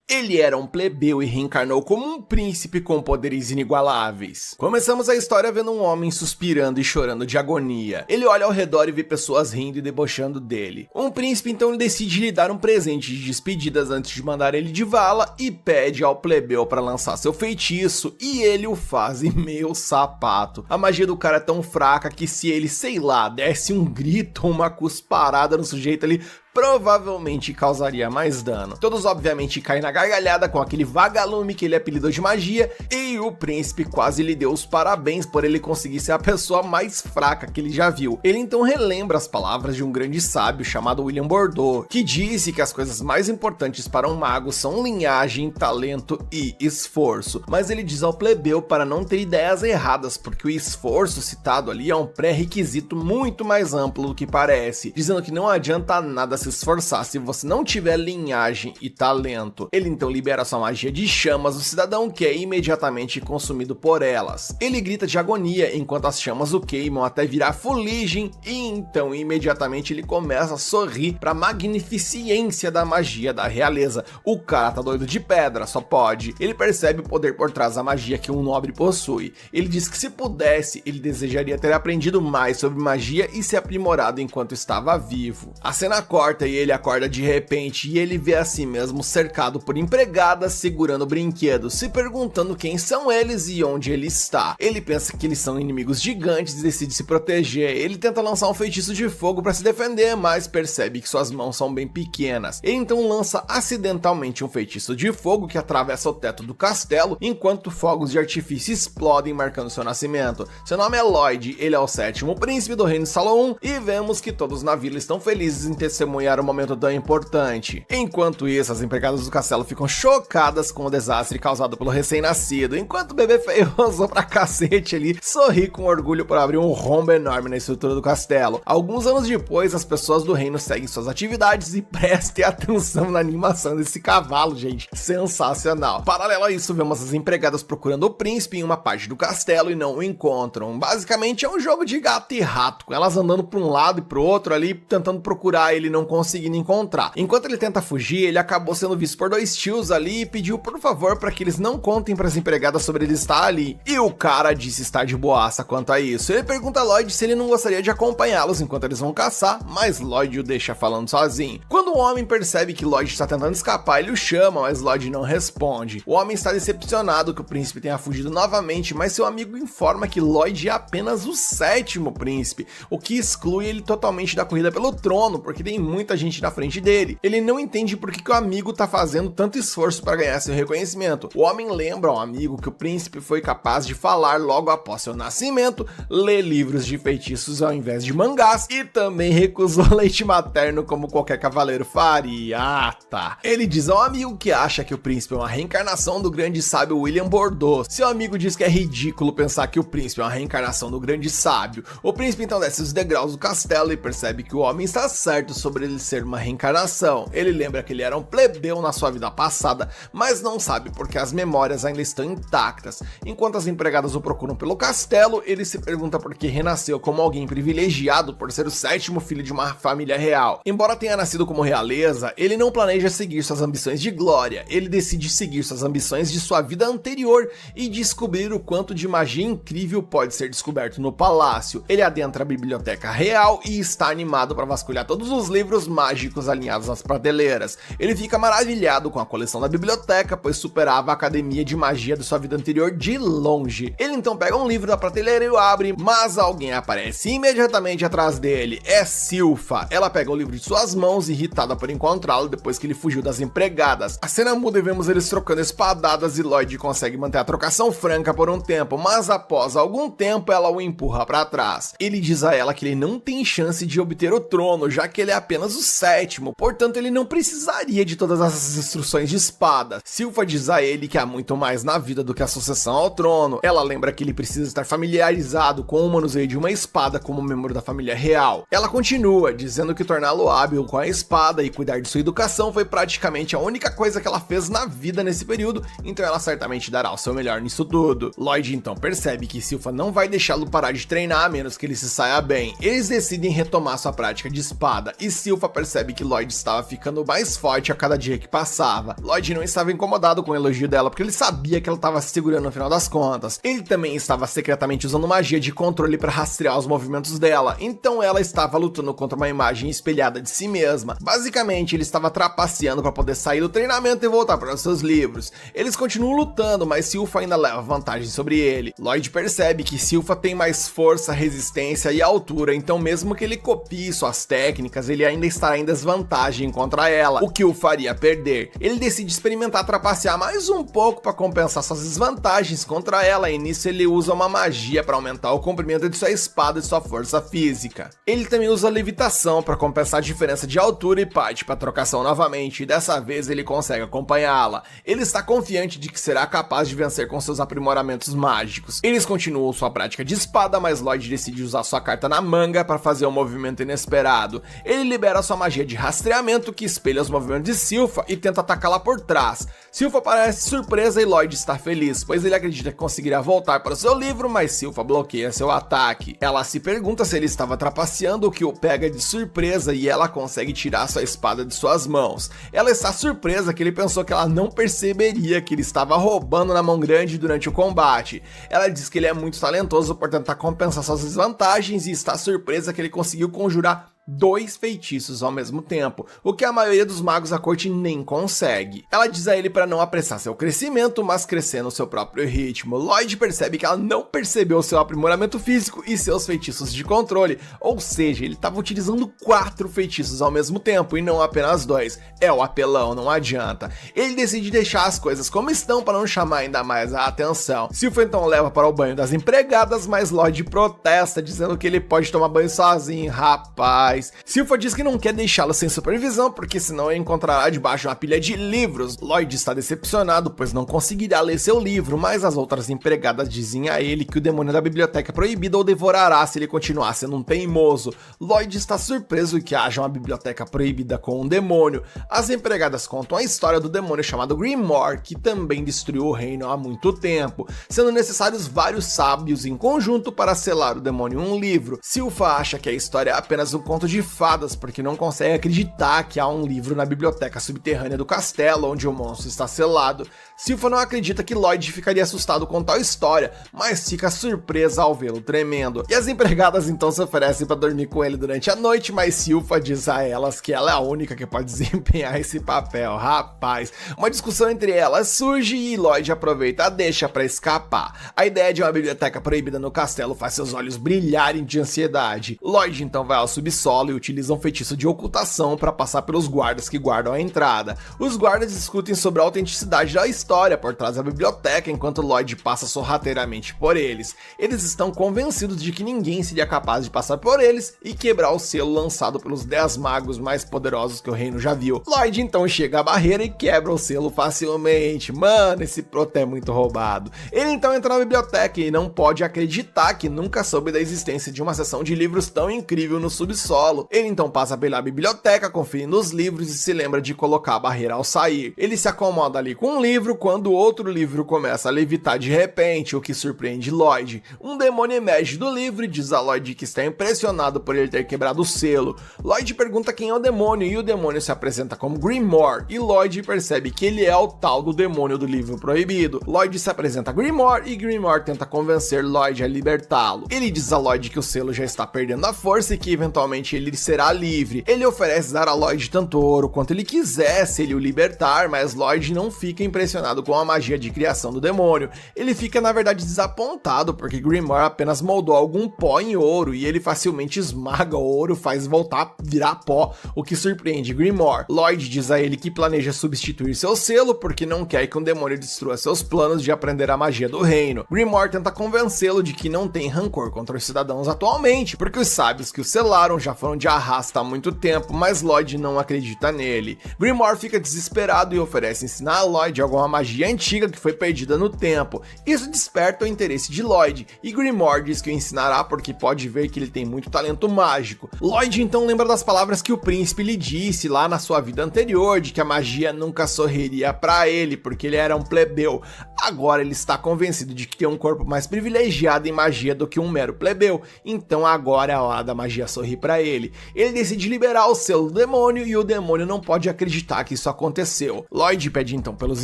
Ele era um plebeu e reencarnou como um príncipe com poderes inigualáveis. Começamos a história vendo um homem suspirando e chorando de agonia. Ele olha ao redor e vê pessoas rindo e debochando dele. Um príncipe então decide lhe dar um presente de despedidas antes de mandar ele de vala e pede ao plebeu para lançar seu feitiço, e ele o faz e meu sapato. A magia do cara é tão fraca que se ele, sei lá, desse um grito ou uma cusparada no sujeito ali, provavelmente causaria mais dano. Todos obviamente caem na gargalhada com aquele vagalume que ele apelidou de magia, e o príncipe quase lhe deu os parabéns por ele conseguir ser a pessoa mais fraca que ele já viu. Ele então relembra as palavras de um grande sábio chamado William Bordeaux, que disse que as coisas mais importantes para um mago são linhagem, talento e esforço. Mas ele diz ao plebeu para não ter ideias erradas, porque o esforço citado ali é um pré-requisito muito mais amplo do que parece, dizendo que não adianta nada se esforçar se você não tiver linhagem e talento. Ele então libera sua magia de chamas do cidadão, que é imediatamente consumido por elas. Ele grita de agonia enquanto as chamas o queimam até virar fuligem, e então imediatamente ele começa a sorrir para a magnificência da magia da realeza. O cara tá doido de pedra, só pode. Ele percebe o poder por trás da magia que um nobre possui. Ele diz que se pudesse, ele desejaria ter aprendido mais sobre magia e se aprimorado enquanto estava vivo. A cena corta e ele acorda de repente e ele vê a si mesmo cercado por empregadas segurando brinquedos, se perguntando quem são eles e onde ele está. Ele pensa que eles são inimigos gigantes e decide se proteger. Ele tenta lançar um feitiço de fogo para se defender, mas percebe que suas mãos são bem pequenas. Ele então lança acidentalmente um feitiço de fogo que atravessa o teto do castelo, enquanto fogos de artifício explodem marcando seu nascimento. Seu nome é Lloyd, ele é o 7º príncipe do reino de Salomon, e vemos que todos na vila estão felizes em testemunhar um momento tão importante. Enquanto isso, as empregadas do castelo ficam chocadas com o desastre causado pelo recém-nascido, enquanto o bebê feioso pra cacete ali sorri com orgulho por abrir um rombo enorme na estrutura do castelo. Alguns anos depois, as pessoas do reino seguem suas atividades e prestem atenção na animação desse cavalo, gente. Sensacional. Paralelo a isso, vemos as empregadas procurando o príncipe em uma parte do castelo e não o encontram. Basicamente é um jogo de gato e rato, com elas andando pra um lado e pro outro ali, tentando procurar ele, não conseguindo encontrar. Enquanto ele tenta fugir, ele acabou sendo visto por 2 tios ali e pediu por favor para que eles não contem para as empregadas sobre ele estar ali. E o cara disse estar de boaça quanto a isso. Ele pergunta a Lloyd se ele não gostaria de acompanhá-los enquanto eles vão caçar, mas Lloyd o deixa falando sozinho. Quando o homem percebe que Lloyd está tentando escapar, ele o chama, mas Lloyd não responde. O homem está decepcionado que o príncipe tenha fugido novamente, mas seu amigo informa que Lloyd é apenas o 7º príncipe, o que exclui ele totalmente da corrida pelo trono, porque tem muita gente na frente dele. Ele não entende por que o amigo tá fazendo tanto esforço para ganhar seu reconhecimento. O homem lembra ao amigo que o príncipe foi capaz de falar logo após seu nascimento, ler livros de feitiços ao invés de mangás, e também recusou leite materno como qualquer cavaleiro faria. Ah, tá. Ele diz ao amigo que acha que o príncipe é uma reencarnação do grande sábio William Bordeaux. Seu amigo diz que é ridículo pensar que o príncipe é uma reencarnação do grande sábio. O príncipe então desce os degraus do castelo e percebe que o homem está certo sobre ele ser uma reencarnação. Ele lembra que ele era um plebeu na sua vida passada, mas não sabe porque as memórias ainda estão intactas. Enquanto as empregadas o procuram pelo castelo, ele se pergunta por que renasceu como alguém privilegiado por ser o 7º filho de uma família real. Embora tenha nascido como realeza, ele não planeja seguir suas ambições de glória. Ele decide seguir suas ambições de sua vida anterior e descobrir o quanto de magia incrível pode ser descoberto no palácio. Ele adentra a biblioteca real e está animado para vasculhar todos os livros mágicos alinhados nas prateleiras. Ele fica maravilhado com a coleção da biblioteca, pois superava a academia de magia de sua vida anterior de longe. Ele então pega um livro da prateleira e o abre, mas alguém aparece imediatamente atrás dele. É Silfa. Ela pega o livro de suas mãos, irritada por encontrá-lo depois que ele fugiu das empregadas. A cena muda e vemos eles trocando espadadas e Lloyd consegue manter a trocação franca por um tempo, mas após algum tempo ela o empurra para trás. Ele diz a ela que ele não tem chance de obter o trono, já que ele é apenas o 7º, portanto ele não precisaria de todas essas instruções de espada. Silfa diz a ele que há muito mais na vida do que a sucessão ao trono. Ela lembra que ele precisa estar familiarizado com o manuseio de uma espada como membro da família real. Ela continua, dizendo que torná-lo hábil com a espada e cuidar de sua educação foi praticamente a única coisa que ela fez na vida nesse período, então ela certamente dará o seu melhor nisso tudo. Lloyd então percebe que Silfa não vai deixá-lo parar de treinar a menos que ele se saia bem. Eles decidem retomar sua prática de espada, e Silfa Silfa percebe que Lloyd estava ficando mais forte a cada dia que passava. Lloyd não estava incomodado com o elogio dela, porque ele sabia que ela estava se segurando no final das contas. Ele também estava secretamente usando magia de controle para rastrear os movimentos dela, então ela estava lutando contra uma imagem espelhada de si mesma. Basicamente, ele estava trapaceando para poder sair do treinamento e voltar para os seus livros. Eles continuam lutando, mas Silfa ainda leva vantagem sobre ele. Lloyd percebe que Silfa tem mais força, resistência e altura, então mesmo que ele copie suas técnicas, ele ainda estará em desvantagem contra ela, o que o faria perder. Ele decide experimentar trapacear mais um pouco para compensar suas desvantagens contra ela, e nisso ele usa uma magia para aumentar o comprimento de sua espada e sua força física. Ele também usa levitação para compensar a diferença de altura e parte para trocação novamente, e dessa vez ele consegue acompanhá-la. Ele está confiante de que será capaz de vencer com seus aprimoramentos mágicos. Eles continuam sua prática de espada, mas Lloyd decide usar sua carta na manga para fazer um movimento inesperado. Ele libera sua magia de rastreamento que espelha os movimentos de Silfa e tenta atacá-la por trás. Silfa parece surpresa e Lloyd está feliz, pois ele acredita que conseguirá voltar para o seu livro, mas Silfa bloqueia seu ataque. Ela se pergunta se ele estava trapaceando, o que o pega de surpresa, e ela consegue tirar sua espada de suas mãos. Ela está surpresa que ele pensou que ela não perceberia que ele estava roubando na mão grande durante o combate. Ela diz que ele é muito talentoso por tentar compensar suas desvantagens e está surpresa que ele conseguiu conjurar 2 feitiços ao mesmo tempo, o que a maioria dos magos da corte nem consegue. Ela diz a ele para não apressar seu crescimento, mas crescer no seu próprio ritmo. Lloyd percebe que ela não percebeu seu aprimoramento físico e seus feitiços de controle, ou seja, ele estava utilizando 4 feitiços ao mesmo tempo e não apenas 2. É o apelão, não adianta. Ele decide deixar as coisas como estão para não chamar ainda mais a atenção. Silfa então leva para o banho das empregadas, mas Lloyd protesta, dizendo que ele pode tomar banho sozinho. Rapaz, Silfa diz que não quer deixá-lo sem supervisão, porque senão ele encontrará debaixo de uma pilha de livros. Lloyd está decepcionado, pois não conseguirá ler seu livro, mas as outras empregadas dizem a ele que o demônio da biblioteca é proibida o devorará se ele continuar sendo um teimoso. Lloyd está surpreso que haja uma biblioteca proibida com um demônio. As empregadas contam a história do demônio chamado Grimoire, que também destruiu o reino há muito tempo, sendo necessários vários sábios em conjunto para selar o demônio em um livro. Silfa acha que a história é apenas um conto de fadas, porque não consegue acreditar que há um livro na biblioteca subterrânea do castelo onde o monstro está selado. Silfa não acredita que Lloyd ficaria assustado com tal história, mas fica surpresa ao vê-lo tremendo. E as empregadas então se oferecem para dormir com ele durante a noite, mas Silfa diz a elas que ela é a única que pode desempenhar esse papel. Rapaz, uma discussão entre elas surge e Lloyd aproveita a deixa para escapar. A ideia de uma biblioteca proibida no castelo faz seus olhos brilharem de ansiedade. Lloyd então vai ao subsolo e utiliza um feitiço de ocultação para passar pelos guardas que guardam a entrada. Os guardas discutem sobre a autenticidade da história por trás da biblioteca, enquanto Lloyd passa sorrateiramente por eles. Eles estão convencidos de que ninguém seria capaz de passar por eles e quebrar o selo lançado pelos 10 magos mais poderosos que o reino já viu. Lloyd então chega à barreira e quebra o selo facilmente. Mano, esse proto é muito roubado. Ele então entra na biblioteca e não pode acreditar que nunca soube da existência de uma seção de livros tão incrível no subsolo. Ele então passa pela biblioteca, conferindo os livros e se lembra de colocar a barreira ao sair. Ele se acomoda ali com um livro quando outro livro começa a levitar de repente, o que surpreende Lloyd. Um demônio emerge do livro e diz a Lloyd que está impressionado por ele ter quebrado o selo. Lloyd pergunta quem é o demônio e o demônio se apresenta como Grimoire, e Lloyd percebe que ele é o tal do demônio do livro proibido. Lloyd se apresenta a Grimoire e Grimoire tenta convencer Lloyd a libertá-lo. Ele diz a Lloyd que o selo já está perdendo a força e que eventualmente ele será livre. Ele oferece dar a Lloyd tanto ouro quanto ele quiser se ele o libertar, mas Lloyd não fica impressionado com a magia de criação do demônio. Ele fica na verdade desapontado porque Grimoire apenas moldou algum pó em ouro e ele facilmente esmaga o ouro, faz voltar a virar pó, o que surpreende Grimoire. Lloyd diz a ele que planeja substituir seu selo porque não quer que um demônio destrua seus planos de aprender a magia do reino. Grimoire tenta convencê-lo de que não tem rancor contra os cidadãos atualmente, porque os sábios que o selaram já foram de arrasta há muito tempo, mas Lloyd não acredita nele. Grimoire fica desesperado e oferece ensinar a Lloyd alguma magia antiga que foi perdida no tempo. Isso desperta o interesse de Lloyd, e Grimoire diz que o ensinará porque pode ver que ele tem muito talento mágico. Lloyd então lembra das palavras que o príncipe lhe disse lá na sua vida anterior, de que a magia nunca sorriria para ele, porque ele era um plebeu. Agora ele está convencido de que tem um corpo mais privilegiado em magia do que um mero plebeu, então agora é a hora da magia sorrir para ele. Ele decide liberar o selo do demônio e o demônio não pode acreditar que isso aconteceu. Lloyd pede então pelos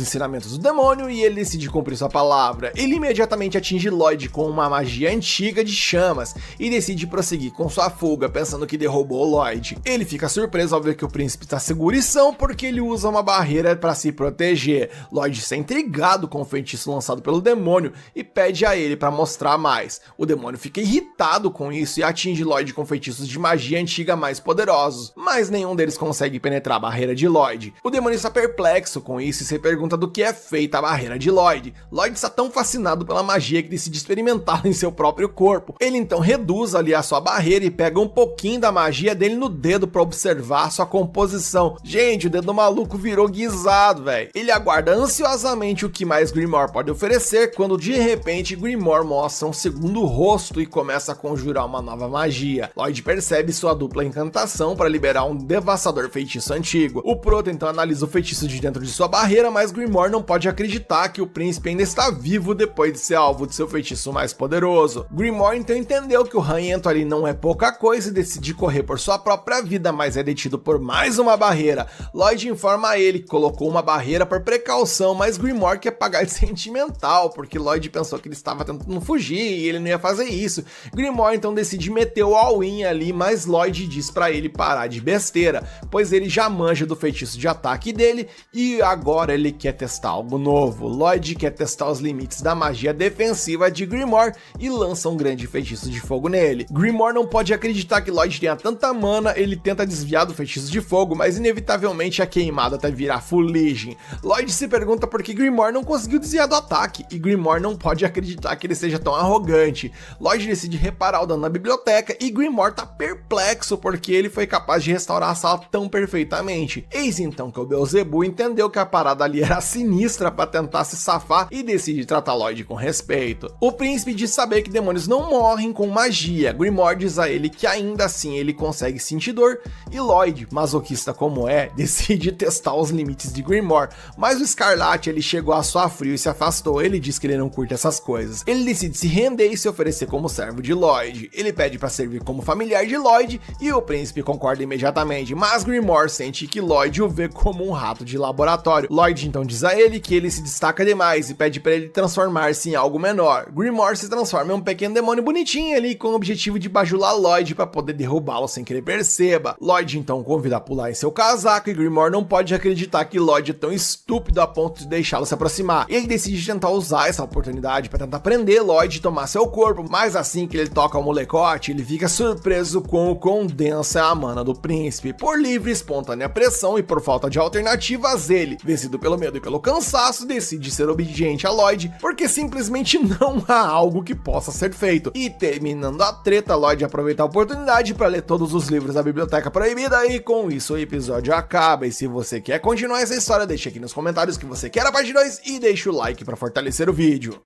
ensinamentos do demônio e ele decide cumprir sua palavra. Ele imediatamente atinge Lloyd com uma magia antiga de chamas e decide prosseguir com sua fuga, pensando que derrubou Lloyd. Ele fica surpreso ao ver que o príncipe está seguro e são porque ele usa uma barreira para se proteger. Lloyd está intrigado com o feitiço lançado pelo demônio e pede a ele para mostrar mais. O demônio fica irritado com isso e atinge Lloyd com feitiços de magia antiga mais poderosos, mas nenhum deles consegue penetrar a barreira de Lloyd. O demônio está perplexo com isso e se pergunta do que é feita a barreira de Lloyd. Lloyd está tão fascinado pela magia que decide experimentá-la em seu próprio corpo. Ele então reduz ali a sua barreira e pega um pouquinho da magia dele no dedo para observar sua composição. Gente, o dedo do maluco virou guisado, velho. Ele aguarda ansiosamente o que mais Grimoire pode oferecer, quando de repente Grimoire mostra um segundo rosto e começa a conjurar uma nova magia. Lloyd percebe sua dupla encantação para liberar um devastador feitiço antigo. O Proto então analisa o feitiço de dentro de sua barreira, mas Grimoire não pode acreditar que o príncipe ainda está vivo depois de ser alvo de seu feitiço mais poderoso. Grimoire então entendeu que o ranhento ali não é pouca coisa e decide correr por sua própria vida, mas é detido por mais uma barreira. Lloyd informa a ele que colocou uma barreira por precaução, mas Grimoire quer pagar de sentimental, porque Lloyd pensou que ele estava tentando fugir e ele não ia fazer isso. Grimoire então decide meter o all-in ali, mas Lloyd diz pra ele parar de besteira, pois ele já manja do feitiço de ataque dele e agora ele quer testar algo novo. Lloyd quer testar os limites da magia defensiva de Grimoire e lança um grande feitiço de fogo nele. Grimoire não pode acreditar que Lloyd tenha tanta mana, ele tenta desviar do feitiço de fogo, mas inevitavelmente a queimada até virar fuligem. Lloyd se pergunta por que Grimoire não conseguiu desviar do ataque, e Grimoire não pode acreditar que ele seja tão arrogante. Lloyd decide reparar o dano na biblioteca e Grimoire tá perplexo porque ele foi capaz de restaurar a sala tão perfeitamente. Eis então que o Beelzebub entendeu que a parada ali era sinistra para tentar se safar e decide tratar Lloyd com respeito. O príncipe diz saber que demônios não morrem com magia. Grimoire diz a ele que ainda assim ele consegue sentir dor e Lloyd, masoquista como é, decide testar os limites de Grimoire, mas o Escarlate ele chegou a suar frio e se afastou. Ele diz que ele não curte essas coisas. Ele decide se render e se oferecer como servo de Lloyd. Ele pede para servir como familiar de Lloyd e o príncipe concorda imediatamente, mas Grimoire sente que Lloyd o vê como um rato de laboratório. Lloyd então diz a ele que ele se destaca demais e pede para ele transformar-se em algo menor. Grimoire se transforma em um pequeno demônio bonitinho ali com o objetivo de bajular Lloyd para poder derrubá-lo sem que ele perceba. Lloyd então convida a pular em seu casaco e Grimoire não pode acreditar que Lloyd é tão estúpido a ponto de deixá-lo se aproximar. Ele decide tentar usar essa oportunidade para tentar prender Lloyd e tomar seu corpo, mas assim que ele toca o molecote, ele fica surpreso com o quão densa é a mana do príncipe. Por livre e espontânea pressão e por falta de alternativas, ele, vencido pelo medo e pelo cansaço, decide ser obediente a Lloyd, porque simplesmente não há algo que possa ser feito. E terminando a treta, Lloyd aproveita a oportunidade para ler todos os livros da Biblioteca Proibida e com isso o episódio acaba. E se você quer continuar essa história, deixa aqui nos comentários que você quer a parte 2 e deixa o like para fortalecer o vídeo.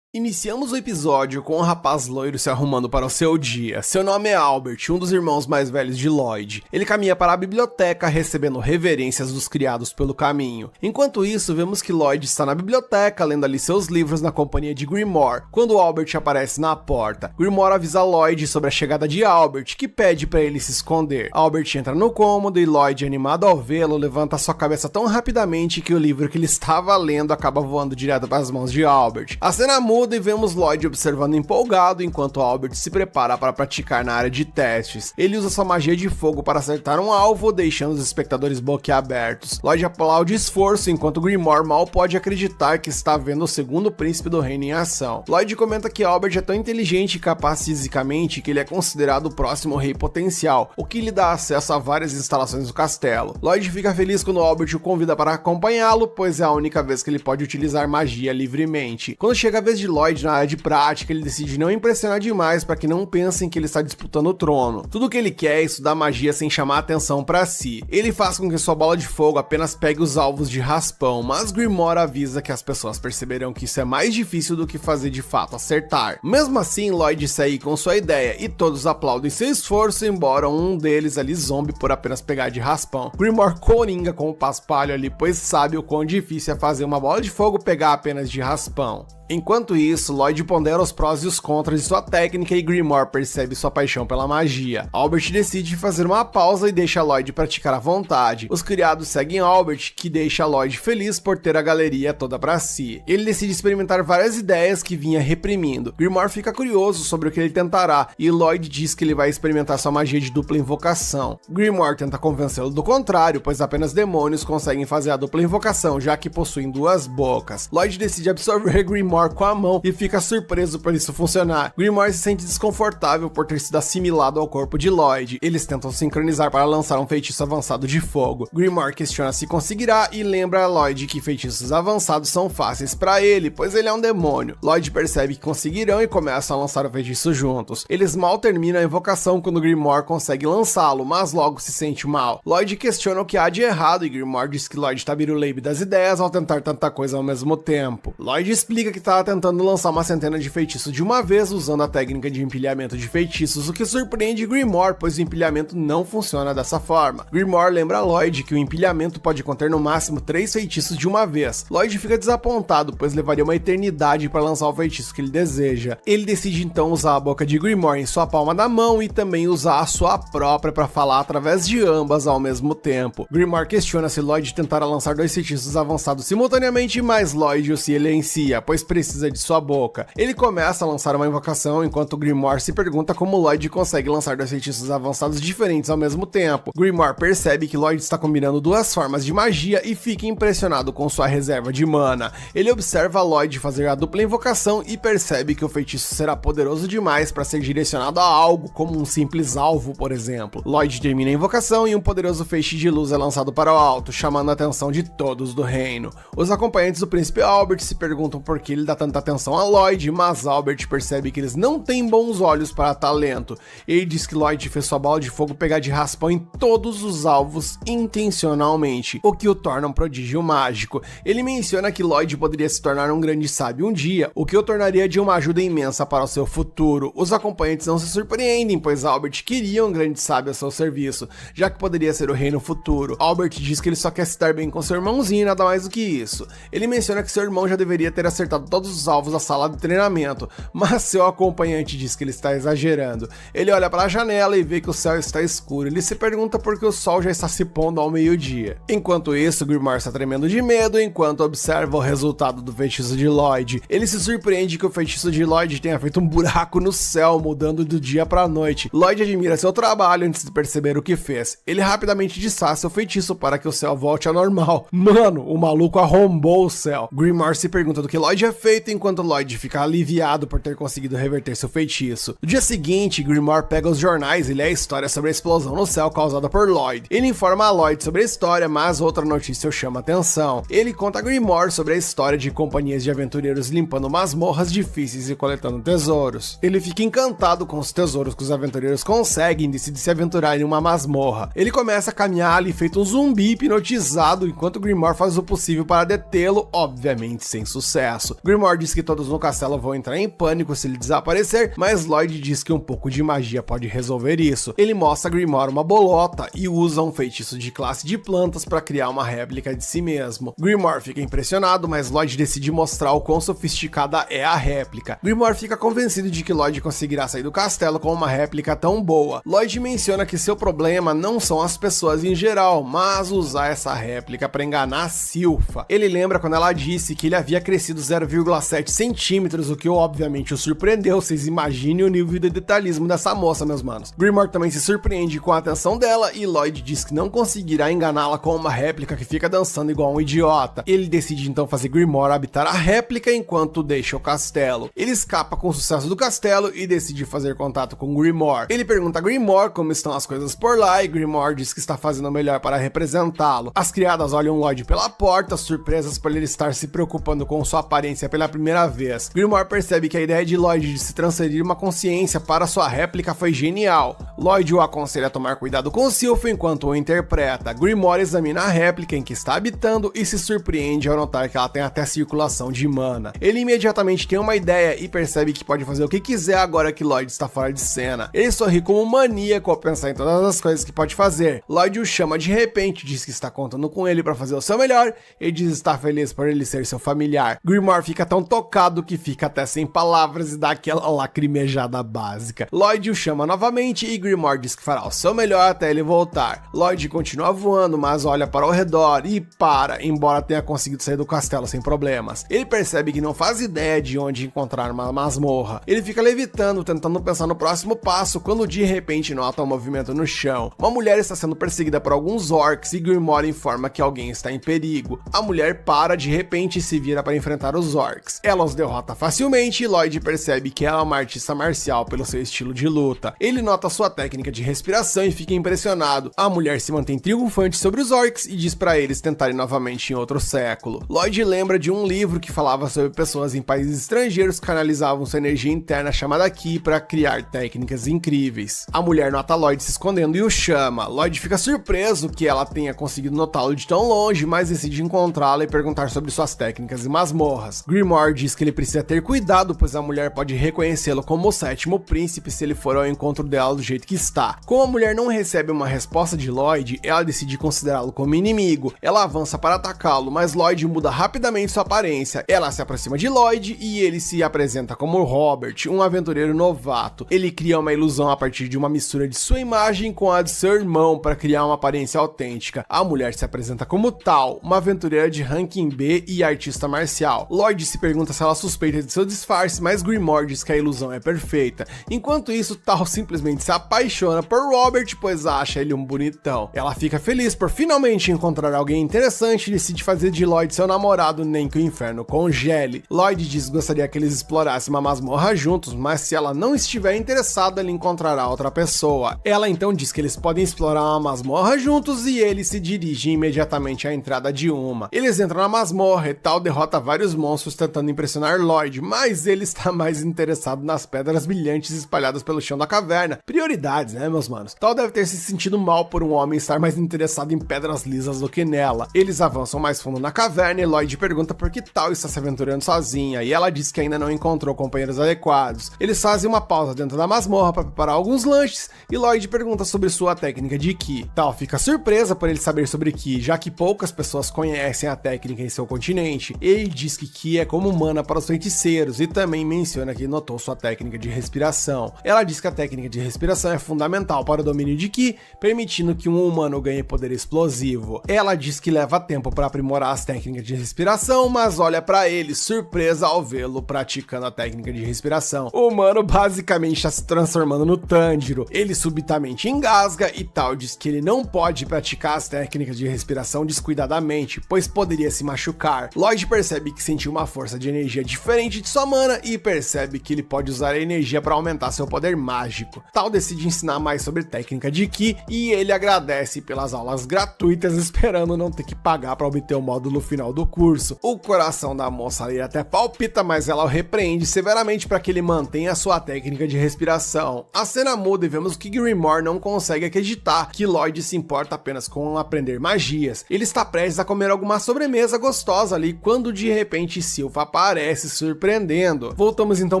Iniciamos o episódio com um rapaz loiro se arrumando para o seu dia. Seu nome é Albert, um dos irmãos mais velhos de Lloyd. Ele caminha para a biblioteca recebendo reverências dos criados pelo caminho. Enquanto isso, vemos que Lloyd está na biblioteca lendo ali seus livros na companhia de Grimoire, quando Albert aparece na porta. Grimoire avisa Lloyd sobre a chegada de Albert, que pede para ele se esconder. Albert entra no cômodo e Lloyd, animado ao vê-lo, levanta sua cabeça tão rapidamente que o livro que ele estava lendo acaba voando direto para as mãos de Albert. A cena muda e vemos Lloyd observando empolgado enquanto Albert se prepara para praticar na área de testes. Ele usa sua magia de fogo para acertar um alvo, deixando os espectadores boquiabertos. Lloyd aplaude esforço enquanto Grimoire mal pode acreditar que está vendo o segundo príncipe do reino em ação. Lloyd comenta que Albert é tão inteligente e capaz fisicamente que ele é considerado o próximo rei potencial, o que lhe dá acesso a várias instalações do castelo. Lloyd fica feliz quando Albert o convida para acompanhá-lo, pois é a única vez que ele pode utilizar magia livremente. Quando chega a vez de Lloyd na área de prática, ele decide não impressionar demais para que não pensem que ele está disputando o trono. Tudo que ele quer é estudar magia sem chamar atenção para si. Ele faz com que sua bola de fogo apenas pegue os alvos de raspão, mas Grimoire avisa que as pessoas perceberão que isso é mais difícil do que fazer de fato acertar. Mesmo assim, Lloyd segue com sua ideia e todos aplaudem seu esforço, embora um deles ali zombe por apenas pegar de raspão. Grimoire coringa com o paspalho ali, pois sabe o quão difícil é fazer uma bola de fogo pegar apenas de raspão. Enquanto isso, Lloyd pondera os prós e os contras de sua técnica e Grimoire percebe sua paixão pela magia. Albert decide fazer uma pausa e deixa Lloyd praticar à vontade. Os criados seguem Albert, que deixa Lloyd feliz por ter a galeria toda para si. Ele decide experimentar várias ideias que vinha reprimindo. Grimoire fica curioso sobre o que ele tentará e Lloyd diz que ele vai experimentar sua magia de dupla invocação. Grimoire tenta convencê-lo do contrário, pois apenas demônios conseguem fazer a dupla invocação, já que possuem duas bocas. Lloyd decide absorver Grimoire com a mão e fica surpreso por isso funcionar. Grimoire se sente desconfortável por ter sido assimilado ao corpo de Lloyd. Eles tentam sincronizar para lançar um feitiço avançado de fogo. Grimoire questiona se conseguirá e lembra a Lloyd que feitiços avançados são fáceis para ele, pois ele é um demônio. Lloyd percebe que conseguirão e começam a lançar o feitiço juntos. Eles mal terminam a invocação quando Grimoire consegue lançá-lo, mas logo se sente mal. Lloyd questiona o que há de errado e Grimoire diz que Lloyd tá biruleibe das ideias ao tentar tanta coisa ao mesmo tempo. Lloyd explica que estava tentando lançar uma centena de feitiços de uma vez usando a técnica de empilhamento de feitiços, o que surpreende Grimoire, pois o empilhamento não funciona dessa forma. Grimoire lembra a Lloyd que o empilhamento pode conter no máximo 3 feitiços de uma vez. Lloyd fica desapontado, pois levaria uma eternidade para lançar o feitiço que ele deseja. Ele decide então usar a boca de Grimoire em sua palma da mão e também usar a sua própria para falar através de ambas ao mesmo tempo. Grimoire questiona se Lloyd tentará lançar 2 feitiços avançados simultaneamente, mas Lloyd o silencia, pois precisa de sua boca. Ele começa a lançar uma invocação enquanto Grimoire se pergunta como Lloyd consegue lançar 2 feitiços avançados diferentes ao mesmo tempo. Grimoire percebe que Lloyd está combinando 2 formas de magia e fica impressionado com sua reserva de mana. Ele observa Lloyd fazer a dupla invocação e percebe que o feitiço será poderoso demais para ser direcionado a algo como um simples alvo, por exemplo. Lloyd termina a invocação e um poderoso feixe de luz é lançado para o alto, chamando a atenção de todos do reino. Os acompanhantes do príncipe Albert se perguntam por que ele dá tanta atenção a Lloyd, mas Albert percebe que eles não têm bons olhos para talento. Ele diz que Lloyd fez sua bola de fogo pegar de raspão em todos os alvos intencionalmente, o que o torna um prodígio mágico. Ele menciona que Lloyd poderia se tornar um grande sábio um dia, o que o tornaria de uma ajuda imensa para o seu futuro. Os acompanhantes não se surpreendem, pois Albert queria um grande sábio a seu serviço, já que poderia ser o rei no futuro. Albert diz que ele só quer se dar bem com seu irmãozinho e nada mais do que isso. Ele menciona que seu irmão já deveria ter acertado todos os alvos da sala de treinamento, mas seu acompanhante diz que ele está exagerando. Ele olha para a janela e vê que o céu está escuro. Ele se pergunta por que o sol já está se pondo ao meio-dia. Enquanto isso, Grimoire está tremendo de medo enquanto observa o resultado do feitiço de Lloyd. Ele se surpreende que o feitiço de Lloyd tenha feito um buraco no céu, mudando do dia para a noite. Lloyd admira seu trabalho antes de perceber o que fez. Ele rapidamente desfaz seu feitiço para que o céu volte ao normal. Mano, o maluco arrombou o céu. Grimoire se pergunta do que Lloyd é feito, enquanto Lloyd fica aliviado por ter conseguido reverter seu feitiço. No dia seguinte, Grimoire pega os jornais e lê a história sobre a explosão no céu causada por Lloyd. Ele informa a Lloyd sobre a história, mas outra notícia o chama a atenção. Ele conta a Grimoire sobre a história de companhias de aventureiros limpando masmorras difíceis e coletando tesouros. Ele fica encantado com os tesouros que os aventureiros conseguem e decide se aventurar em uma masmorra. Ele começa a caminhar ali feito um zumbi hipnotizado, enquanto Grimoire faz o possível para detê-lo, obviamente sem sucesso. Grimoire diz que todos no castelo vão entrar em pânico se ele desaparecer, mas Lloyd diz que um pouco de magia pode resolver isso. Ele mostra a Grimoire uma bolota e usa um feitiço de classe de plantas para criar uma réplica de si mesmo. Grimoire fica impressionado, mas Lloyd decide mostrar o quão sofisticada é a réplica. Grimoire fica convencido de que Lloyd conseguirá sair do castelo com uma réplica tão boa. Lloyd menciona que seu problema não são as pessoas em geral, mas usar essa réplica para enganar Silpha. Ele lembra quando ela disse que ele havia crescido 0,7 centímetros, o que obviamente o surpreendeu. Vocês imaginem o nível de detalhismo dessa moça, meus manos. Grimoire também se surpreende com a atenção dela e Lloyd diz que não conseguirá enganá-la com uma réplica que fica dançando igual um idiota. Ele decide então fazer Grimoire habitar a réplica enquanto deixa o castelo. Ele escapa com sucesso do castelo e decide fazer contato com Grimoire. Ele pergunta a Grimoire como estão as coisas por lá e Grimoire diz que está fazendo o melhor para representá-lo. As criadas olham Lloyd pela porta, surpresas por ele estar se preocupando com sua aparência pela primeira vez. Grimoire percebe que a ideia de Lloyd de se transferir uma consciência para sua réplica foi genial. Lloyd o aconselha a tomar cuidado com Silpha enquanto o interpreta. Grimoire examina a réplica em que está habitando e se surpreende ao notar que ela tem até circulação de mana. Ele imediatamente tem uma ideia e percebe que pode fazer o que quiser agora que Lloyd está fora de cena. Ele sorri como um maníaco ao pensar em todas as coisas que pode fazer. Lloyd o chama de repente, diz que está contando com ele para fazer o seu melhor e diz estar feliz por ele ser seu familiar. Grimoire fica fica tão tocado que fica até sem palavras e dá aquela lacrimejada básica. Lloyd o chama novamente e Grimoire diz que fará o seu melhor até ele voltar. Lloyd continua voando, mas olha para o redor e para, embora tenha conseguido sair do castelo sem problemas. Ele percebe que não faz ideia de onde encontrar uma masmorra. Ele fica levitando, tentando pensar no próximo passo, quando de repente nota um movimento no chão. Uma mulher está sendo perseguida por alguns orcs e Grimoire informa que alguém está em perigo. A mulher para de repente e se vira para enfrentar os orcs. Ela os derrota facilmente e Lloyd percebe que ela é uma artista marcial pelo seu estilo de luta. Ele nota sua técnica de respiração e fica impressionado. A mulher se mantém triunfante sobre os orcs e diz para eles tentarem novamente em outro século. Lloyd lembra de um livro que falava sobre pessoas em países estrangeiros que canalizavam sua energia interna chamada Ki para criar técnicas incríveis. A mulher nota Lloyd se escondendo e o chama. Lloyd fica surpreso que ela tenha conseguido notá-lo de tão longe, mas decide encontrá-la e perguntar sobre suas técnicas e masmorras. Grimoire diz que ele precisa ter cuidado, pois a mulher pode reconhecê-lo como o sétimo príncipe se ele for ao encontro dela do jeito que está. Como a mulher não recebe uma resposta de Lloyd, ela decide considerá-lo como inimigo. Ela avança para atacá-lo, mas Lloyd muda rapidamente sua aparência. Ela se aproxima de Lloyd e ele se apresenta como Robert, um aventureiro novato. Ele cria uma ilusão a partir de uma mistura de sua imagem com a de seu irmão para criar uma aparência autêntica. A mulher se apresenta como Tal, uma aventureira de ranking B e artista marcial. Lloyd se pergunta se ela suspeita de seu disfarce, mas Grimoire diz que a ilusão é perfeita. Enquanto isso, Tal simplesmente se apaixona por Robert, pois acha ele um bonitão. Ela fica feliz por finalmente encontrar alguém interessante e decide fazer de Lloyd seu namorado, nem que o inferno congele. Lloyd diz que gostaria que eles explorassem uma masmorra juntos, mas se ela não estiver interessada, ele encontrará outra pessoa. Ela então diz que eles podem explorar uma masmorra juntos e ele se dirige imediatamente à entrada de uma. Eles entram na masmorra e Tal derrota vários monstros tentando impressionar Lloyd, mas ele está mais interessado nas pedras brilhantes espalhadas pelo chão da caverna. Prioridades, né, meus manos? Tal deve ter se sentido mal por um homem estar mais interessado em pedras lisas do que nela. Eles avançam mais fundo na caverna e Lloyd pergunta por que Tal está se aventurando sozinha, e ela diz que ainda não encontrou companheiros adequados. Eles fazem uma pausa dentro da masmorra para preparar alguns lanches e Lloyd pergunta sobre sua técnica de Ki. Tal fica surpresa por ele saber sobre Ki, já que poucas pessoas conhecem a técnica em seu continente. Ele diz que Ki é como mana para os feiticeiros e também menciona que notou sua técnica de respiração. Ela diz que a técnica de respiração é fundamental para o domínio de Ki, permitindo que um humano ganhe poder explosivo. Ela diz que leva tempo para aprimorar as técnicas de respiração, mas olha para ele, surpresa ao vê-lo praticando a técnica de respiração. O humano basicamente está se transformando no Tanjiro. Ele subitamente engasga e Tal diz que ele não pode praticar as técnicas de respiração descuidadamente, pois poderia se machucar. Lloyd percebe que sentiu uma força de energia diferente de sua mana e percebe que ele pode usar a energia para aumentar seu poder mágico. Tal decide ensinar mais sobre técnica de Ki e ele agradece pelas aulas gratuitas, esperando não ter que pagar para obter o módulo final do curso. O coração da moça ali até palpita, mas ela o repreende severamente para que ele mantenha sua técnica de respiração. A cena muda e vemos que Grimoire não consegue acreditar que Lloyd se importa apenas com aprender magias. Ele está prestes a comer alguma sobremesa gostosa ali quando de repente Sylph aparece surpreendendo. Voltamos então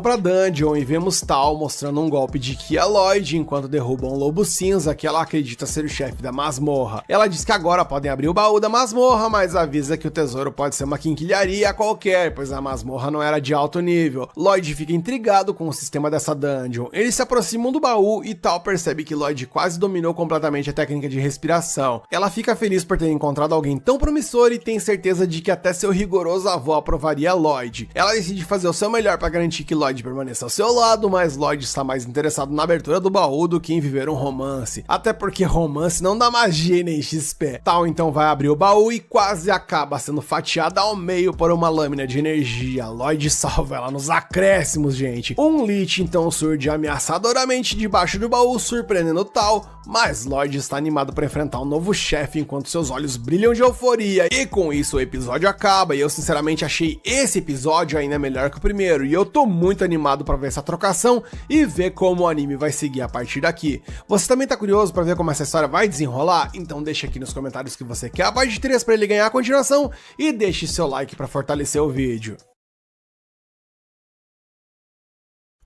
para Dungeon e vemos Tal mostrando um golpe de Ki a Lloyd enquanto derruba um lobo cinza que ela acredita ser o chefe da masmorra. Ela diz que agora podem abrir o baú da masmorra, mas avisa que o tesouro pode ser uma quinquilharia qualquer, pois a masmorra não era de alto nível. Lloyd fica intrigado com o sistema dessa dungeon. Eles se aproximam do baú e Tal percebe que Lloyd quase dominou completamente a técnica de respiração. Ela fica feliz por ter encontrado alguém tão promissor e tem certeza de que até seu rigoroso avô aprovaria Lloyd. Ela decide fazer o seu melhor para garantir que Lloyd permaneça ao seu lado, mas Lloyd está mais interessado na abertura do baú do que em viver um romance. Até porque romance não dá magia nem XP. Tal então vai abrir o baú e quase acaba sendo fatiada ao meio por uma lâmina de energia. Lloyd salva ela nos acréscimos, gente. Um Lich então surge ameaçadoramente debaixo do baú, surpreendendo Tal, mas Lloyd está animado para enfrentar um novo chefe enquanto seus olhos brilham de euforia. E com isso o episódio acaba e eu sinceramente achei esse episódio ainda melhor que o primeiro e eu tô muito animado para ver essa trocação e ver como o anime vai seguir a partir daqui. Você também tá curioso para ver como essa história vai desenrolar? Então deixa aqui nos comentários que você quer a parte 3 para ele ganhar a continuação e deixe seu like para fortalecer o vídeo.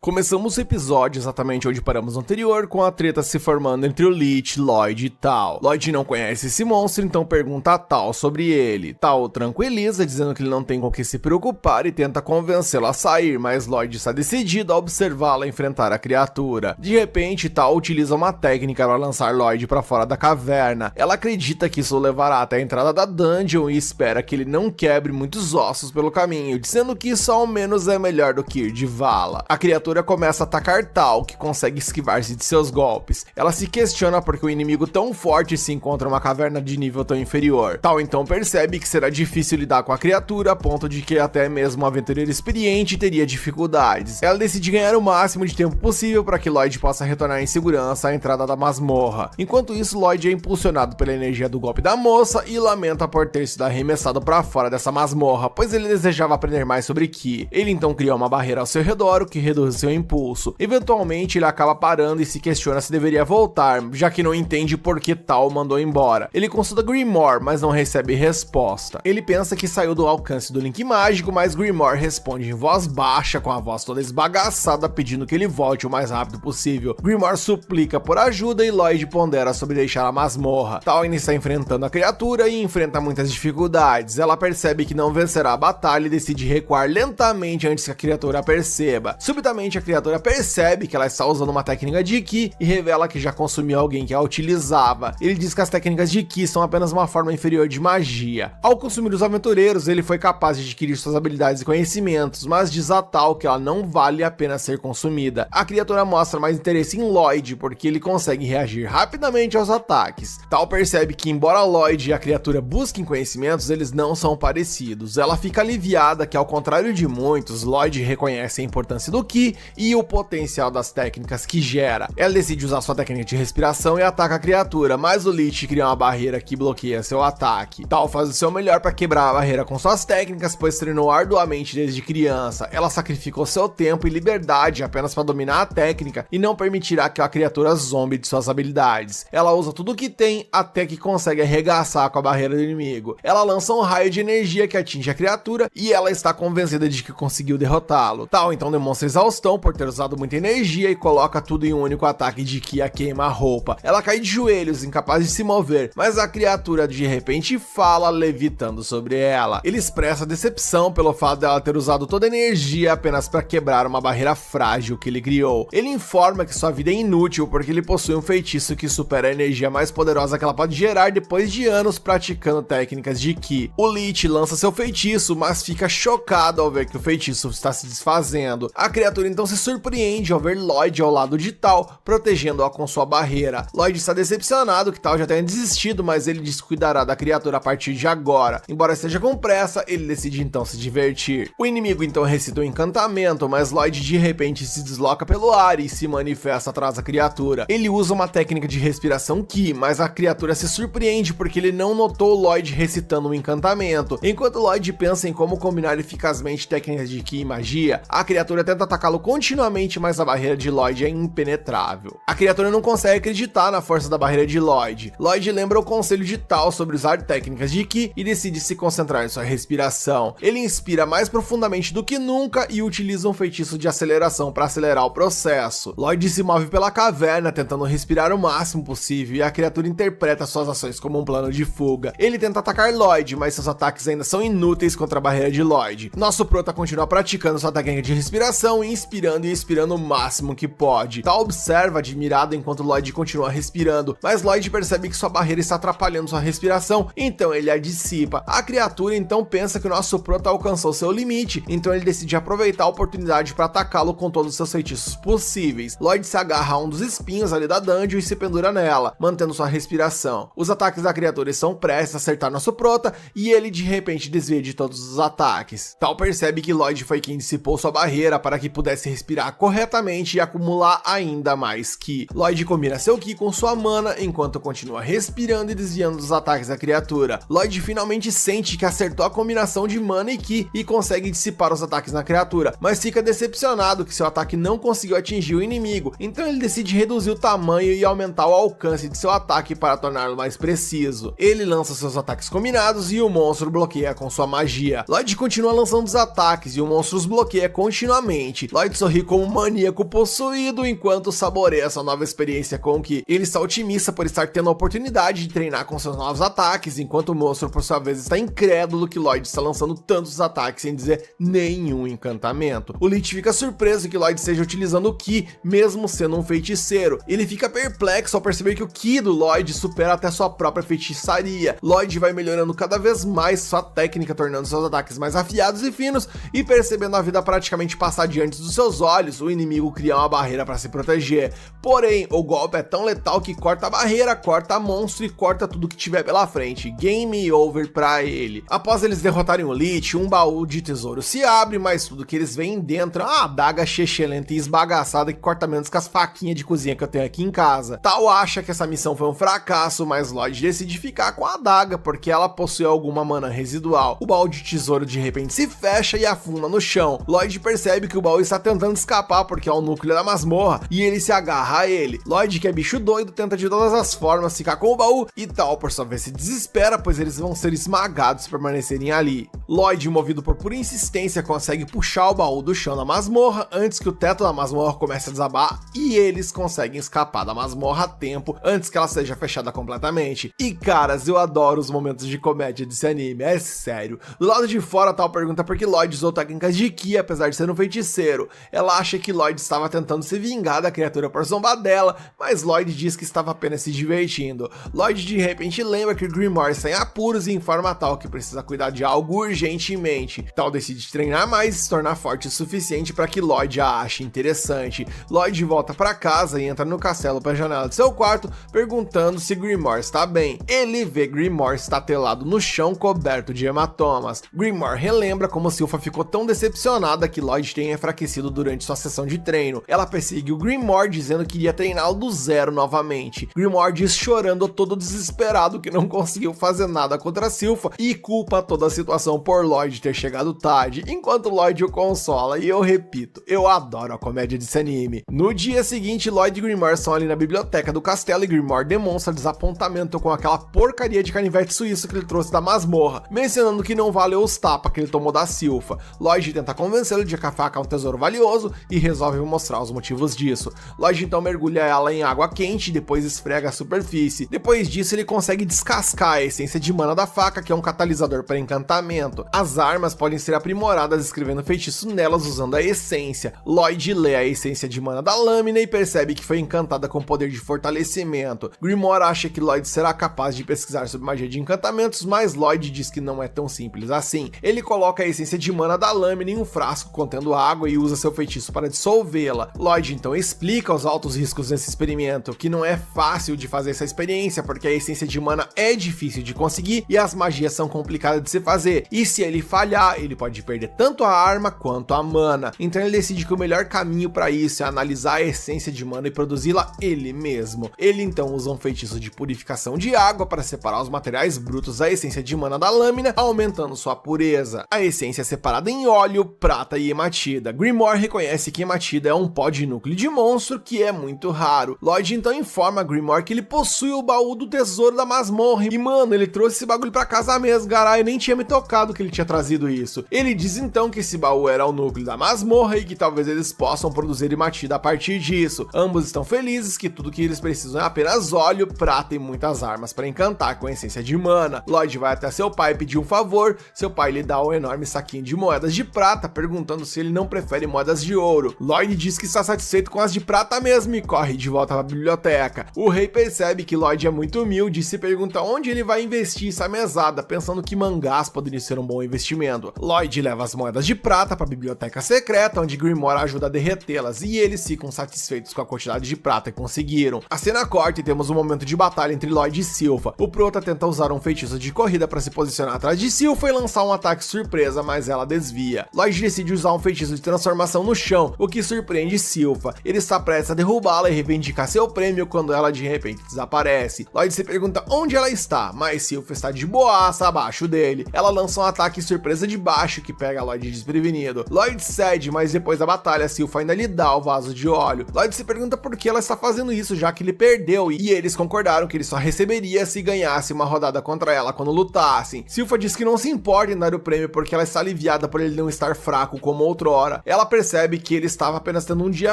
Começamos o episódio exatamente onde paramos no anterior, com a treta se formando entre o Lich, Lloyd e Tal. Lloyd não conhece esse monstro, então pergunta a Tal sobre ele. Tal o tranquiliza, dizendo que ele não tem com o que se preocupar e tenta convencê-lo a sair, mas Lloyd está decidido a observá-la enfrentar a criatura. De repente, Tal utiliza uma técnica para lançar Lloyd para fora da caverna. Ela acredita que isso o levará até a entrada da dungeon e espera que ele não quebre muitos ossos pelo caminho, dizendo que isso ao menos é melhor do que ir de vala. A criatura começa a atacar Tal, que consegue esquivar-se de seus golpes. Ela se questiona porque o inimigo tão forte se encontra em uma caverna de nível tão inferior. Tal então percebe que será difícil lidar com a criatura, a ponto de que até mesmo um aventureiro experiente teria dificuldades. Ela decide ganhar o máximo de tempo possível para que Lloyd possa retornar em segurança à entrada da masmorra. Enquanto isso, Lloyd é impulsionado pela energia do golpe da moça e lamenta por ter sido arremessado para fora dessa masmorra, pois ele desejava aprender mais sobre Ki. Ele então cria uma barreira ao seu redor, o que reduz seu impulso. Eventualmente ele acaba parando e se questiona se deveria voltar, já que não entende por que Tal mandou embora. Ele consulta Grimoire, mas não recebe resposta. Ele pensa que saiu do alcance do Link mágico, mas Grimoire responde em voz baixa, com a voz toda esbagaçada, pedindo que ele volte o mais rápido possível. Grimoire suplica por ajuda e Lloyd pondera sobre deixar a masmorra. Tal ainda está enfrentando a criatura e enfrenta muitas dificuldades. Ela percebe que não vencerá a batalha e decide recuar lentamente antes que a criatura a perceba. Subitamente a criatura percebe que ela está usando uma técnica de Ki e revela que já consumiu alguém que a utilizava. Ele diz que as técnicas de Ki são apenas uma forma inferior de magia. Ao consumir os aventureiros, ele foi capaz de adquirir suas habilidades e conhecimentos, mas diz a Tal que ela não vale a pena ser consumida. A criatura mostra mais interesse em Lloyd, porque ele consegue reagir rapidamente aos ataques. Tal percebe que, embora Lloyd e a criatura busquem conhecimentos, eles não são parecidos. Ela fica aliviada que, ao contrário de muitos, Lloyd reconhece a importância do Ki e o potencial das técnicas que gera. Ela decide usar sua técnica de respiração e ataca a criatura, mas o Lich cria uma barreira que bloqueia seu ataque. Tal faz o seu melhor para quebrar a barreira com suas técnicas, pois treinou arduamente desde criança. Ela sacrificou seu tempo e liberdade apenas para dominar a técnica e não permitirá que a criatura zombe de suas habilidades. Ela usa tudo o que tem até que consegue arregaçar com a barreira do inimigo. Ela lança um raio de energia que atinge a criatura e ela está convencida de que conseguiu derrotá-lo. Tal então demonstra exaustão por ter usado muita energia e coloca tudo em um único ataque de Ki a queima-roupa. Ela cai de joelhos, incapaz de se mover, mas a criatura de repente fala, levitando sobre ela. Ele expressa decepção pelo fato dela ter usado toda a energia apenas para quebrar uma barreira frágil que ele criou. Ele informa que sua vida é inútil porque ele possui um feitiço que supera a energia mais poderosa que ela pode gerar depois de anos praticando técnicas de Ki. O Lich lança seu feitiço, mas fica chocado ao ver que o feitiço está se desfazendo. A criatura então se surpreende ao ver Lloyd ao lado de Tal, protegendo-a com sua barreira. Lloyd está decepcionado que Tal já tenha desistido, mas ele diz que cuidará da criatura a partir de agora. Embora esteja com pressa, ele decide então se divertir. O inimigo então recita um encantamento, mas Lloyd de repente se desloca pelo ar e se manifesta atrás da criatura. Ele usa uma técnica de respiração Ki, mas a criatura se surpreende porque ele não notou Lloyd recitando um encantamento. Enquanto Lloyd pensa em como combinar eficazmente técnicas de Ki e magia, a criatura tenta atacá-lo continuamente, mas a barreira de Lloyd é impenetrável. A criatura não consegue acreditar na força da barreira de Lloyd. Lloyd lembra o conselho de Tal sobre usar técnicas de Ki e decide se concentrar em sua respiração. Ele inspira mais profundamente do que nunca e utiliza um feitiço de aceleração para acelerar o processo. Lloyd se move pela caverna tentando respirar o máximo possível e a criatura interpreta suas ações como um plano de fuga. Ele tenta atacar Lloyd, mas seus ataques ainda são inúteis contra a barreira de Lloyd. Nosso prota continua praticando sua técnica de respiração, inspirando e expirando o máximo que pode. Tal observa admirado enquanto Lloyd continua respirando, mas Lloyd percebe que sua barreira está atrapalhando sua respiração, então ele a dissipa. A criatura então pensa que o nosso prota alcançou seu limite, então ele decide aproveitar a oportunidade para atacá-lo com todos os seus feitiços possíveis. Lloyd se agarra a um dos espinhos ali da dungeon e se pendura nela, mantendo sua respiração. Os ataques da criatura estão prestes a acertar nosso prota e ele de repente desvia de todos os ataques. Tal percebe que Lloyd foi quem dissipou sua barreira para que pudesse respirar corretamente e acumular ainda mais Ki. Lloyd combina seu Ki com sua mana enquanto continua respirando e desviando dos ataques da criatura. Lloyd finalmente sente que acertou a combinação de mana e Ki e consegue dissipar os ataques na criatura, mas fica decepcionado que seu ataque não conseguiu atingir o inimigo, então ele decide reduzir o tamanho e aumentar o alcance de seu ataque para torná-lo mais preciso. Ele lança seus ataques combinados e o monstro bloqueia com sua magia. Lloyd continua lançando os ataques e o monstro os bloqueia continuamente. Lloyd Lloyd sorri como um maníaco possuído enquanto saboreia sua nova experiência com que ele está otimista por estar tendo a oportunidade de treinar com seus novos ataques, enquanto o monstro por sua vez está incrédulo que Lloyd está lançando tantos ataques sem dizer nenhum encantamento. O Lich fica surpreso que Lloyd esteja utilizando o Ki, mesmo sendo um feiticeiro. Ele fica perplexo ao perceber que o Ki do Lloyd supera até sua própria feitiçaria. Lloyd vai melhorando cada vez mais sua técnica, tornando seus ataques mais afiados e finos, e percebendo a vida praticamente passar diante dos seus olhos, o inimigo cria uma barreira para se proteger. Porém, o golpe é tão letal que corta a barreira, corta a monstro e corta tudo que tiver pela frente. Game over pra ele. Após eles derrotarem o Lich, um baú de tesouro se abre, mas tudo que eles veem dentro é uma adaga chechelenta e esbagaçada que corta menos que as faquinhas de cozinha que eu tenho aqui em casa. Tal acha que essa missão foi um fracasso, mas Lloyd decide ficar com a adaga porque ela possui alguma mana residual. O baú de tesouro de repente se fecha e afunda no chão. Lloyd percebe que o baú está tentando escapar porque é o núcleo da masmorra e ele se agarra a ele. Lloyd, que é bicho doido, tenta de todas as formas ficar com o baú e Tal, por sua vez, se desespera pois eles vão ser esmagados se permanecerem ali. Lloyd, movido por pura insistência, consegue puxar o baú do chão da masmorra antes que o teto da masmorra comece a desabar e eles conseguem escapar da masmorra a tempo antes que ela seja fechada completamente. E caras, eu adoro os momentos de comédia desse anime, é sério. Do lado de fora, Tal pergunta por que Lloyd usou técnicas de Ki apesar de ser um feiticeiro. Ela acha que Lloyd estava tentando se vingar da criatura por zombar dela, mas Lloyd diz que estava apenas se divertindo. Lloyd de repente lembra que o Grimoire está em apuros e informa a Tal que precisa cuidar de algo urgentemente. Tal decide treinar mais e se tornar forte o suficiente para que Lloyd a ache interessante. Lloyd volta para casa e entra no castelo pela janela de seu quarto, perguntando se Grimoire está bem. Ele vê Grimoire estatelado no chão, coberto de hematomas. Grimoire relembra como Sylpha ficou tão decepcionada que Lloyd tenha enfraquecido durante sua sessão de treino. Ela persegue o Grimoire dizendo que iria treiná-lo do zero novamente. Grimoire diz chorando todo desesperado que não conseguiu fazer nada contra Sylpha e culpa toda a situação por Lloyd ter chegado tarde, enquanto Lloyd o consola. E eu repito, eu adoro a comédia desse anime. No dia seguinte, Lloyd e Grimoire estão ali na biblioteca do castelo e Grimoire demonstra desapontamento com aquela porcaria de canivete suíço que ele trouxe da masmorra, mencionando que não valeu os tapas que ele tomou da Sylpha. Lloyd tenta convencê-lo de que a faca é um tesouro valioso e resolve mostrar os motivos disso. Lloyd então mergulha ela em água quente e depois esfrega a superfície. Depois disso, ele consegue descascar a essência de mana da faca, que é um catalisador para encantamento. As armas podem ser aprimoradas escrevendo feitiço nelas usando a essência. Lloyd lê a essência de mana da lâmina e percebe que foi encantada com poder de fortalecimento. Grimoire acha que Lloyd será capaz de pesquisar sobre magia de encantamentos, mas Lloyd diz que não é tão simples assim. Ele coloca a essência de mana da lâmina em um frasco contendo água e usa seu feitiço para dissolvê-la. Lloyd então explica os altos riscos desse experimento, que não é fácil de fazer essa experiência porque a essência de mana é difícil de conseguir e as magias são complicadas de se fazer, e se ele falhar, ele pode perder tanto a arma quanto a mana. Então ele decide que o melhor caminho para isso é analisar a essência de mana e produzi-la ele mesmo. Ele então usa um feitiço de purificação de água para separar os materiais brutos da essência de mana da lâmina, aumentando sua pureza. A essência é separada em óleo, prata e hematida. Grimoire reconhece que hematida é um pó de núcleo de monstro que é muito raro. Lloyd então informa a Grimoire que ele possui o baú do tesouro da masmorra e mano, ele trouxe esse bagulho pra casa mesmo, caralho, eu nem tinha me tocado que ele tinha trazido isso. Ele diz então que esse baú era o núcleo da masmorra e que talvez eles possam produzir hematida a partir disso. Ambos estão felizes que tudo que eles precisam é apenas óleo, prata e muitas armas para encantar com a essência de mana. Lloyd vai até seu pai pedir um favor, seu pai lhe dá um enorme saquinho de moedas de prata, perguntando se ele não prefere moedas de ouro. Lloyd diz que está satisfeito com as de prata mesmo e corre de volta para a biblioteca. O rei percebe que Lloyd é muito humilde e se pergunta onde ele vai investir essa mesada, pensando que mangás poderia ser um bom investimento. Lloyd leva as moedas de prata para a biblioteca secreta, onde Grimoire ajuda a derretê-las e eles ficam satisfeitos com a quantidade de prata que conseguiram. A cena corta e temos um momento de batalha entre Lloyd e Sylpha. O Prota tenta usar um feitiço de corrida para se posicionar atrás de Sylpha e lançar um ataque surpresa, mas ela desvia. Lloyd decide usar um feitiço de transformação no chão, o que surpreende Sylpha. Ele está prestes a derrubá-la e reivindicar seu prêmio quando ela de repente desaparece. Lloyd se pergunta onde ela está, mas Sylpha está de boaça abaixo dele. Ela lança um ataque surpresa de baixo que pega Lloyd desprevenido. Lloyd cede, mas depois da batalha Sylpha ainda lhe dá o vaso de óleo. Lloyd se pergunta por que ela está fazendo isso, já que ele perdeu, e eles concordaram que ele só receberia se ganhasse uma rodada contra ela quando lutassem. Sylpha diz que não se importa em dar o prêmio porque ela está aliviada por ele não estar fraco como outrora. Ela percebe que ele estava apenas tendo um dia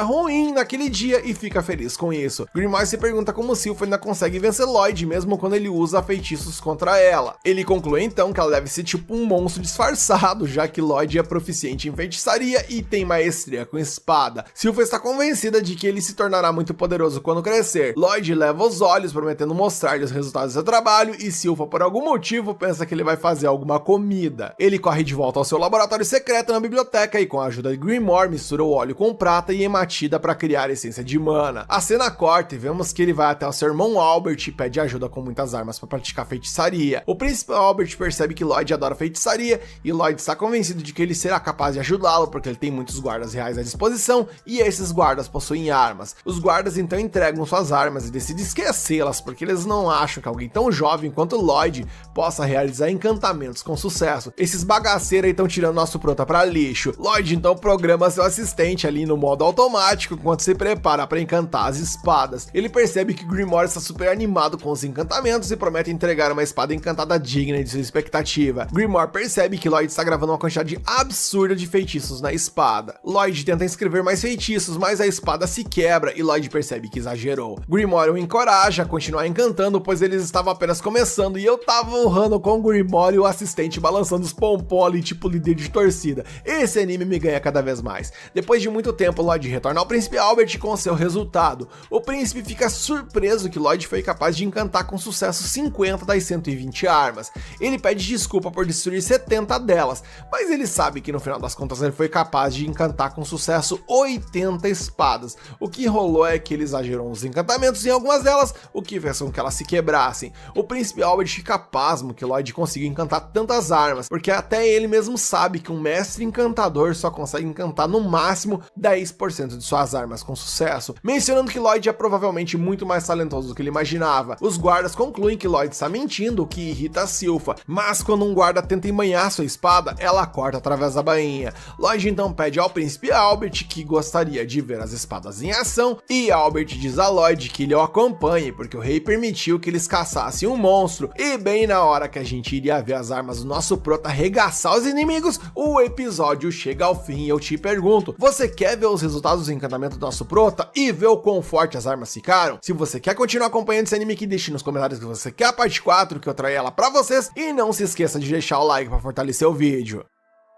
ruim naquele dia e fica feliz com isso. Grimoire se pergunta como Sylpha ainda consegue vencer Lloyd mesmo quando ele usa feitiços contra ela. Ele conclui então que ela deve ser tipo um monstro disfarçado, já que Lloyd é proficiente em feitiçaria e tem maestria com espada. Sylpha está convencida de que ele se tornará muito poderoso quando crescer. Lloyd leva os olhos, prometendo mostrar-lhe os resultados do seu trabalho, e Sylpha, por algum motivo, pensa que ele vai fazer alguma comida. Ele corre de volta ao seu laboratório secreto na biblioteca e, com a ajuda de Grimoire, mistura o óleo com prata e hematida para criar a essência de mana. A cena corta e vemos que ele vai até o seu irmão Albert e pede ajuda com muitas armas para praticar feitiçaria. O príncipe Albert percebe que Lloyd adora feitiçaria e Lloyd está convencido de que ele será capaz de ajudá-lo porque ele tem muitos guardas reais à disposição e esses guardas possuem armas. Os guardas então entregam suas armas e decidem esquecê-las porque eles não acham que alguém tão jovem quanto Lloyd possa realizar encantamentos com sucesso. Esses bagaceiros aí estão tirando nosso prota para lixo. Lloyd então programa seu assistente ali no modo automático enquanto se prepara para encantar as espadas. Ele percebe que Grimoire está super animado com os encantamentos e promete entregar uma espada encantada digna de sua expectativa. Grimoire percebe que Lloyd está gravando uma quantidade absurda de feitiços na espada. Lloyd tenta escrever mais feitiços, mas a espada se quebra e Lloyd percebe que exagerou. Grimoire o encoraja a continuar encantando, pois eles estavam apenas começando e eu tava honrando com o Grimoire e o assistente balançando os pompom ali, tipo líder de torcida. Esse anime me ganha cada vez mais. Depois de muito tempo, Lloyd retorna ao príncipe Albert com seu resultado. O príncipe fica surpreso que Lloyd foi capaz de encantar com sucesso 50 das 120 armas. Ele pede desculpa por destruir 70 delas, mas ele sabe que no final das contas ele foi capaz de encantar com sucesso 80 espadas. O que rolou é que ele exagerou os encantamentos em algumas delas, o que fez com que elas se quebrassem. O príncipe Albert fica pasmo que Lloyd conseguiu encantar tantas armas, porque até ele mesmo sabe que um mestre encantador só consegue encantar no máximo 10% de suas armas com sucesso, mencionando que Lloyd é provavelmente muito mais talentoso do que ele imaginava. Os guardas concluem que Lloyd está mentindo, o que irrita a Sylpha, mas quando um guarda tenta embanhar sua espada, ela corta através da bainha. Lloyd então pede ao príncipe Albert que gostaria de ver as espadas em ação, e Albert diz a Lloyd que ele o acompanhe, porque o rei permitiu que eles caçassem um monstro, e bem na hora que a gente iria ver as armas do nosso prota arregaçar os inimigos, o episódio chega ao fim e eu te pergunto, você quer ver os resultados do encantamento do nosso prota e ver o quão forte as armas ficaram? Se você quer continuar acompanhando esse anime aqui, deixe nos comentários que você quer a parte 4, que eu trago ela pra vocês, e não se esqueça de deixar o like pra fortalecer o vídeo.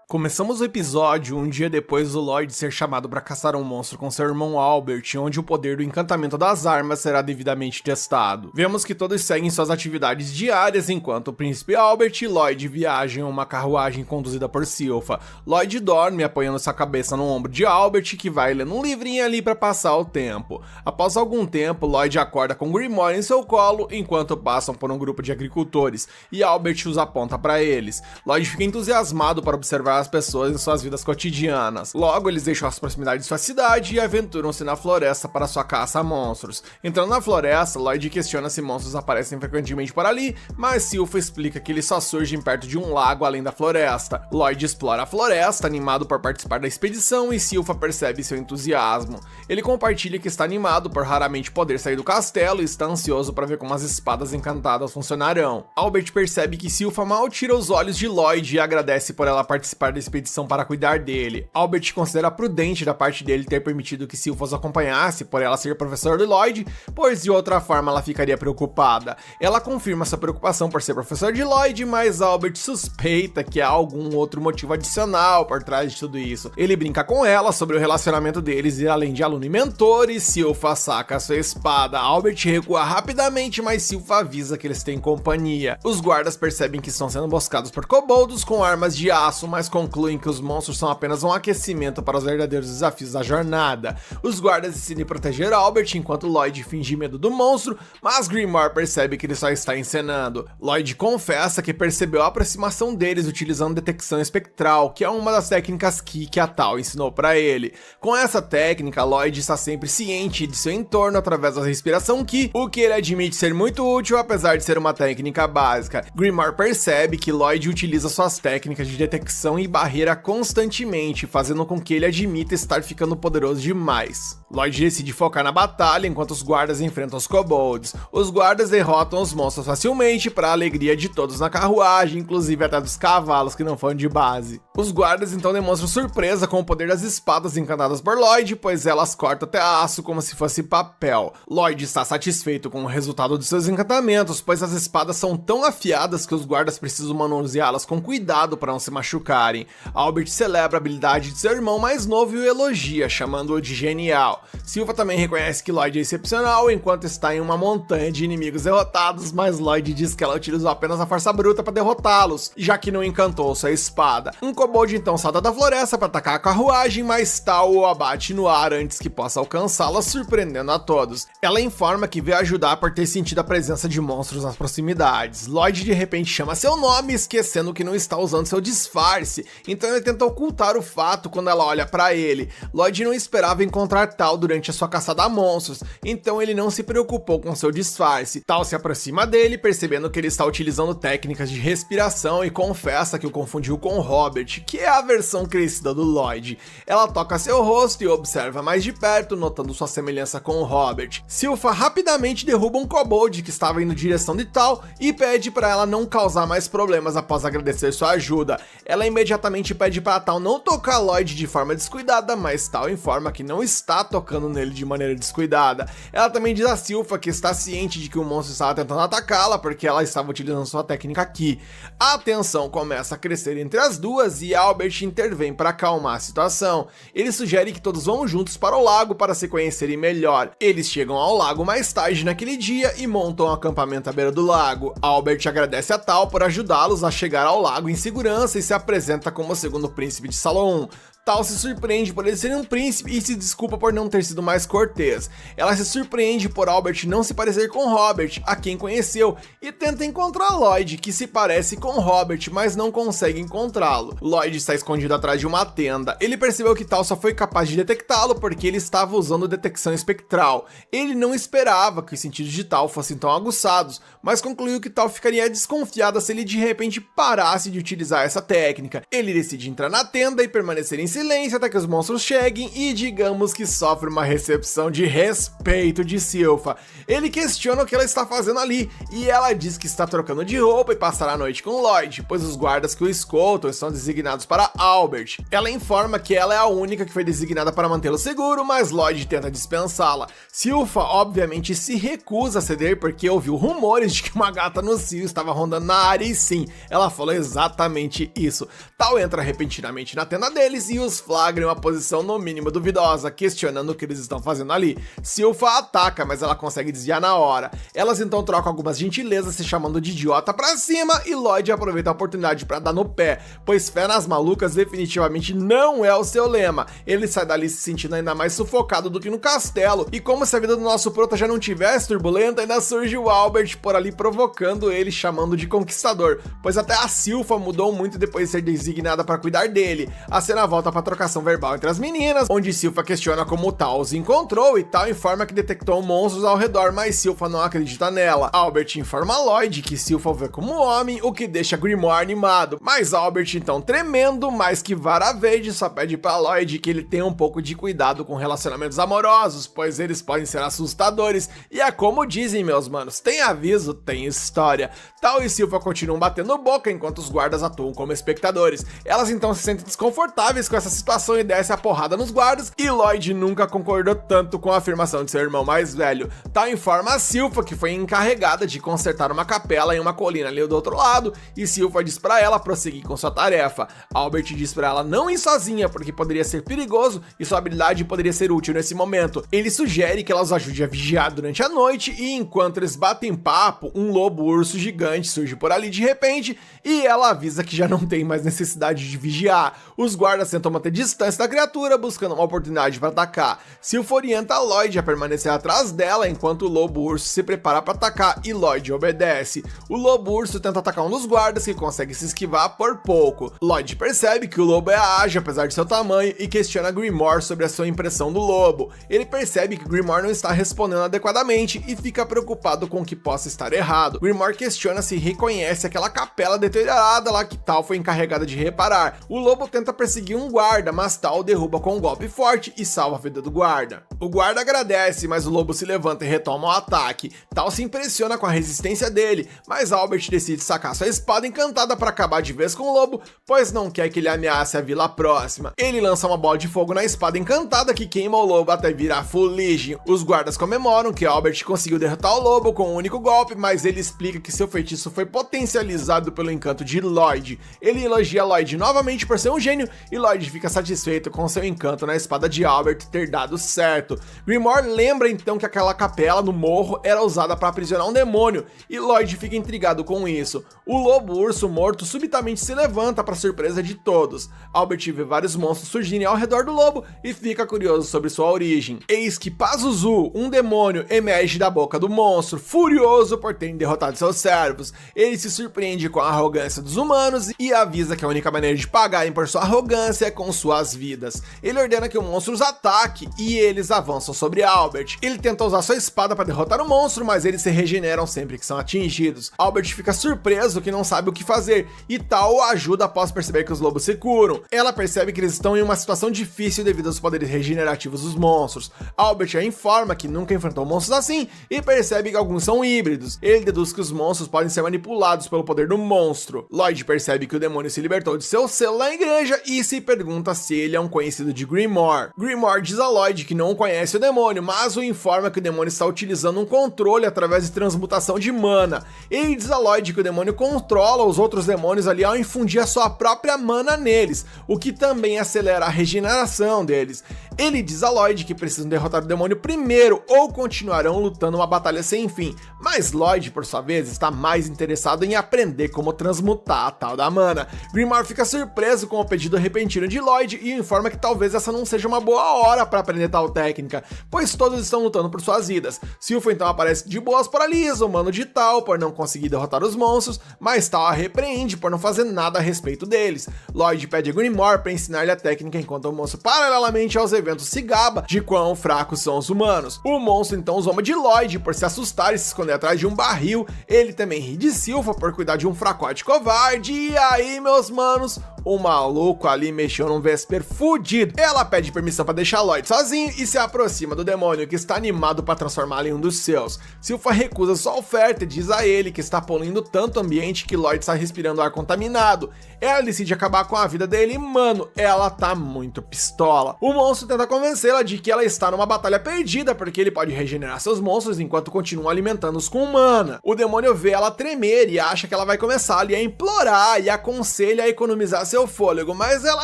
Começamos o episódio um dia depois do Lloyd ser chamado para caçar um monstro com seu irmão Albert, onde o poder do encantamento das armas será devidamente testado. Vemos que todos seguem suas atividades diárias enquanto o príncipe Albert e Lloyd viajam em uma carruagem conduzida por Sylpha. Lloyd dorme apoiando sua cabeça no ombro de Albert, que vai lendo um livrinho ali para passar o tempo. Após algum tempo, Lloyd acorda com Grimoire em seu colo enquanto passam por um grupo de agricultores, e Albert os aponta para eles. Lloyd fica entusiasmado para observar as pessoas em suas vidas cotidianas. Logo, eles deixam as proximidades de sua cidade e aventuram-se na floresta para sua caça a monstros. Entrando na floresta, Lloyd questiona se monstros aparecem frequentemente por ali, mas Sylpha explica que eles só surgem perto de um lago além da floresta. Lloyd explora a floresta, animado por participar da expedição, e Sylpha percebe seu entusiasmo. Ele compartilha que está animado por raramente poder sair do castelo e está ansioso para ver como as espadas encantadas funcionarão. Albert percebe que Sylpha mal tira os olhos de Lloyd e agradece por ela participar da expedição para cuidar dele. Albert considera prudente da parte dele ter permitido que Sylpha os acompanhasse, por ela ser professor de Lloyd, pois de outra forma ela ficaria preocupada. Ela confirma sua preocupação por ser professor de Lloyd, mas Albert suspeita que há algum outro motivo adicional por trás de tudo isso. Ele brinca com ela sobre o relacionamento deles e além de aluno e mentor, e Sylpha saca sua espada. Albert recua rapidamente, mas Sylpha avisa que eles têm companhia. Os guardas percebem que estão sendo emboscados por koboldos com armas de aço, mas concluem que os monstros são apenas um aquecimento para os verdadeiros desafios da jornada. Os guardas decidem proteger Albert enquanto Lloyd finge medo do monstro, mas Grimoire percebe que ele só está encenando. Lloyd confessa que percebeu a aproximação deles utilizando detecção espectral, que é uma das técnicas que a Tal ensinou para ele. Com essa técnica, Lloyd está sempre ciente de seu entorno através da respiração Ki, o que ele admite ser muito útil apesar de ser uma técnica básica. Grimoire percebe que Lloyd utiliza suas técnicas de detecção e e barreira constantemente, fazendo com que ele admita estar ficando poderoso demais. Lloyd decide focar na batalha enquanto os guardas enfrentam os kobolds. Os guardas derrotam os monstros facilmente, para a alegria de todos na carruagem, inclusive até dos cavalos que não foram de base. Os guardas então demonstram surpresa com o poder das espadas encantadas por Lloyd, pois elas cortam até aço como se fosse papel. Lloyd está satisfeito com o resultado de seus encantamentos, pois as espadas são tão afiadas que os guardas precisam manuseá-las com cuidado para não se machucarem. Albert celebra a habilidade de seu irmão mais novo e o elogia, chamando-o de genial. Silva também reconhece que Lloyd é excepcional enquanto está em uma montanha de inimigos derrotados, mas Lloyd diz que ela utilizou apenas a força bruta para derrotá-los, já que não encantou sua espada. Um kobold então salta da floresta para atacar a carruagem, mas Tal o abate no ar antes que possa alcançá-la, surpreendendo a todos. Ela informa que veio ajudar por ter sentido a presença de monstros nas proximidades. Lloyd de repente chama seu nome, esquecendo que não está usando seu disfarce, então ele tenta ocultar o fato quando ela olha para ele. Lloyd não esperava encontrar Tal durante a sua caçada a monstros, então ele não se preocupou com seu disfarce. Tal se aproxima dele, percebendo que ele está utilizando técnicas de respiração e confessa que o confundiu com Robert, que é a versão crescida do Lloyd. Ela toca seu rosto e observa mais de perto, notando sua semelhança com o Robert. Silva rapidamente derruba um kobold que estava indo em direção de Tal e pede para ela não causar mais problemas após agradecer sua ajuda. Ela imediatamente pede para Tal não tocar Lloyd de forma descuidada, mas Tal informa que não está tocando nele de maneira descuidada. Ela também diz a Silva que está ciente de que o monstro estava tentando atacá-la porque ela estava utilizando sua técnica aqui. A tensão começa a crescer entre as duas e Albert intervém para acalmar a situação. Ele sugere que todos vão juntos para o lago para se conhecerem melhor. Eles chegam ao lago mais tarde naquele dia e montam um acampamento à beira do lago. Albert agradece a Tal por ajudá-los a chegar ao lago em segurança e se apresenta como o segundo príncipe de Salom. Tal se surpreende por ele ser um príncipe e se desculpa por não ter sido mais cortês. Ela se surpreende por Albert não se parecer com Robert, a quem conheceu, e tenta encontrar Lloyd, que se parece com Robert, mas não consegue encontrá-lo. Lloyd está escondido atrás de uma tenda. Ele percebeu que Tal só foi capaz de detectá-lo porque ele estava usando detecção espectral. Ele não esperava que os sentidos de Tal fossem tão aguçados, mas concluiu que Tal ficaria desconfiada se ele de repente parasse de utilizar essa técnica. Ele decide entrar na tenda e permanecer em silêncio até que os monstros cheguem e digamos que sofre uma recepção de respeito de Silva. Ele questiona o que ela está fazendo ali e ela diz que está trocando de roupa e passará a noite com Lloyd, pois os guardas que o escoltam estão designados para Albert. Ela informa que ela é a única que foi designada para mantê-lo seguro, mas Lloyd tenta dispensá-la. Silva obviamente se recusa a ceder porque ouviu rumores de que uma gata no cio estava rondando na área e sim, ela falou exatamente isso. Tal entra repentinamente na tenda deles e os flagra em uma posição no mínimo duvidosa, questionando o que eles estão fazendo ali. Silva ataca, mas ela consegue desviar na hora. Elas então trocam algumas gentilezas, se chamando de idiota pra cima, e Lloyd aproveita a oportunidade pra dar no pé, pois fé nas malucas definitivamente não é o seu lema. Ele sai dali se sentindo ainda mais sufocado do que no castelo, e como se a vida do nosso prota já não tivesse turbulenta, ainda surge o Albert por ali provocando ele, chamando de conquistador, pois até a Silva mudou muito depois de ser designada para cuidar dele. A cena volta para trocação verbal entre as meninas, onde Silva questiona como Tal os encontrou e Tal informa que detectou monstros ao redor, mas Silva não acredita nela. Albert informa Lloyd que Silva o vê como homem, o que deixa Grimoire animado, mas Albert então tremendo, mais que vara verde, só pede para Lloyd que ele tenha um pouco de cuidado com relacionamentos amorosos, pois eles podem ser assustadores, e é como dizem meus manos, tem aviso, tem história. Tal e Silva continuam batendo boca enquanto os guardas atuam como espectadores. Elas então se sentem desconfortáveis com essa situação e desce a porrada nos guardas, e Lloyd nunca concordou tanto com a afirmação de seu irmão mais velho. Tal informa a Silva que foi encarregada de consertar uma capela em uma colina ali do outro lado, e Silva diz pra ela prosseguir com sua tarefa. Albert diz pra ela não ir sozinha, porque poderia ser perigoso e sua habilidade poderia ser útil nesse momento. Ele sugere que ela os ajude a vigiar durante a noite, e enquanto eles batem papo, um lobo-urso gigante surge por ali de repente, e ela avisa que já não tem mais necessidade de vigiar. Os guardas tentam tentam manter distância da criatura, buscando uma oportunidade para atacar. Sylph orienta Lloyd a permanecer atrás dela, enquanto o lobo urso se prepara para atacar e Lloyd obedece. O lobo urso tenta atacar um dos guardas, que consegue se esquivar por pouco. Lloyd percebe que o lobo é ágil apesar de seu tamanho e questiona Grimoire sobre a sua impressão do lobo. Ele percebe que Grimoire não está respondendo adequadamente e fica preocupado com o que possa estar errado. Grimoire questiona se reconhece aquela capela deteriorada lá que Tal foi encarregada de reparar. O lobo tenta perseguir um guarda, mas Tal o derruba com um golpe forte e salva a vida do guarda. O guarda agradece, mas o lobo se levanta e retoma o ataque. Tal se impressiona com a resistência dele, mas Albert decide sacar sua espada encantada para acabar de vez com o lobo, pois não quer que ele ameace a vila próxima. Ele lança uma bola de fogo na espada encantada que queima o lobo até virar Full Legion. Os guardas comemoram que Albert conseguiu derrotar o lobo com um único golpe, mas ele explica que seu feitiço foi potencializado pelo encanto de Lloyd. Ele elogia Lloyd novamente por ser um gênio e Lloyd fica satisfeito com seu encanto na espada de Albert ter dado certo. Grimoire lembra então que aquela capela no morro era usada para aprisionar um demônio e Lloyd fica intrigado com isso. O lobo urso morto subitamente se levanta para surpresa de todos. Albert vê vários monstros surgirem ao redor do lobo e fica curioso sobre sua origem. Eis que Pazuzu, um demônio, emerge da boca do monstro, furioso por terem derrotado seus servos. Ele se surpreende com a arrogância dos humanos e avisa que a única maneira de pagarem por sua arrogância é com suas vidas. Ele ordena que o monstro os ataque e eles avançam sobre Albert. Ele tenta usar sua espada para derrotar o monstro, mas eles se regeneram sempre que são atingidos. Albert fica surpreso que não sabe o que fazer e Tal o ajuda após perceber que os lobos se curam. Ela percebe que eles estão em uma situação difícil devido aos poderes regenerativos dos monstros. Albert a informa que nunca enfrentou monstros assim e percebe que alguns são híbridos. Ele deduz que os monstros podem ser manipulados pelo poder do monstro. Lloyd percebe que o demônio se libertou de seu selo na igreja e se pergunta se ele é um conhecido de Grimoire. Grimoire diz a Lloyd que não conhece o demônio, mas o informa que o demônio está utilizando um controle através de transmutação de mana. Ele diz a Lloyd que o demônio controla os outros demônios ali ao infundir a sua própria mana neles, o que também acelera a regeneração deles. Ele diz a Lloyd que precisam derrotar o demônio primeiro ou continuarão lutando uma batalha sem fim, mas Lloyd, por sua vez, está mais interessado em aprender como transmutar a tal da mana. Grimoire fica surpreso com o pedido repentino de Lloyd e informa que talvez essa não seja uma boa hora para aprender tal técnica, pois todos estão lutando por suas vidas. Sylph então aparece de boas para Lisa, o mano de Tal, por não conseguir derrotar os monstros, mas Tal a repreende por não fazer nada a respeito deles. Lloyd pede a Grimoire para ensinar-lhe a técnica enquanto o monstro, paralelamente aos eventos, se gaba de quão fracos são os humanos. O monstro então zomba de Lloyd por se assustar e se esconder atrás de um barril. Ele também ri de Sylph por cuidar de um fracote covarde. E aí, meus manos, o maluco ali mexeu num Vesper fudido. Ela pede permissão para deixar Lloyd sozinho e se aproxima do demônio, que está animado para transformá-lo em um dos seus. Sylph recusa sua oferta e diz a ele que está poluindo tanto o ambiente que Lloyd está respirando ar contaminado. Ela decide acabar com a vida dele e, mano, ela tá muito pistola. O monstro tenta convencê-la de que ela está numa batalha perdida, porque ele pode regenerar seus monstros enquanto continua alimentando-os com mana. O demônio vê ela tremer e acha que ela vai começar ali a implorar e aconselha a economizar seu fôlego, mas ela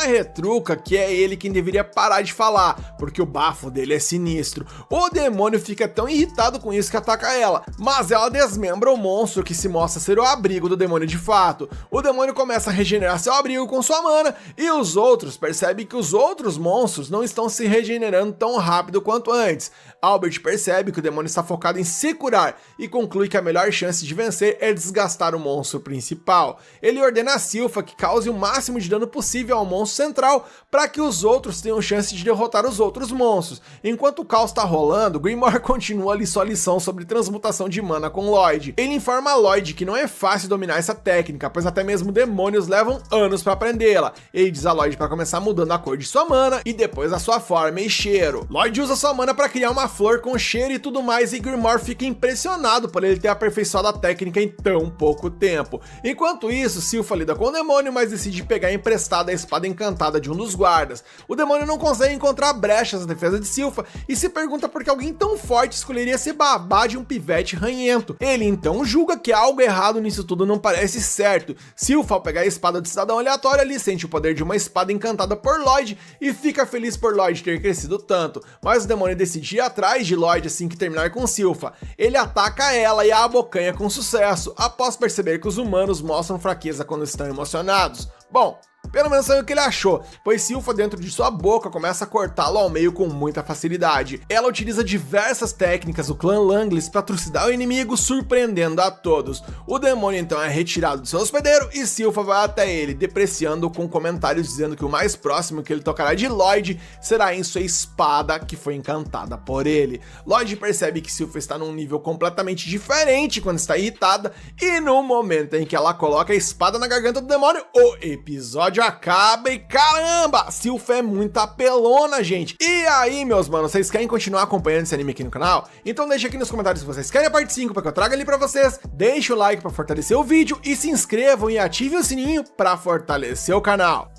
retruca que é ele quem deveria parar de falar, porque o bafo dele é sinistro. O demônio fica tão irritado com isso que ataca ela, mas ela desmembra o monstro, que se mostra ser o abrigo do demônio de fato. O demônio começa a regenerar seu abrigo com sua mana e os outros percebem que os outros monstros não estão se regenerando tão rápido quanto antes. Albert percebe que o demônio está focado em se curar e conclui que a melhor chance de vencer é desgastar o monstro principal. Ele ordena a Sylph que cause o máximo de dano possível ao monstro central para que os outros tenham chance de derrotar os outros monstros. Enquanto o caos está rolando, Grimoire continua ali sua lição sobre transmutação de mana com Lloyd. Ele informa a Lloyd que não é fácil dominar essa técnica, pois até mesmo demônios levam anos para aprendê-la. Ele diz a Lloyd para começar mudando a cor de sua mana e depois a sua forma e cheiro. Lloyd usa sua mana para criar uma flor com cheiro e tudo mais, e Grimoire fica impressionado por ele ter aperfeiçoado a técnica em tão pouco tempo. Enquanto isso, Sylph lida com o demônio, mas decide pegar emprestada a espada encantada de um dos guardas. O demônio não consegue encontrar brechas na defesa de Sylph e se pergunta por que alguém tão forte escolheria se babar de um pivete ranhento. Ele então julga que algo errado nisso tudo não parece certo. Sylph, ao pegar a espada do cidadão aleatório ali, sente o poder de uma espada encantada por Lloyd e fica feliz por Lloyd ter crescido tanto, mas o demônio decide ir atrás de Lloyd assim que terminar com Sylph. Ele ataca ela e a abocanha com sucesso, após perceber que os humanos mostram fraqueza quando estão emocionados. Bom, Pelo menos foi o que ele achou, pois Silpha dentro de sua boca começa a cortá-lo ao meio com muita facilidade. Ela utiliza diversas técnicas do clã Langlis para trucidar o inimigo, surpreendendo a todos. O demônio então é retirado do seu hospedeiro e Silpha vai até ele, depreciando com comentários dizendo que o mais próximo que ele tocará de Lloyd será em sua espada, que foi encantada por ele. Lloyd percebe que Silpha está num nível completamente diferente quando está irritada, e no momento em que ela coloca a espada na garganta do demônio, o episódio acaba e caramba, Silpha é muito apelona, gente. E aí, meus manos, vocês querem continuar acompanhando esse anime aqui no canal? Então deixa aqui nos comentários se vocês querem a parte 5 para que eu traga ali para vocês, deixa o like para fortalecer o vídeo e se inscrevam e ativem o sininho para fortalecer o canal.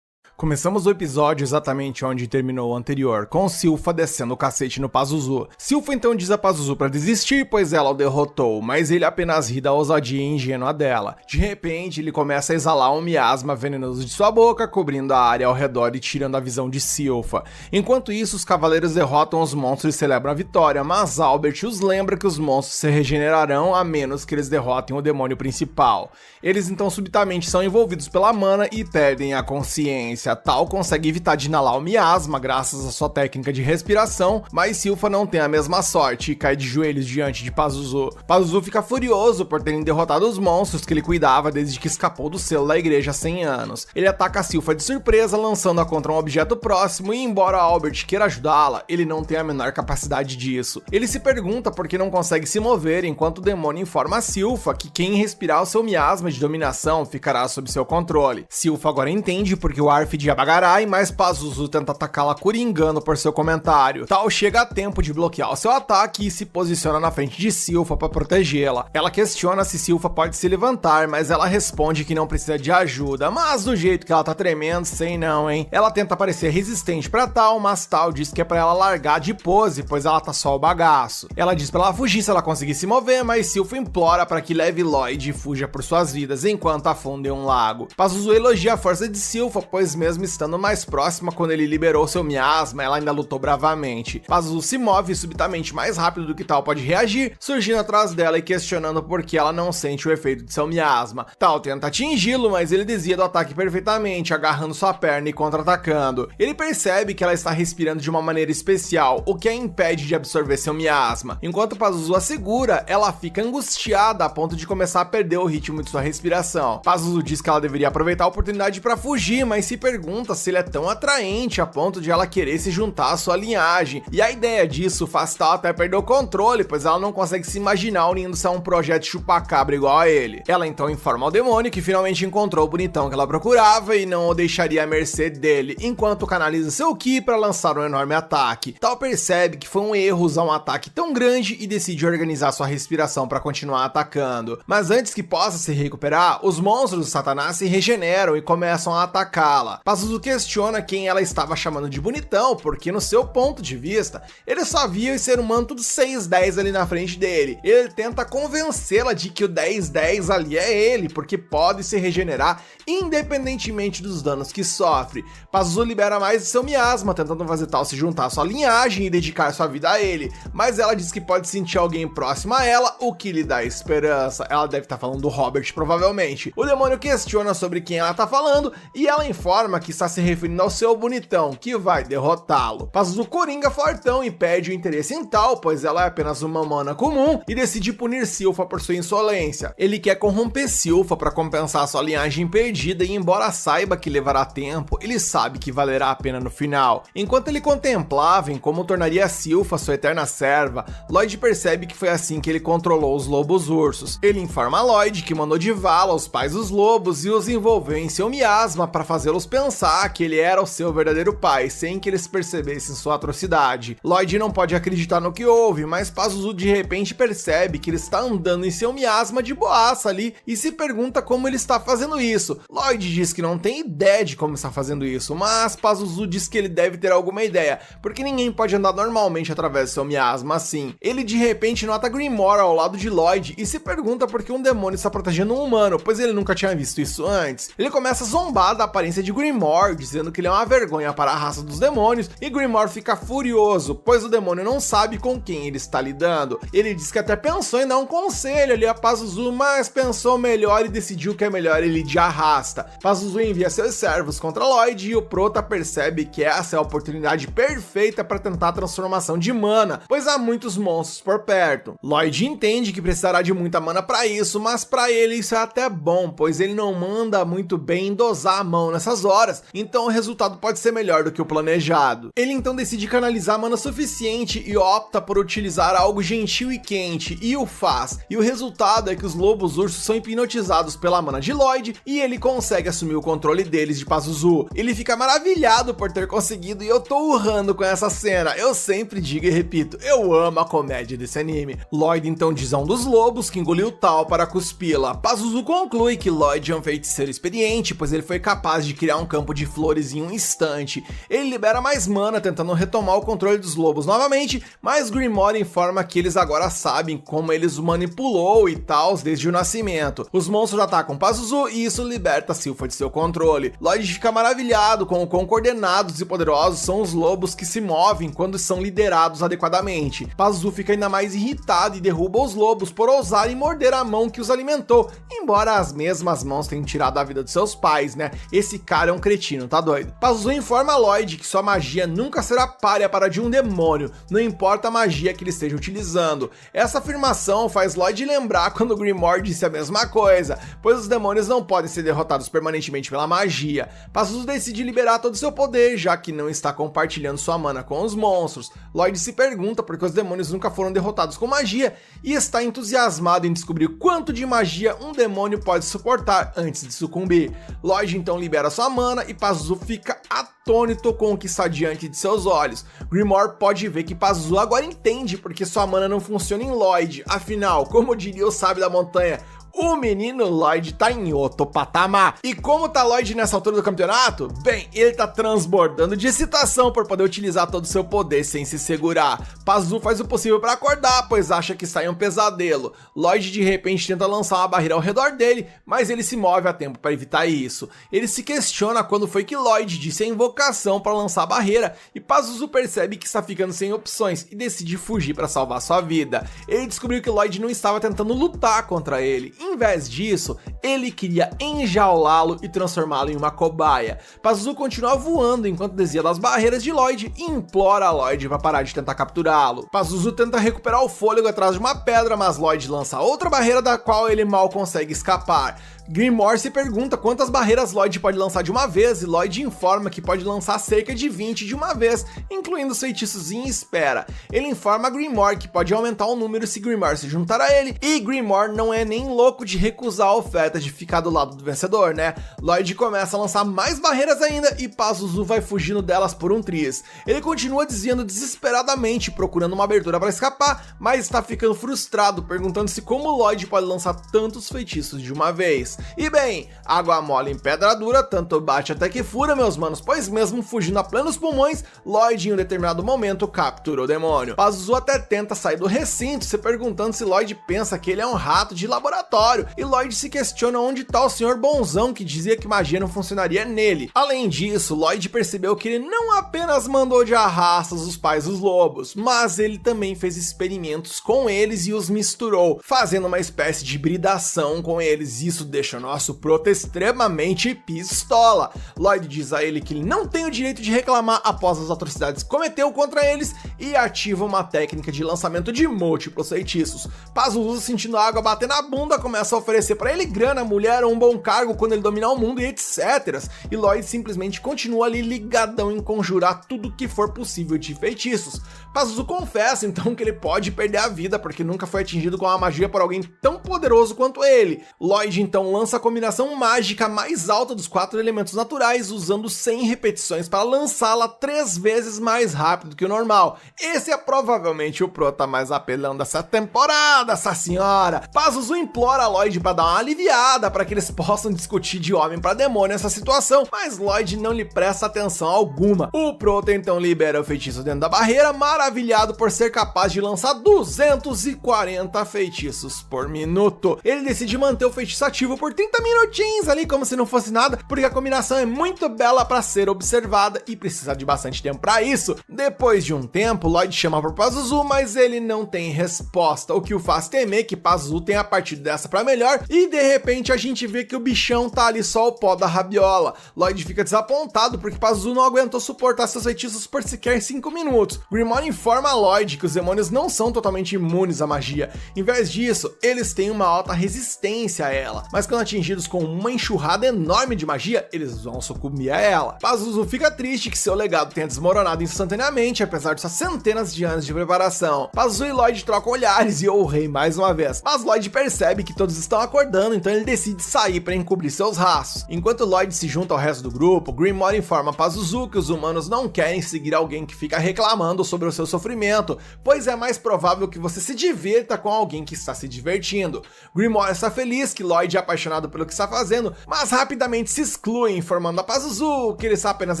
Começamos o episódio exatamente onde terminou o anterior, com Silpha descendo o cacete no Pazuzu. Silpha então diz a Pazuzu para desistir, pois ela o derrotou, mas ele apenas ri da ousadia ingênua dela. De repente, ele começa a exalar um miasma venenoso de sua boca, cobrindo a área ao redor e tirando a visão de Silpha. Enquanto isso, os cavaleiros derrotam os monstros e celebram a vitória, mas Albert os lembra que os monstros se regenerarão a menos que eles derrotem o demônio principal. Eles então subitamente são envolvidos pela mana e perdem a consciência. Tal consegue evitar de inalar o miasma graças à sua técnica de respiração, mas Silpha não tem a mesma sorte e cai de joelhos diante de Pazuzu. Pazuzu fica furioso por terem derrotado os monstros que ele cuidava desde que escapou do selo da igreja há 100 anos. Ele ataca Silpha de surpresa, lançando-a contra um objeto próximo, e embora Albert queira ajudá-la, ele não tem a menor capacidade disso. Ele se pergunta por que não consegue se mover, enquanto o demônio informa a Silpha que quem respirar o seu miasma de dominação ficará sob seu controle. Silpha agora entende porque o Arf de Yabagarai, mas Pazuzu tenta atacá-la coringando por seu comentário. Tal chega a tempo de bloquear o seu ataque e se posiciona na frente de Silpha para protegê-la. Ela questiona se Silpha pode se levantar, mas ela responde que não precisa de ajuda, mas do jeito que ela tá tremendo, sei não, hein? Ela tenta parecer resistente pra Tal, mas Tal diz que é pra ela largar de pose, pois ela tá só o bagaço. Ela diz pra ela fugir se ela conseguir se mover, mas Silpha implora para que leve Lloyd e fuja por suas vidas enquanto afunda em um lago. Pazuzu elogia a força de Silpha, pois mesmo estando mais próxima quando ele liberou seu miasma, ela ainda lutou bravamente. Pazuzu se move subitamente mais rápido do que Tal pode reagir, surgindo atrás dela e questionando por que ela não sente o efeito de seu miasma. Tal tenta atingi-lo, mas ele desvia do ataque perfeitamente, agarrando sua perna e contra-atacando. Ele percebe que ela está respirando de uma maneira especial, o que a impede de absorver seu miasma. Enquanto Pazuzu a segura, ela fica angustiada a ponto de começar a perder o ritmo de sua respiração. Pazuzu diz que ela deveria aproveitar a oportunidade para fugir, mas se pergunta se ele é tão atraente a ponto de ela querer se juntar à sua linhagem, e a ideia disso faz Tal até perder o controle, pois ela não consegue se imaginar unindo-se a um projeto chupacabra igual a ele. Ela então informa ao demônio que finalmente encontrou o bonitão que ela procurava e não o deixaria à mercê dele, enquanto canaliza seu Ki para lançar um enorme ataque. Tal percebe que foi um erro usar um ataque tão grande e decide organizar sua respiração para continuar atacando. Mas antes que possa se recuperar, os monstros do Satanás se regeneram e começam a atacá-la. Pazuzu questiona quem ela estava chamando de bonitão, porque no seu ponto de vista, ele só via o ser humano tudo 6'10" ali na frente dele. Ele tenta convencê-la de que o 10'10" ali é ele, porque pode se regenerar independentemente dos danos que sofre. Pazuzu libera mais de seu miasma, tentando fazer Tal se juntar à sua linhagem e dedicar sua vida a ele, mas ela diz que pode sentir alguém próximo a ela, o que lhe dá esperança. Ela deve estar falando do Robert, provavelmente. O demônio questiona sobre quem ela está falando e ela informa que está se referindo ao seu bonitão, que vai derrotá-lo. Pazuzu coringa fortão e perde o interesse em Tal, pois ela é apenas uma mana comum, e decide punir Silpha por sua insolência. Ele quer corromper Silpha para compensar sua linhagem perdida, e embora saiba que levará tempo, ele sabe que valerá a pena no final. Enquanto ele contemplava em como tornaria Silpha sua eterna serva, Lloyd percebe que foi assim que ele controlou os lobos ursos. Ele informa a Lloyd que mandou de vala os pais dos lobos e os envolveu em seu miasma para fazê-los pensar que ele era o seu verdadeiro pai, sem que eles percebessem sua atrocidade. Lloyd não pode acreditar no que houve, mas Pazuzu de repente percebe que ele está andando em seu miasma de boaça ali e se pergunta como ele está fazendo isso. Lloyd diz que não tem ideia de como está fazendo isso, mas Pazuzu diz que ele deve ter alguma ideia, porque ninguém pode andar normalmente através do seu miasma assim. Ele de repente nota Grimoire ao lado de Lloyd e se pergunta por que um demônio está protegendo um humano, pois ele nunca tinha visto isso antes. Ele começa a zombar da aparência de Grimoire, Grimoire, dizendo que ele é uma vergonha para a raça dos demônios, e Grimoire fica furioso, pois o demônio não sabe com quem ele está lidando. Ele diz que até pensou em dar um conselho ali a Pazuzu, mas pensou melhor e decidiu que é melhor ele de arrasta. Pazuzu envia seus servos contra Lloyd e o Prota percebe que essa é a oportunidade perfeita para tentar a transformação de mana, pois há muitos monstros por perto. Lloyd entende que precisará de muita mana para isso, mas para ele isso é até bom, pois ele não manda muito bem em dosar a mão nessas horas, então o resultado pode ser melhor do que o planejado. Ele então decide canalizar mana suficiente e opta por utilizar algo gentil e quente, e o faz. E o resultado é que os lobos ursos são hipnotizados pela mana de Lloyd e ele consegue assumir o controle deles de Pazuzu. Ele fica maravilhado por ter conseguido e eu tô urrando com essa cena. Eu sempre digo e repito, eu amo a comédia desse anime. Lloyd então diz a um dos lobos que engoliu tal para cuspi-la. Pazuzu conclui que Lloyd é um feiticeiro experiente, pois ele foi capaz de criar um campo de flores em um instante. Ele libera mais mana tentando retomar o controle dos lobos novamente, mas Grimoire informa que eles agora sabem como eles o manipulou e tal desde o nascimento. Os monstros atacam Pazuzu e isso liberta Sylpha de seu controle. Lloyd fica maravilhado com o quão coordenados e poderosos são os lobos que se movem quando são liderados adequadamente. Pazuzu fica ainda mais irritado e derruba os lobos por ousarem morder a mão que os alimentou, embora as mesmas mãos tenham tirado a vida de seus pais, né? Esse cara é um cretino, tá doido? Pazuzu informa Lloyd que sua magia nunca será párrea para a de um demônio, não importa a magia que ele esteja utilizando. Essa afirmação faz Lloyd lembrar quando Grimoire disse a mesma coisa, pois os demônios não podem ser derrotados permanentemente pela magia. Pazuzu decide liberar todo o seu poder, já que não está compartilhando sua mana com os monstros. Lloyd se pergunta por que os demônios nunca foram derrotados com magia e está entusiasmado em descobrir quanto de magia um demônio pode suportar antes de sucumbir. Lloyd então libera sua mana e Pazuzu fica atônito com o que está diante de seus olhos. Grimoire pode ver que Pazuzu agora entende porque sua mana não funciona em Lloyd. Afinal, como diria o sábio da montanha, o menino Lloyd tá em outro patamar. E como tá Lloyd nessa altura do campeonato? Bem, ele tá transbordando de excitação por poder utilizar todo o seu poder sem se segurar. Pazuzu faz o possível para acordar, pois acha que está em um pesadelo. Lloyd de repente tenta lançar uma barreira ao redor dele, mas ele se move a tempo para evitar isso. Ele se questiona quando foi que Lloyd disse a invocação para lançar a barreira, e Pazuzu percebe que está ficando sem opções e decide fugir para salvar sua vida. Ele descobriu que Lloyd não estava tentando lutar contra ele. Em vez disso, ele queria enjaulá-lo e transformá-lo em uma cobaia. Pazuzu continua voando enquanto desvia das barreiras de Lloyd e implora a Lloyd para parar de tentar capturá-lo. Pazuzu tenta recuperar o fôlego atrás de uma pedra, mas Lloyd lança outra barreira da qual ele mal consegue escapar. Grimoire se pergunta quantas barreiras Lloyd pode lançar de uma vez e Lloyd informa que pode lançar cerca de 20 de uma vez, incluindo os feitiços em espera. Ele informa a Grimoire que pode aumentar o número se Grimoire se juntar a ele, e Grimoire não é nem louco de recusar a oferta de ficar do lado do vencedor, né? Lloyd começa a lançar mais barreiras ainda e Pazuzu vai fugindo delas por um triz. Ele continua desviando desesperadamente, procurando uma abertura para escapar, mas está ficando frustrado, perguntando-se como Lloyd pode lançar tantos feitiços de uma vez. E bem, água mole em pedra dura, tanto bate até que fura, meus manos, pois mesmo fugindo a plenos pulmões, Lloyd em um determinado momento captura o demônio. Pazuzu até tenta sair do recinto, se perguntando se Lloyd pensa que ele é um rato de laboratório, e Lloyd se questiona onde tá o senhor bonzão que dizia que magia não funcionaria nele. Além disso, Lloyd percebeu que ele não apenas mandou de arrastas os pais dos lobos, mas ele também fez experimentos com eles e os misturou, fazendo uma espécie de hibridação com eles. Isso deixa o nosso Prota extremamente pistola. Lloyd diz a ele que ele não tem o direito de reclamar após as atrocidades que cometeu contra eles e ativa uma técnica de lançamento de múltiplos feitiços. Pazuzu, sentindo a água bater na bunda, começa a oferecer para ele grana, mulher ou um bom cargo quando ele dominar o mundo e etc. E Lloyd simplesmente continua ali ligadão em conjurar tudo que for possível de feitiços. Pazuzu confessa então que ele pode perder a vida porque nunca foi atingido com uma magia por alguém tão poderoso quanto ele. Lloyd então lança a combinação mágica mais alta dos 4 elementos naturais, usando 100 repetições para lançá-la 3 vezes mais rápido que o normal. Esse é provavelmente o Prota mais apelão dessa temporada, essa senhora. Pazuzu implora Lloyd para dar uma aliviada para que eles possam discutir de homem para demônio essa situação, mas Lloyd não lhe presta atenção alguma. O Prota então libera o feitiço dentro da barreira, maravilhado por ser capaz de lançar 240 feitiços por minuto. Ele decide manter o feitiço ativo por por 30 minutinhos ali, como se não fosse nada, porque a combinação é muito bela para ser observada e precisa de bastante tempo para isso. Depois de um tempo, Lloyd chama por Pazuzu, mas ele não tem resposta, o que o faz temer que Pazuzu tenha partido dessa para melhor, e de repente a gente vê que o bichão tá ali só o pó da rabiola. Lloyd fica desapontado porque Pazuzu não aguentou suportar seus feitiços por sequer 5 minutos. Grimoire informa a Lloyd que os demônios não são totalmente imunes à magia. Em vez disso, eles têm uma alta resistência a ela, mas quando atingidos com uma enxurrada enorme de magia, eles vão sucumbir a ela. Pazuzu fica triste que seu legado tenha desmoronado instantaneamente, apesar de suas centenas de anos de preparação. Pazuzu e Lloyd trocam olhares e o rei mais uma vez, mas Lloyd percebe que todos estão acordando, então ele decide sair para encobrir seus rastros. Enquanto Lloyd se junta ao resto do grupo, Grimoire informa Pazuzu que os humanos não querem seguir alguém que fica reclamando sobre o seu sofrimento, pois é mais provável que você se divirta com alguém que está se divertindo. Grimoire está feliz que Lloyd é apaixonado pelo que está fazendo, mas rapidamente se exclui, informando a Pazuzu que ele está apenas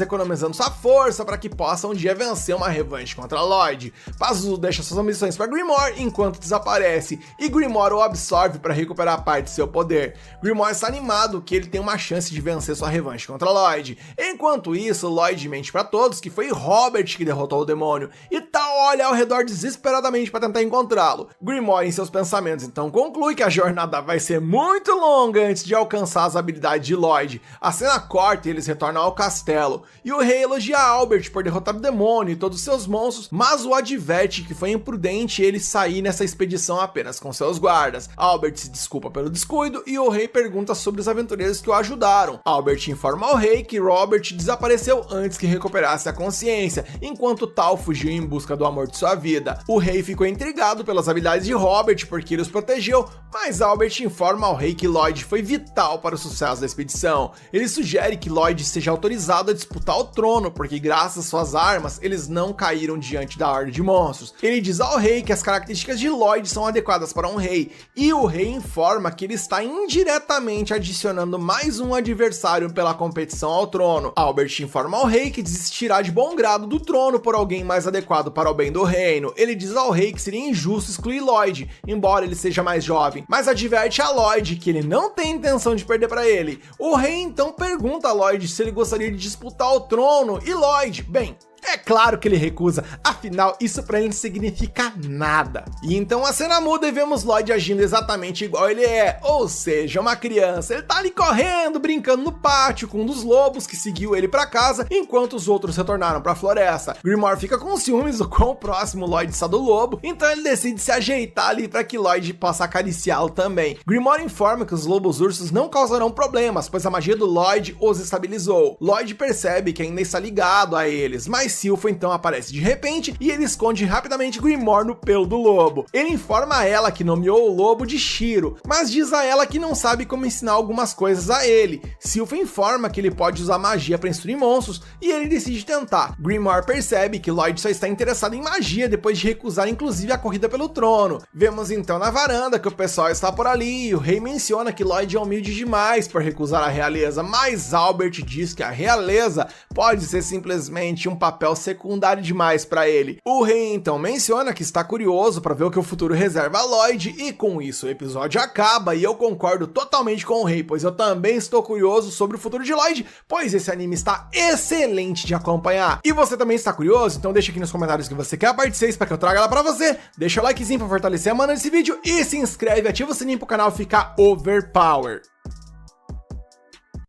economizando sua força para que possa um dia vencer uma revanche contra Lloyd. Pazuzu deixa suas ambições para Grimoire enquanto desaparece, e Grimoire o absorve para recuperar parte de seu poder. Grimoire está animado que ele tem uma chance de vencer sua revanche contra Lloyd. Enquanto isso, Lloyd mente para todos que foi Robert que derrotou o demônio, e tá olha ao redor desesperadamente para tentar encontrá-lo. Grimoire, em seus pensamentos, então conclui que a jornada vai ser muito longa antes de alcançar as habilidades de Lloyd. A cena corta e eles retornam ao castelo, e o rei elogia Albert por derrotar o demônio e todos seus monstros, mas o adverte que foi imprudente ele sair nessa expedição apenas com seus guardas. Albert se desculpa pelo descuido e o rei pergunta sobre os aventureiros que o ajudaram. Albert informa ao rei que Robert desapareceu antes que recuperasse a consciência, enquanto tal fugiu em busca do amor de sua vida. O rei ficou intrigado pelas habilidades de Robert porque ele os protegeu, mas Albert informa ao rei que Lloyd foi vital para o sucesso da expedição. Ele sugere que Lloyd seja autorizado a disputar o trono, porque graças às suas armas, eles não caíram diante da horda de monstros. Ele diz ao rei que as características de Lloyd são adequadas para um rei, e o rei informa que ele está indiretamente adicionando mais um adversário pela competição ao trono. Albert informa ao rei que desistirá de bom grado do trono por alguém mais adequado para o bem do reino. Ele diz ao rei que seria injusto excluir Lloyd, embora ele seja mais jovem, mas adverte a Lloyd que ele não tem intenção de perder para ele. O rei então pergunta a Lloyd se ele gostaria de disputar o trono, e Lloyd, bem, é claro que ele recusa, afinal isso pra ele não significa nada. E então a cena muda e vemos Lloyd agindo exatamente igual ele é, ou seja, uma criança. Ele tá ali correndo, brincando no pátio com um dos lobos que seguiu ele pra casa, enquanto os outros retornaram pra floresta. Grimoire fica com ciúmes do quão próximo Lloyd está do lobo, então ele decide se ajeitar ali pra que Lloyd possa acariciá-lo também. Grimoire informa que os lobos ursos não causarão problemas, pois a magia do Lloyd os estabilizou. Lloyd percebe que ainda está ligado a eles, mas Silpha então aparece de repente e ele esconde rapidamente Grimoire no pelo do lobo. Ele informa a ela que nomeou o lobo de Shiro, mas diz a ela que não sabe como ensinar algumas coisas a ele. Silpha informa que ele pode usar magia para instruir monstros e ele decide tentar. Grimoire percebe que Lloyd só está interessado em magia depois de recusar inclusive a corrida pelo trono. Vemos então na varanda que o pessoal está por ali e o rei menciona que Lloyd é humilde demais por recusar a realeza, mas Albert diz que a realeza pode ser simplesmente um papel secundário demais para ele. O rei então menciona que está curioso para ver o que o futuro reserva a Lloyd, e com isso o episódio acaba, e eu concordo totalmente com o rei, pois eu também estou curioso sobre o futuro de Lloyd, pois esse anime está excelente de acompanhar. E você também está curioso? Então deixa aqui nos comentários que você quer a parte 6 para que eu traga ela para você, deixa o likezinho para fortalecer a mana desse vídeo e se inscreve, ativa o sininho pro canal ficar overpower.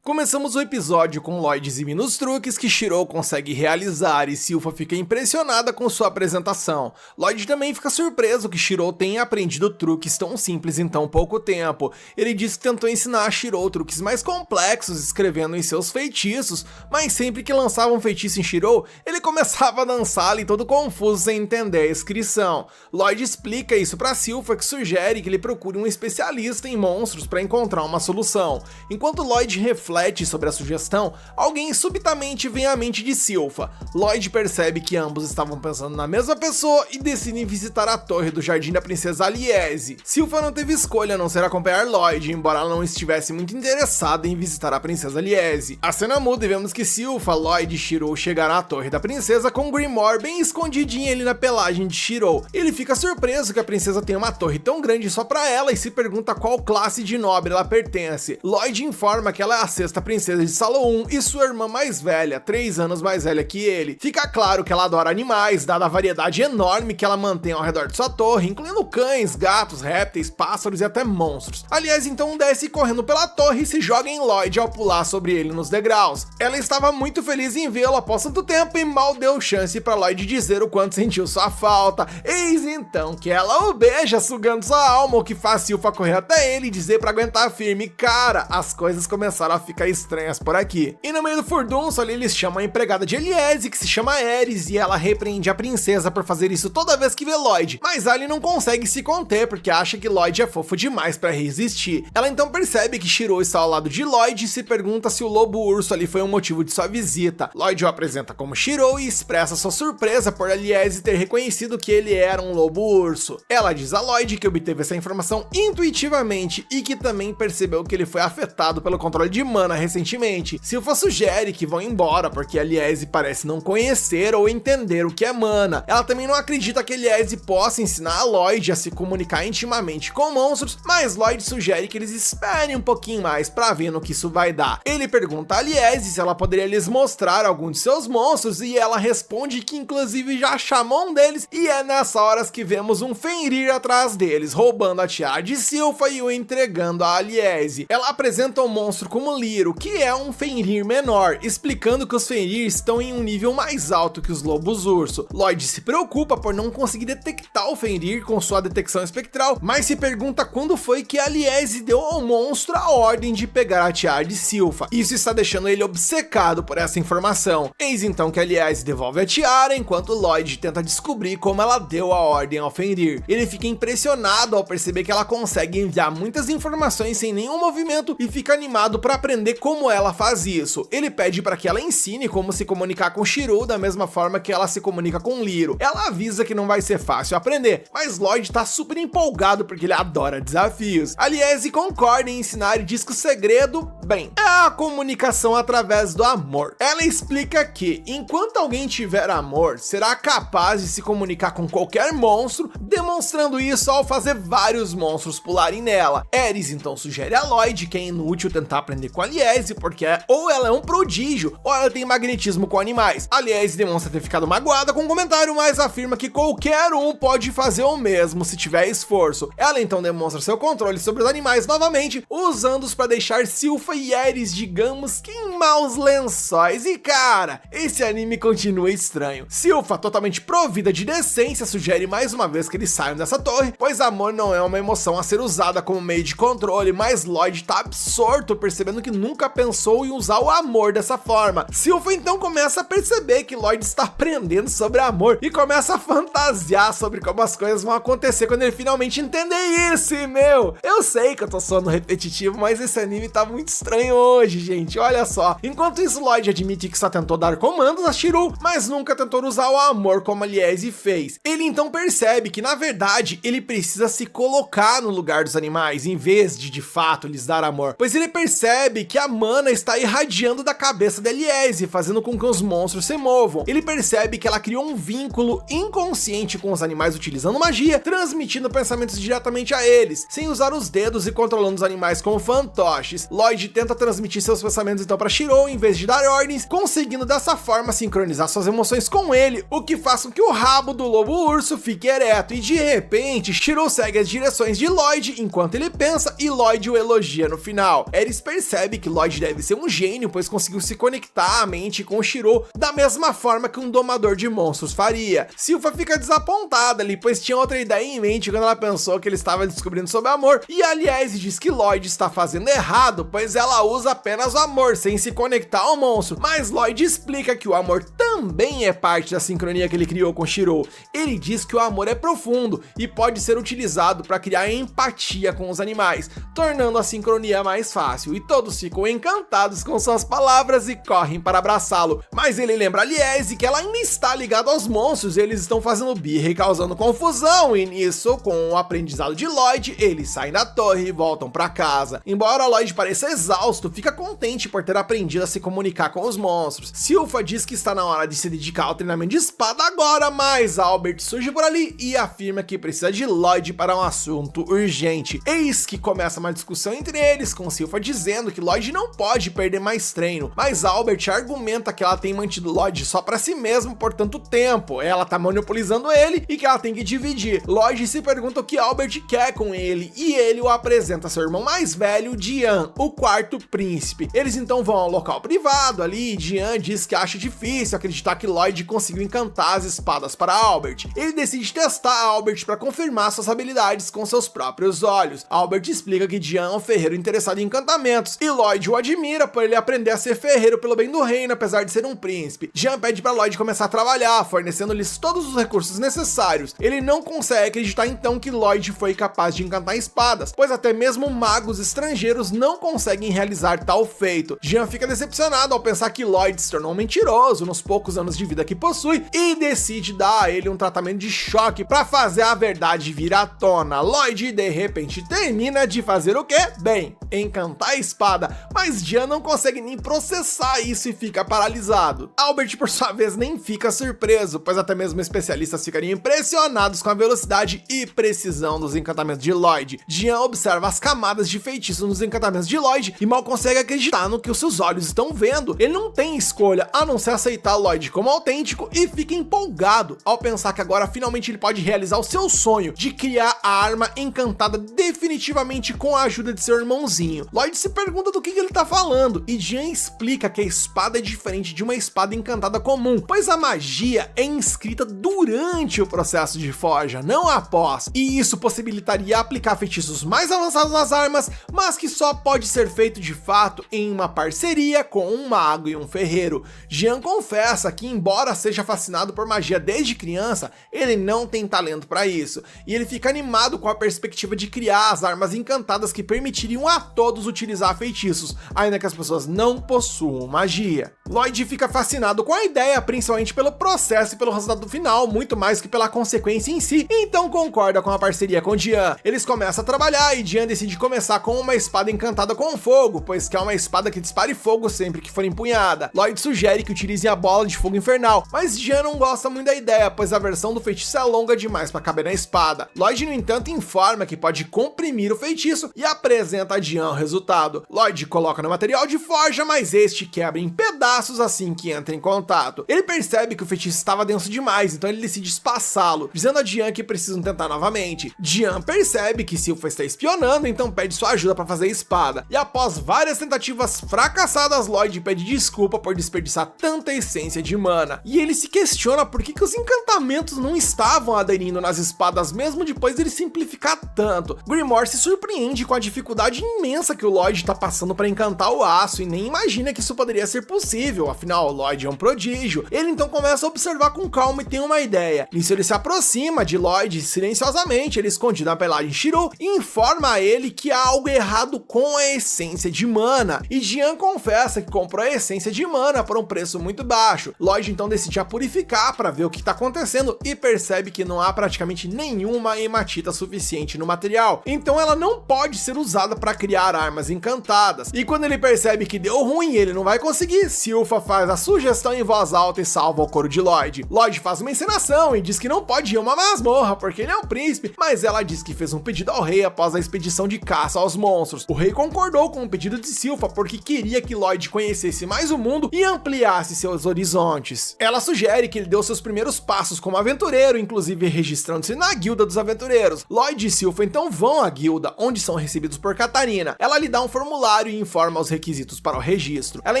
Começamos o episódio com Lloyd exibindo os truques que Shiro consegue realizar e Silpha fica impressionada com sua apresentação. Lloyd também fica surpreso que Shiro tenha aprendido truques tão simples em tão pouco tempo. Ele diz que tentou ensinar a Shiro truques mais complexos escrevendo em seus feitiços, mas sempre que lançava um feitiço em Shiro, ele começava a dançar ali todo confuso sem entender a inscrição. Lloyd explica isso para Silpha, que sugere que ele procure um especialista em monstros para encontrar uma solução. Enquanto Lloyd reflete reflete sobre a sugestão, alguém subitamente vem à mente de Silpha. Lloyd percebe que ambos estavam pensando na mesma pessoa e decidem visitar a torre do jardim da princesa Aliese. Silpha não teve escolha a não ser acompanhar Lloyd, embora ela não estivesse muito interessada em visitar a princesa Aliese. A cena muda e vemos que Silpha, Lloyd e Shirou chegaram à torre da princesa com Grimoire bem escondidinho ali na pelagem de Shirou. Ele fica surpreso que a princesa tem uma torre tão grande só pra ela e se pergunta qual classe de nobre ela pertence. Lloyd informa que ela é a sexta princesa de Saloum e sua irmã mais velha, 3 anos mais velha que ele. Fica claro que ela adora animais, dada a variedade enorme que ela mantém ao redor de sua torre, incluindo cães, gatos, répteis, pássaros e até monstros. Aliás, então desce correndo pela torre e se joga em Lloyd ao pular sobre ele nos degraus. Ela estava muito feliz em vê-lo após tanto tempo e mal deu chance para Lloyd dizer o quanto sentiu sua falta. Eis então que ela o beija sugando sua alma, o que faz Silpha correr até ele e dizer para aguentar firme. Cara, as coisas começaram a ficar estranhas por aqui. E no meio do furdunço ali eles chamam a empregada de Aliese, que se chama Ares, e ela repreende a princesa por fazer isso toda vez que vê Lloyd. Mas Ali não consegue se conter porque acha que Lloyd é fofo demais para resistir. Ela então percebe que Shirou está ao lado de Lloyd e se pergunta se o lobo urso ali foi o motivo de sua visita. Lloyd o apresenta como Shirou e expressa sua surpresa por Aliese ter reconhecido que ele era um lobo urso. Ela diz a Lloyd que obteve essa informação intuitivamente e que também percebeu que ele foi afetado pelo controle de mana recentemente. Silpha sugere que vão embora porque Aliese parece não conhecer ou entender o que é mana. Ela também não acredita que Aliese possa ensinar a Lloyd a se comunicar intimamente com monstros, mas Lloyd sugere que eles esperem um pouquinho mais pra ver no que isso vai dar. Ele pergunta a Aliese se ela poderia lhes mostrar algum de seus monstros e ela responde que inclusive já chamou um deles, e é nessa horas que vemos um Fenrir atrás deles, roubando a tiara de Silpha e o entregando a Aliese. Ela apresenta o monstro como Lyro, que é um Fenrir menor, explicando que os Fenrir estão em um nível mais alto que os lobos urso. Lloyd se preocupa por não conseguir detectar o Fenrir com sua detecção espectral, mas se pergunta quando foi que Aliese deu ao monstro a ordem de pegar a tiara de Silpha. Isso está deixando ele obcecado por essa informação. Eis então que Aliese devolve a tiara, enquanto Lloyd tenta descobrir como ela deu a ordem ao Fenrir. Ele fica impressionado ao perceber que ela consegue enviar muitas informações sem nenhum movimento e fica animado para aprender como ela faz isso. Ele pede para que ela ensine como se comunicar com Shirou da mesma forma que ela se comunica com Lyro. Ela avisa que não vai ser fácil aprender, mas Lloyd tá super empolgado porque ele adora desafios. Aliese concorda em ensinar e diz que o segredo, bem, é a comunicação através do amor. Ela explica que, enquanto alguém tiver amor, será capaz de se comunicar com qualquer monstro, demonstrando isso ao fazer vários monstros pularem nela. Ares então sugere a Lloyd que é inútil tentar aprender com Aliese, porque ou ela é um prodígio, ou ela tem magnetismo com animais. Aliese demonstra ter ficado magoada com o comentário, mas afirma que qualquer um pode fazer o mesmo se tiver esforço. Ela então demonstra seu controle sobre os animais novamente, usando-os para deixar Silpha e Ares, digamos que em maus lençóis. E cara, esse anime continua estranho. Silpha, totalmente provida de decência, sugere mais uma vez que eles saiam dessa torre, pois amor não é uma emoção a ser usada como meio de controle, mas Lloyd tá absorto, percebendo que nunca pensou em usar o amor dessa forma. Silpha então começa a perceber que Lloyd está aprendendo sobre amor e começa a fantasiar sobre como as coisas vão acontecer quando ele finalmente entender isso. E meu, eu sei que eu tô soando repetitivo, mas esse anime tá muito estranho hoje, gente, olha só. Enquanto isso, Lloyd admite que só tentou dar comandos a Shirou, mas nunca tentou usar o amor como Aliese fez. Ele então percebe que na verdade ele precisa se colocar no lugar dos animais em vez de fato lhes dar amor, pois ele percebe que a mana está irradiando da cabeça de Aliese, fazendo com que os monstros se movam. Ele percebe que ela criou um vínculo inconsciente com os animais utilizando magia, transmitindo pensamentos diretamente a eles, sem usar os dedos e controlando os animais como fantoches. Lloyd tenta transmitir seus pensamentos então para Shirou em vez de dar ordens, conseguindo dessa forma sincronizar suas emoções com ele, o que faz com que o rabo do lobo urso fique ereto, e de repente Shirou segue as direções de Lloyd enquanto ele pensa e Lloyd o elogia no final. Ares percebe que Lloyd deve ser um gênio, pois conseguiu se conectar à mente com Shirou da mesma forma que um domador de monstros faria. Silpha fica desapontada ali, pois tinha outra ideia em mente quando ela pensou que ele estava descobrindo sobre amor, e Aliese diz que Lloyd está fazendo errado, pois ela usa apenas o amor sem se conectar ao monstro, mas Lloyd explica que o amor também também é parte da sincronia que ele criou com Shirou. Ele diz que o amor é profundo e pode ser utilizado para criar empatia com os animais, tornando a sincronia mais fácil, e todos ficam encantados com suas palavras e correm para abraçá-lo. Mas ele lembra a Liese que ela ainda está ligada aos monstros e eles estão fazendo birra e causando confusão, e nisso, com o aprendizado de Lloyd, eles saem da torre e voltam para casa. Embora Lloyd pareça exausto, fica contente por ter aprendido a se comunicar com os monstros. Silpha diz que está na hora de se dedicar ao treinamento de espada agora, mas Albert surge por ali e afirma que precisa de Lloyd para um assunto urgente. Eis que começa uma discussão entre eles, com Silpha dizendo que Lloyd não pode perder mais treino, mas Albert argumenta que ela tem mantido Lloyd só para si mesma por tanto tempo, ela tá monopolizando ele e que ela tem que dividir. Lloyd se pergunta o que Albert quer com ele e ele o apresenta a seu irmão mais velho, Dian, o quarto príncipe. Eles então vão ao local privado ali e Dian diz que acha difícil acreditar que Lloyd conseguiu encantar as espadas para Albert. Ele decide testar Albert para confirmar suas habilidades com seus próprios olhos. Albert explica que Dian é um ferreiro interessado em encantamentos e Lloyd o admira por ele aprender a ser ferreiro pelo bem do reino, apesar de ser um príncipe. Dian pede para Lloyd começar a trabalhar, fornecendo-lhes todos os recursos necessários. Ele não consegue acreditar então que Lloyd foi capaz de encantar espadas, pois até mesmo magos estrangeiros não conseguem realizar tal feito. Dian fica decepcionado ao pensar que Lloyd se tornou um mentiroso nos poucos anos de vida que possui e decide dar a ele um tratamento de choque para fazer a verdade vir à tona. Lloyd de repente termina de fazer o quê? Bem, encantar a espada, mas Dian não consegue nem processar isso e fica paralisado. Albert, por sua vez, nem fica surpreso, pois até mesmo especialistas ficariam impressionados com a velocidade e precisão dos encantamentos de Lloyd. Dian observa as camadas de feitiço nos encantamentos de Lloyd e mal consegue acreditar no que os seus olhos estão vendo. Ele não tem escolha a não ser aceitar Lloyd como autêntico e fica empolgado ao pensar que agora finalmente ele pode realizar o seu sonho de criar a arma encantada definitivamente com a ajuda de seu irmãozinho. Lloyd se pergunta do que ele tá falando e Dian explica que a espada é diferente de uma espada encantada comum, pois a magia é inscrita durante o processo de forja, não após, e isso possibilitaria aplicar feitiços mais avançados nas armas, mas que só pode ser feito de fato em uma parceria com um mago e um ferreiro. Dian confessa que, embora seja fascinado por magia desde criança, ele não tem talento para isso, e ele fica animado com a perspectiva de criar as armas encantadas que permitiriam a todos utilizar feitiços, ainda que as pessoas não possuam magia. Lloyd fica fascinado com a ideia, principalmente pelo processo e pelo resultado final, muito mais que pela consequência em si, então concorda com a parceria com Dian. Eles começam a trabalhar e Dian decide começar com uma espada encantada com fogo, pois quer uma espada que dispare fogo sempre que for empunhada. Lloyd sugere que utilize a bola de fogo infernal, mas Dian não gosta muito da ideia, pois a versão do feitiço é longa demais para caber na espada. Lloyd, no entanto, informa que pode comprimir o feitiço e apresenta a Dian o resultado. Lloyd coloca no material de forja, mas este quebra em pedaços assim que entra em contato. Ele percebe que o feitiço estava denso demais, então ele decide espaçá-lo, dizendo a Dian que precisam tentar novamente. Dian percebe que Silpha está espionando, então pede sua ajuda para fazer a espada. E após várias tentativas fracassadas, Lloyd pede desculpa por desperdiçar tanta essência de mana. E ele se questiona por que os encantamentos não estavam aderindo nas espadas mesmo depois dele simplificar tanto. Grimoire se surpreende com a dificuldade imensa que o Lloyd está passando para encantar o aço e nem imagina que isso poderia ser possível, afinal Lloyd é um prodígio. Ele então começa a observar com calma e tem uma ideia. Nisso ele se aproxima de Lloyd silenciosamente, ele escondido na pelagem Shirou, e informa a ele que há algo errado com a essência de mana, e Dian confessa que comprou a essência de mana por um preço muito baixo. Lloyd então decide a purificar para ver o que está acontecendo e percebe que não há praticamente nenhuma hematita suficiente no material, então ela não pode ser usada para criar armas encantadas. E quando ele percebe que deu ruim e ele não vai conseguir, Silpha faz a sugestão em voz alta e salva o couro de Lloyd. Lloyd faz uma encenação e diz que não pode ir a uma masmorra porque ele é um príncipe, mas ela diz que fez um pedido ao rei após a expedição de caça aos monstros. O rei concordou com o pedido de Silpha porque queria que Lloyd conhecesse mais o mundo e ampliasse seus horizontes. Ela sugere que ele deu seus primeiros passos como aventureiro, inclusive registrando-se na guilda dos aventureiros. Lloyd e Silpha então vão à guilda, onde são recebidos por Catarina. Ela lhe dá um formulário e informa os requisitos para o registro. Ela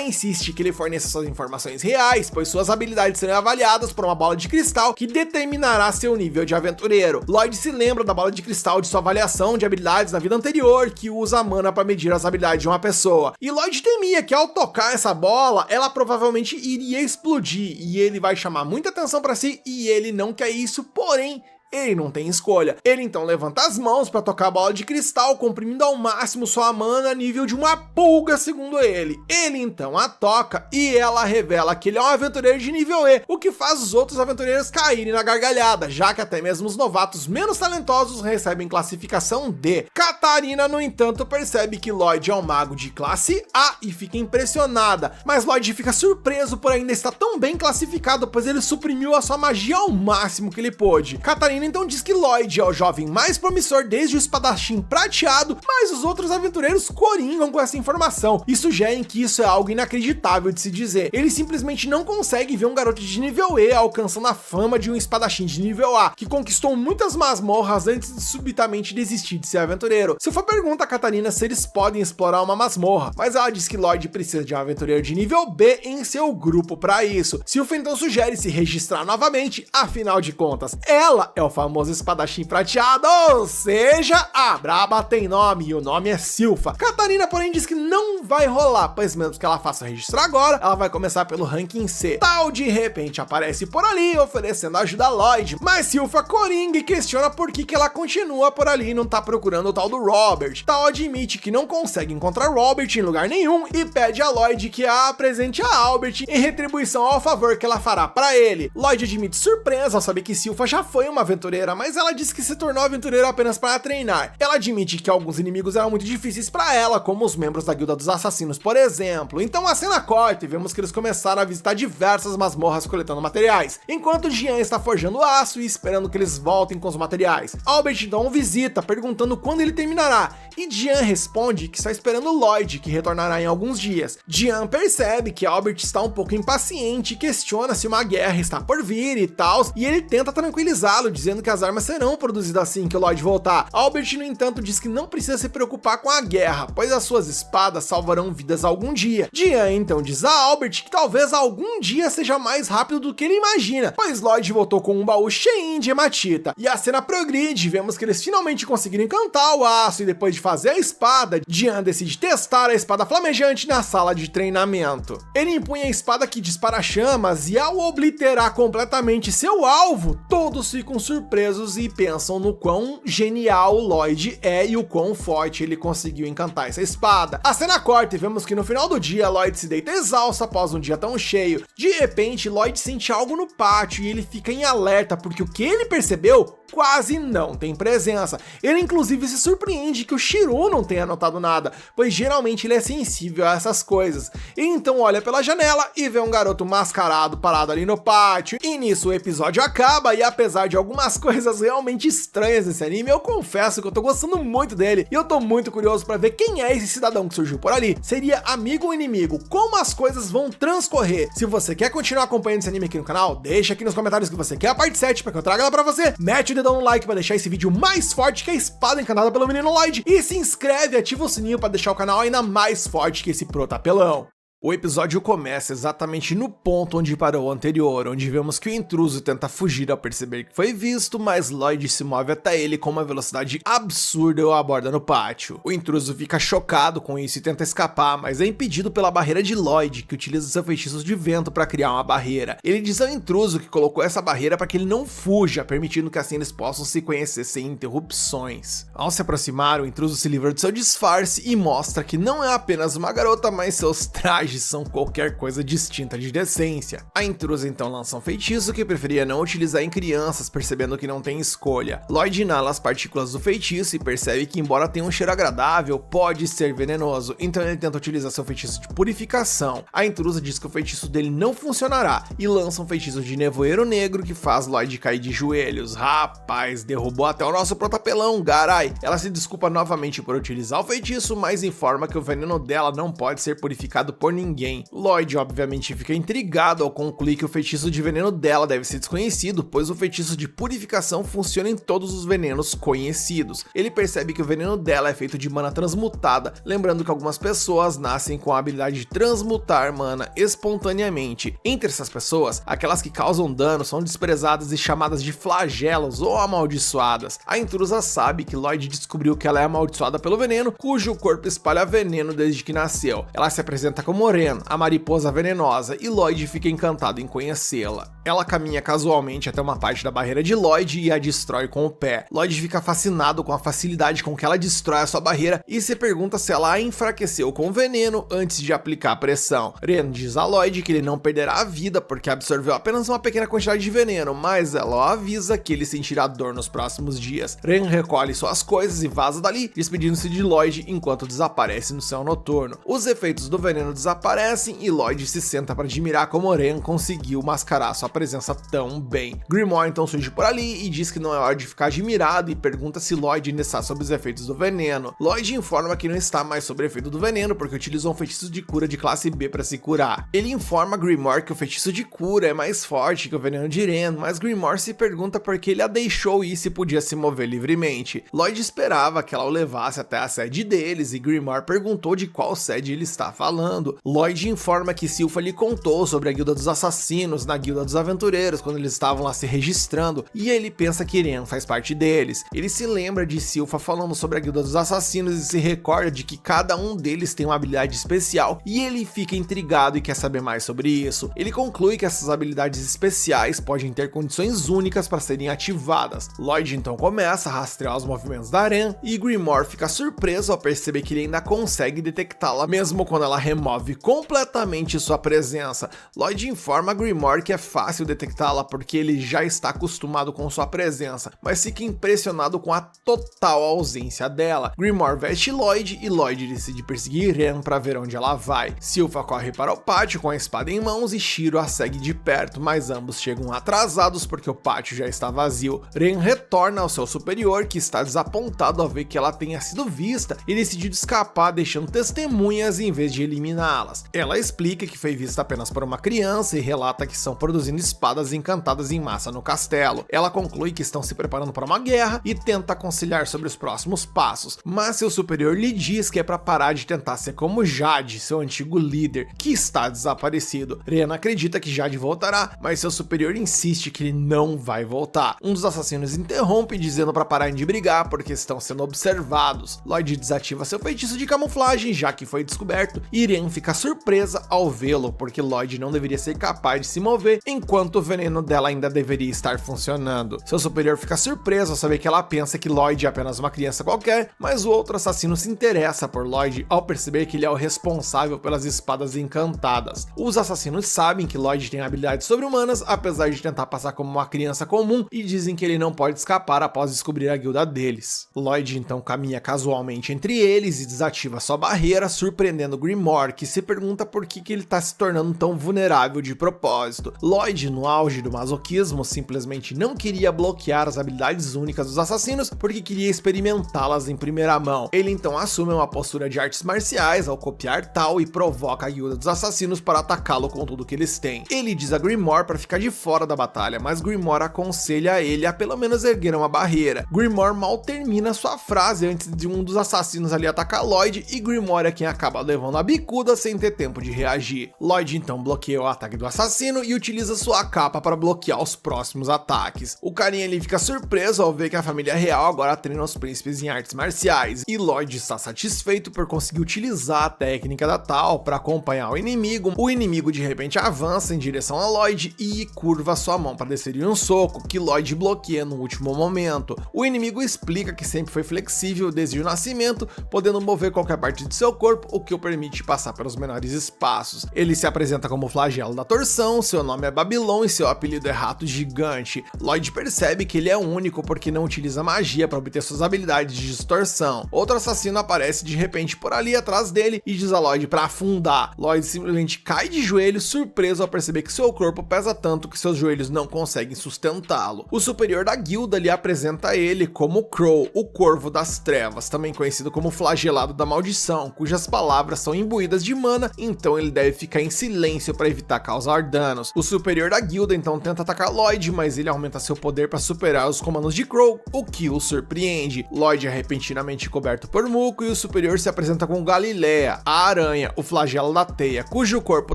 insiste que ele forneça suas informações reais, pois suas habilidades serão avaliadas por uma bola de cristal que determinará seu nível de aventureiro. Lloyd se lembra da bola de cristal de sua avaliação de habilidades na vida anterior, que usa a mana para medir as habilidades de uma pessoa. E Lloyd temia que ao tocar essa bola, ela provavelmente iria explodir explodir e ele vai chamar muita atenção pra si e ele não quer isso, porém ele não tem escolha. Ele então levanta as mãos para tocar a bola de cristal, comprimindo ao máximo sua mana a nível de uma pulga, segundo ele. Ele então a toca e ela revela que ele é um aventureiro de nível E, o que faz os outros aventureiros caírem na gargalhada, já que até mesmo os novatos menos talentosos recebem classificação D. Catarina, no entanto, percebe que Lloyd é um mago de classe A e fica impressionada, mas Lloyd fica surpreso por ainda estar tão bem classificado, pois ele suprimiu a sua magia ao máximo que ele pôde. Catarina então diz que Lloyd é o jovem mais promissor desde o espadachim prateado, mas os outros aventureiros coringam com essa informação e sugerem que isso é algo inacreditável de se dizer. Ele simplesmente não consegue ver um garoto de nível E alcançando a fama de um espadachim de nível A, que conquistou muitas masmorras antes de subitamente desistir de ser aventureiro. Silfa pergunta a Catarina se eles podem explorar uma masmorra, mas ela diz que Lloyd precisa de um aventureiro de nível B em seu grupo para isso. Silfa então sugere se registrar novamente, afinal de contas, ela é o famoso espadachim prateado, ou seja, a braba tem nome e o nome é Silfa. Catarina, porém, diz que não vai rolar, pois mesmo que ela faça registro agora, ela vai começar pelo ranking C. Tal de repente aparece por ali oferecendo ajuda a Lloyd, mas Silfa coringa e questiona por que ela continua por ali e não tá procurando o tal do Robert. Tal admite que não consegue encontrar Robert em lugar nenhum e pede a Lloyd que a apresente a Albert em retribuição ao favor que ela fará para ele. Lloyd admite surpresa ao saber que Silfa já foi uma aventureira, mas ela disse que se tornou aventureira apenas para treinar. Ela admite que alguns inimigos eram muito difíceis para ela, como os membros da Guilda dos Assassinos, por exemplo. Então a cena corta e vemos que eles começaram a visitar diversas masmorras coletando materiais, enquanto Jean está forjando aço e esperando que eles voltem com os materiais. Albert então visita, perguntando quando ele terminará, e Jean responde que está esperando Lloyd, que retornará em alguns dias. Jean percebe que Albert está um pouco impaciente e questiona se uma guerra está por vir e tal, e ele tenta tranquilizá-lo, dizendo que as armas serão produzidas assim que o Lloyd voltar. Albert, no entanto, diz que não precisa se preocupar com a guerra, pois as suas espadas salvarão vidas algum dia. Jean então diz a Albert que talvez algum dia seja mais rápido do que ele imagina, pois Lloyd voltou com um baú cheinho de hematita. E a cena progride, vemos que eles finalmente conseguiram encantar o aço e depois de fazer a espada, Jean decide testar a espada flamejante na sala de treinamento. Ele empunha a espada que dispara chamas e ao obliterar completamente seu alvo, todos ficam surpresos e pensam no quão genial Lloyd é e o quão forte ele conseguiu encantar essa espada. A cena corta e vemos que no final do dia Lloyd se deita exausto após um dia tão cheio. De repente, Lloyd sente algo no pátio e ele fica em alerta porque o que ele percebeu quase não tem presença. Ele inclusive se surpreende que o Shiro não tenha notado nada, pois geralmente ele é sensível a essas coisas. E então olha pela janela e vê um garoto mascarado parado ali no pátio. E nisso o episódio acaba e apesar de algumas coisas realmente estranhas nesse anime, eu confesso que eu tô gostando muito dele e eu tô muito curioso pra ver quem é esse cidadão que surgiu por ali. Seria amigo ou inimigo? Como as coisas vão transcorrer? Se você quer continuar acompanhando esse anime aqui no canal, deixa aqui nos comentários que você quer a parte 7 pra que eu traga ela pra você. Mete o dedão no like pra deixar esse vídeo mais forte que a espada encantada pelo menino Lloyd e se inscreve e ativa o sininho pra deixar o canal ainda mais forte que esse protapelão. O episódio começa exatamente no ponto onde parou o anterior, onde vemos que o intruso tenta fugir ao perceber que foi visto, mas Lloyd se move até ele com uma velocidade absurda e o aborda no pátio. O intruso fica chocado com isso e tenta escapar, mas é impedido pela barreira de Lloyd, que utiliza seu feitiço de vento para criar uma barreira. Ele diz ao intruso que colocou essa barreira para que ele não fuja, permitindo que assim eles possam se conhecer sem interrupções. Ao se aproximar, o intruso se livra de seu disfarce e mostra que não é apenas uma garota, mas seus trajes são qualquer coisa distinta de decência. A intrusa então lança um feitiço que preferia não utilizar em crianças, percebendo que não tem escolha. Lloyd inala as partículas do feitiço e percebe que, embora tenha um cheiro agradável, pode ser venenoso, então ele tenta utilizar seu feitiço de purificação. A intrusa diz que o feitiço dele não funcionará e lança um feitiço de nevoeiro negro que faz Lloyd cair de joelhos. Rapaz, derrubou até o nosso protapelão, garai. Ela se desculpa novamente por utilizar o feitiço, mas informa que o veneno dela não pode ser purificado por ninguém. Lloyd obviamente fica intrigado ao concluir que o feitiço de veneno dela deve ser desconhecido, pois o feitiço de purificação funciona em todos os venenos conhecidos. Ele percebe que o veneno dela é feito de mana transmutada, lembrando que algumas pessoas nascem com a habilidade de transmutar mana espontaneamente. Entre essas pessoas, aquelas que causam dano são desprezadas e chamadas de flagelos ou amaldiçoadas. A intrusa sabe que Lloyd descobriu que ela é amaldiçoada pelo veneno, cujo corpo espalha veneno desde que nasceu. Ela se apresenta como como Ren, a mariposa venenosa, e Lloyd fica encantado em conhecê-la. Ela caminha casualmente até uma parte da barreira de Lloyd e a destrói com o pé. Lloyd fica fascinado com a facilidade com que ela destrói a sua barreira e se pergunta se ela a enfraqueceu com veneno antes de aplicar a pressão. Ren diz a Lloyd que ele não perderá a vida porque absorveu apenas uma pequena quantidade de veneno, mas ela o avisa que ele sentirá dor nos próximos dias. Ren recolhe suas coisas e vaza dali, despedindo-se de Lloyd enquanto desaparece no céu noturno. Os efeitos do veneno desaparecem e Lloyd se senta para admirar como Ren conseguiu mascarar sua presença tão bem. Grimoire então surge por ali e diz que não é hora de ficar admirado e pergunta se Lloyd ainda está sob os efeitos do veneno. Lloyd informa que não está mais sob o efeito do veneno porque utilizou um feitiço de cura de classe B para se curar. Ele informa Grimoire que o feitiço de cura é mais forte que o veneno de Ren, mas Grimoire se pergunta por que ele a deixou ir se podia se mover livremente. Lloyd esperava que ela o levasse até a sede deles e Grimoire perguntou de qual sede ele está falando. Lloyd informa que Silpha lhe contou sobre a Guilda dos Assassinos na Guilda dos Aventureiros quando eles estavam lá se registrando e ele pensa que Ren faz parte deles. Ele se lembra de Silpha falando sobre a Guilda dos Assassinos e se recorda de que cada um deles tem uma habilidade especial e ele fica intrigado e quer saber mais sobre isso. Ele conclui que essas habilidades especiais podem ter condições únicas para serem ativadas. Lloyd então começa a rastrear os movimentos da Ren e Grimoire fica surpreso ao perceber que ele ainda consegue detectá-la mesmo quando ela remove completamente sua presença. Lloyd informa a Grimoire que é fácil detectá-la porque ele já está acostumado com sua presença, mas fica impressionado com a total ausência dela. Grimoire veste Lloyd e Lloyd decide perseguir Ren para ver onde ela vai. Silpha corre para o pátio com a espada em mãos e Shiro a segue de perto, mas ambos chegam atrasados porque o pátio já está vazio. Ren retorna ao seu superior, que está desapontado ao ver que ela tenha sido vista e decidiu escapar deixando testemunhas em vez de eliminá-las. Ela explica que foi vista apenas por uma criança e relata que estão produzindo espadas encantadas em massa no castelo. Ela conclui que estão se preparando para uma guerra e tenta aconselhar sobre os próximos passos, mas seu superior lhe diz que é para parar de tentar ser como Jade, seu antigo líder, que está desaparecido. Ren acredita que Jade voltará, mas seu superior insiste que ele não vai voltar. Um dos assassinos interrompe dizendo para pararem de brigar porque estão sendo observados. Lloyd desativa seu feitiço de camuflagem já que foi descoberto e Ren fica surpresa ao vê-lo porque Lloyd não deveria ser capaz de se mover enquanto o veneno dela ainda deveria estar funcionando. Seu superior fica surpreso ao saber que ela pensa que Lloyd é apenas uma criança qualquer, mas o outro assassino se interessa por Lloyd ao perceber que ele é o responsável pelas espadas encantadas. Os assassinos sabem que Lloyd tem habilidades sobre-humanas, apesar de tentar passar como uma criança comum, e dizem que ele não pode escapar após descobrir a guilda deles. Lloyd então caminha casualmente entre eles e desativa sua barreira, surpreendendo Grimoire, que se pergunta por que ele está se tornando tão vulnerável de propósito. Lloyd, no auge do masoquismo, simplesmente não queria bloquear as habilidades únicas dos assassinos porque queria experimentá-las em primeira mão. Ele então assume uma postura de artes marciais ao copiar tal e provoca a guilda dos assassinos para atacá-lo com tudo que eles têm. Ele diz a Grimoire para ficar de fora da batalha, mas Grimoire aconselha ele a pelo menos erguer uma barreira. Grimoire mal termina sua frase antes de um dos assassinos ali atacar Lloyd e Grimoire é quem acaba levando a bicuda sem ter tempo de reagir. Lloyd então bloqueia o ataque do assassino e utiliza sua capa para bloquear os próximos ataques. O carinha ali fica surpreso ao ver que a família real agora treina os príncipes em artes marciais e Lloyd está satisfeito por conseguir utilizar a técnica da tal para acompanhar o inimigo. O inimigo de repente avança em direção a Lloyd e curva sua mão para desferir um soco que Lloyd bloqueia no último momento. O inimigo explica que sempre foi flexível desde o nascimento, podendo mover qualquer parte de seu corpo, o que o permite passar pelos menores espaços. Ele se apresenta como Flagelo da Torção, seu nome é Babylon e seu apelido é Rato Gigante. Lloyd percebe que ele é único porque não utiliza magia para obter suas habilidades de distorção. Outro assassino aparece de repente por ali atrás dele e diz a Lloyd para afundar. Lloyd simplesmente cai de joelhos, surpreso ao perceber que seu corpo pesa tanto que seus joelhos não conseguem sustentá-lo. O superior da guilda lhe apresenta ele como Crow, o Corvo das Trevas, também conhecido como Flagelado da Maldição, cujas palavras são imbuídas de mana, então ele deve ficar em silêncio para evitar causar danos. O superior da guilda então tenta atacar Lloyd, mas ele aumenta seu poder para superar os comandos de Crow, o que o surpreende. Lloyd é repentinamente coberto por muco e o superior se apresenta com Galileia, a aranha, o flagelo da teia, cujo corpo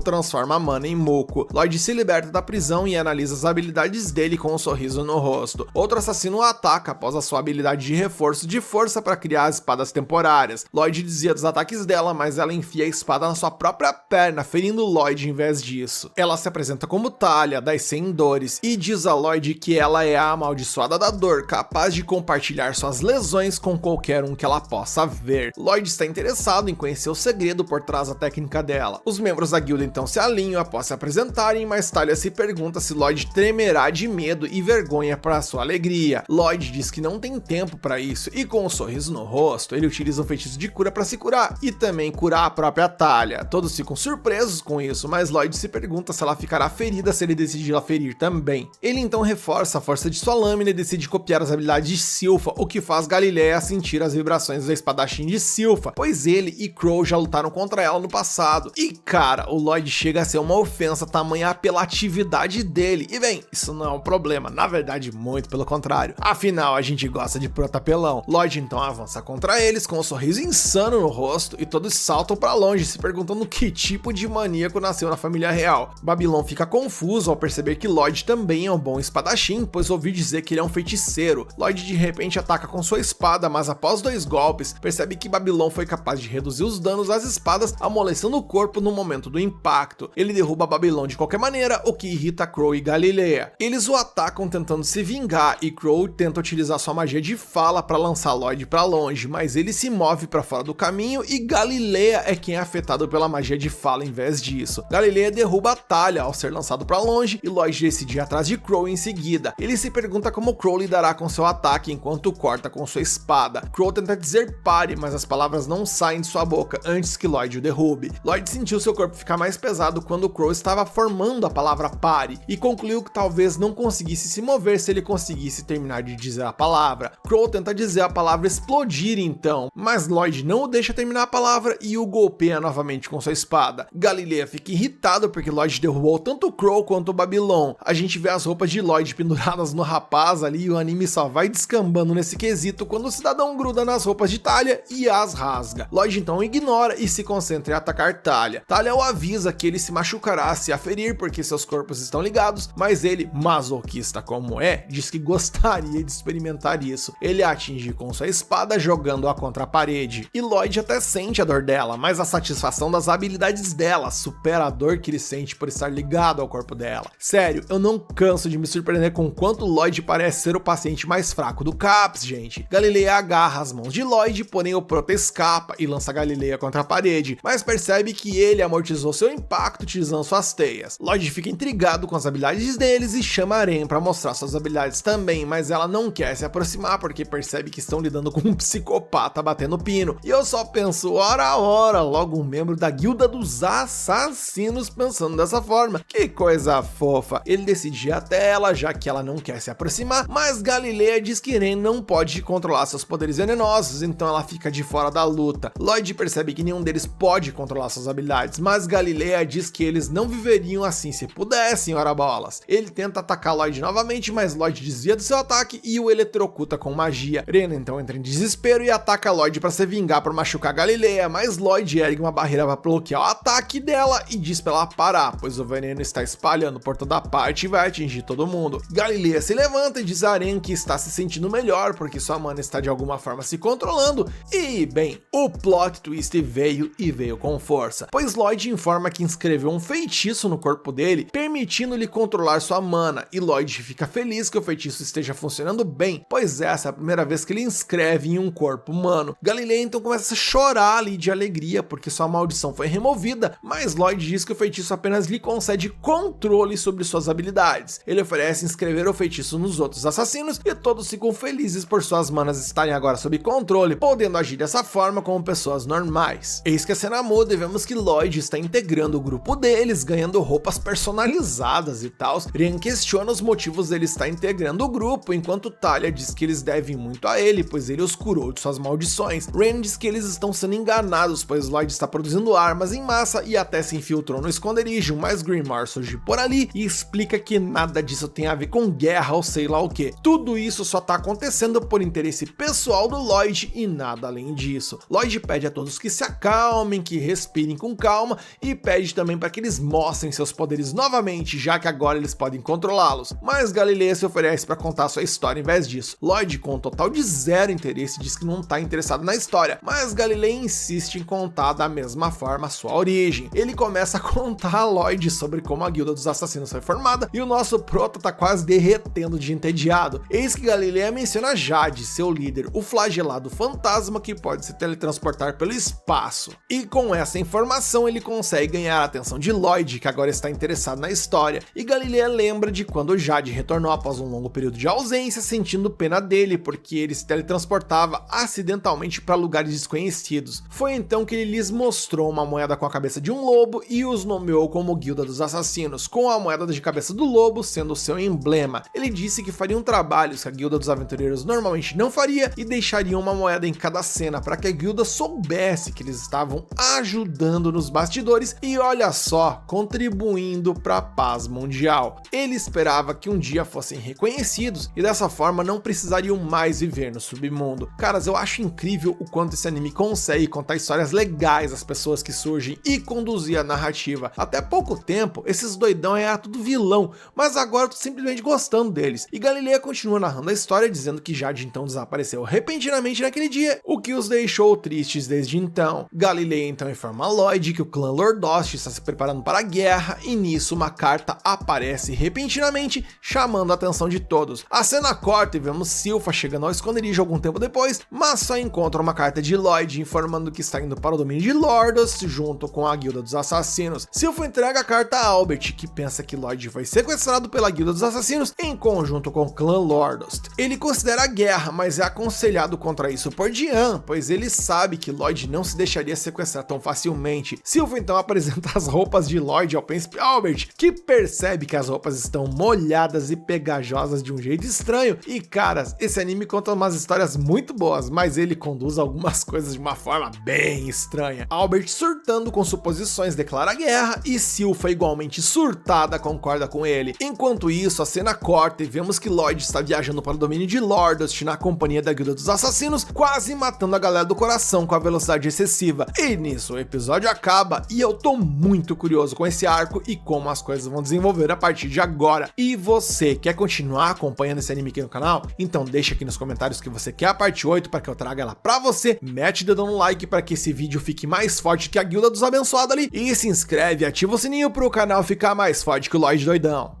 transforma a mana em muco. Lloyd se liberta da prisão e analisa as habilidades dele com um sorriso no rosto. Outro assassino o ataca após a sua habilidade de reforço de força para criar as espadas temporárias. Lloyd desvia dos ataques dela, mas ela enfia a espada sua própria perna, ferindo Lloyd em vez disso. Ela se apresenta como Talia, das 100 dores, e diz a Lloyd que ela é a amaldiçoada da dor, capaz de compartilhar suas lesões com qualquer um que ela possa ver. Lloyd está interessado em conhecer o segredo por trás da técnica dela. Os membros da guilda então se alinham após se apresentarem, mas Talia se pergunta se Lloyd tremerá de medo e vergonha para sua alegria. Lloyd diz que não tem tempo para isso, e com um sorriso no rosto, ele utiliza um feitiço de cura para se curar, e também curar a própria Talia. Todos ficam surpresos com isso, mas Lloyd se pergunta se ela ficará ferida se ele decidir a ferir também. Ele então reforça a força de sua lâmina e decide copiar as habilidades de Silpha, o que faz Galileia sentir as vibrações da espadachim de Silpha, pois ele e Crow já lutaram contra ela no passado. E cara, o Lloyd chega a ser uma ofensa tamanha apelatividade dele, e bem, isso não é um problema, na verdade muito pelo contrário, afinal a gente gosta de protapelão. Lloyd então avança contra eles com um sorriso insano no rosto e todos saltam pra longe se perguntando que tipo de maníaco nasceu na família real. Babylon fica confuso ao perceber que Lloyd também é um bom espadachim, pois ouviu dizer que ele é um feiticeiro. Lloyd de repente ataca com sua espada, mas após 2 golpes, percebe que Babylon foi capaz de reduzir os danos das espadas, amolecendo o corpo no momento do impacto. Ele derruba Babylon de qualquer maneira, o que irrita Crow e Galileia. Eles o atacam tentando se vingar, e Crow tenta utilizar sua magia de fala para lançar Lloyd para longe, mas ele se move para fora do caminho e Galileia é quem é afetado pela magia de fala em vez disso. Galileia derruba a Talia ao ser lançado para longe, e Lloyd decide ir atrás de Crow em seguida. Ele se pergunta como Crow lidará com seu ataque enquanto corta com sua espada. Crow tenta dizer pare, mas as palavras não saem de sua boca antes que Lloyd o derrube. Lloyd sentiu seu corpo ficar mais pesado quando Crow estava formando a palavra pare, e concluiu que talvez não conseguisse se mover se ele conseguisse terminar de dizer a palavra. Crow tenta dizer a palavra explodir então, mas Lloyd não o deixa terminar a palavra e o golpeia novamente com sua espada. Galileia fica irritado porque Lloyd derrubou tanto Crow quanto o Babylon. A gente vê as roupas de Lloyd penduradas no rapaz ali, e o anime só vai descambando nesse quesito quando o cidadão gruda nas roupas de Talia e as rasga. Lloyd então ignora e se concentra em atacar Talia. Talia o avisa que ele se machucará se a ferir porque seus corpos estão ligados, mas ele, masoquista como é, diz que gostaria de experimentar isso. Ele a atinge com sua espada jogando-a contra a parede, e Lloyd até sente a dor dela, mas a satisfação das habilidades dela supera a dor que ele sente por estar ligado ao corpo dela. Sério, eu não canso de me surpreender com quanto Lloyd parece ser o paciente mais fraco do CAPS, gente. Galileia agarra as mãos de Lloyd, porém o prota escapa e lança Galileia contra a parede, mas percebe que ele amortizou seu impacto utilizando suas teias. Lloyd fica intrigado com as habilidades deles e chama Aren para mostrar suas habilidades também, mas ela não quer se aproximar porque percebe que estão lidando com um psicopata batendo pino. E eu só penso, ora, logo um membro da guilda dos assassinos pensando dessa forma. Que coisa fofa. Ele decide ir até ela, já que ela não quer se aproximar, mas Galileia diz que Ren não pode controlar seus poderes venenosos, então ela fica de fora da luta. Lloyd percebe que nenhum deles pode controlar suas habilidades, mas Galileia diz que eles não viveriam assim se pudessem, ora bolas. Ele tenta atacar Lloyd novamente, mas Lloyd desvia do seu ataque e o eletrocuta com magia. Ren então entra em desespero e ataca Lloyd para se vingar por machucar Galileia, mas Lloyd ergue uma barreira para bloquear o ataque dela e diz para ela parar, pois o veneno está espalhando por toda parte e vai atingir todo mundo. Galileia se levanta e diz a Ren que está se sentindo melhor porque sua mana está de alguma forma se controlando, e bem, o plot twist veio e veio com força, pois Lloyd informa que inscreveu um feitiço no corpo dele, permitindo-lhe controlar sua mana, e Lloyd fica feliz que o feitiço esteja funcionando bem, pois essa é a primeira vez que ele inscreve em um corpo humano. Galileia então começa a chorar ali de alegria porque sua maldição foi removida, mas Lloyd diz que o feitiço apenas lhe concede controle sobre suas habilidades. Ele oferece inscrever o feitiço nos outros assassinos e todos ficam felizes por suas manas estarem agora sob controle, podendo agir dessa forma como pessoas normais. Eis que a cena muda e vemos que Lloyd está integrando o grupo deles, ganhando roupas personalizadas e tal. Ren questiona os motivos dele estar integrando o grupo, enquanto Talia diz que eles devem muito a ele, pois ele os curou de suas maldições. Ren diz que eles estão sendo enganados, pois Lloyd está produzindo armas em massa e até se infiltrou no esconderijo, mas Grimoire surge por ali e explica que nada disso tem a ver com guerra ou sei lá o que. Tudo isso só tá acontecendo por interesse pessoal do Lloyd e nada além disso. Lloyd pede a todos que se acalmem, que respirem com calma, e pede também para que eles mostrem seus poderes novamente, já que agora eles podem controlá-los. Mas Galileia se oferece para contar sua história em vez disso. Lloyd, com um total de zero interesse, diz que não tá interessado na história, mas Galileia insiste em contar da mesma alguma forma a sua origem. Ele começa a contar a Lloyd sobre como a Guilda dos Assassinos foi formada e o nosso prota tá quase derretendo de entediado. Eis que Galileia menciona Jade, seu líder, o flagelado fantasma que pode se teletransportar pelo espaço. E com essa informação ele consegue ganhar a atenção de Lloyd, que agora está interessado na história, e Galileia lembra de quando Jade retornou após um longo período de ausência, sentindo pena dele porque ele se teletransportava acidentalmente para lugares desconhecidos. Foi então que ele lhes mostrou uma moeda com a cabeça de um lobo e os nomeou como Guilda dos Assassinos, com a moeda de cabeça do lobo sendo o seu emblema. Ele disse que fariam trabalhos que a Guilda dos Aventureiros normalmente não faria e deixariam uma moeda em cada cena para que a guilda soubesse que eles estavam ajudando nos bastidores e, olha só, contribuindo para a paz mundial. Ele esperava que um dia fossem reconhecidos e dessa forma não precisariam mais viver no submundo. Caras, eu acho incrível o quanto esse anime consegue contar histórias legais às pessoas que surgem e conduzir a narrativa. Até pouco tempo, esses doidão era tudo vilão, mas agora eu tô simplesmente gostando deles. E Galileia continua narrando a história dizendo que Jade então desapareceu repentinamente naquele dia, o que os deixou tristes desde então. Galileia então informa a Lloyd que o clã Lordost está se preparando para a guerra e nisso uma carta aparece repentinamente, chamando a atenção de todos. A cena corta e vemos Silpha chegando ao esconderijo algum tempo depois, mas só encontra uma carta de Lloyd informando que está indo para o domínio de Lordost junto com a Guilda dos Assassinos. Silpha entrega a carta a Albert, que pensa que Lloyd foi sequestrado pela Guilda dos Assassinos em conjunto com o clã Lordost. Ele considera a guerra, mas é aconselhado contra isso por Diane, pois ele sabe que Lloyd não se deixaria sequestrar tão facilmente. Silpha então apresenta as roupas de Lloyd ao príncipe Albert, que percebe que as roupas estão molhadas e pegajosas de um jeito estranho. E caras, esse anime conta umas histórias muito boas, mas ele conduz algumas coisas de uma forma bem estranha. Albert, surtando com suposições, declara guerra e Silpha, igualmente surtada, concorda com ele. Enquanto isso, a cena corta e vemos que Lloyd está viajando para o domínio de Lordost na companhia da Guilda dos Assassinos, quase matando a galera do coração com a velocidade excessiva. E nisso o episódio acaba e eu tô muito curioso com esse arco e como as coisas vão desenvolver a partir de agora. E você quer continuar acompanhando esse anime aqui no canal? Então deixa aqui nos comentários que você quer a parte 8 para que eu traga ela pra você, mete o dedo no like para que esse vídeo fique mais forte que a Guilda dos Abençoados ali e se inscreve e ativa o sininho pro canal ficar mais forte que o Lloyd doidão.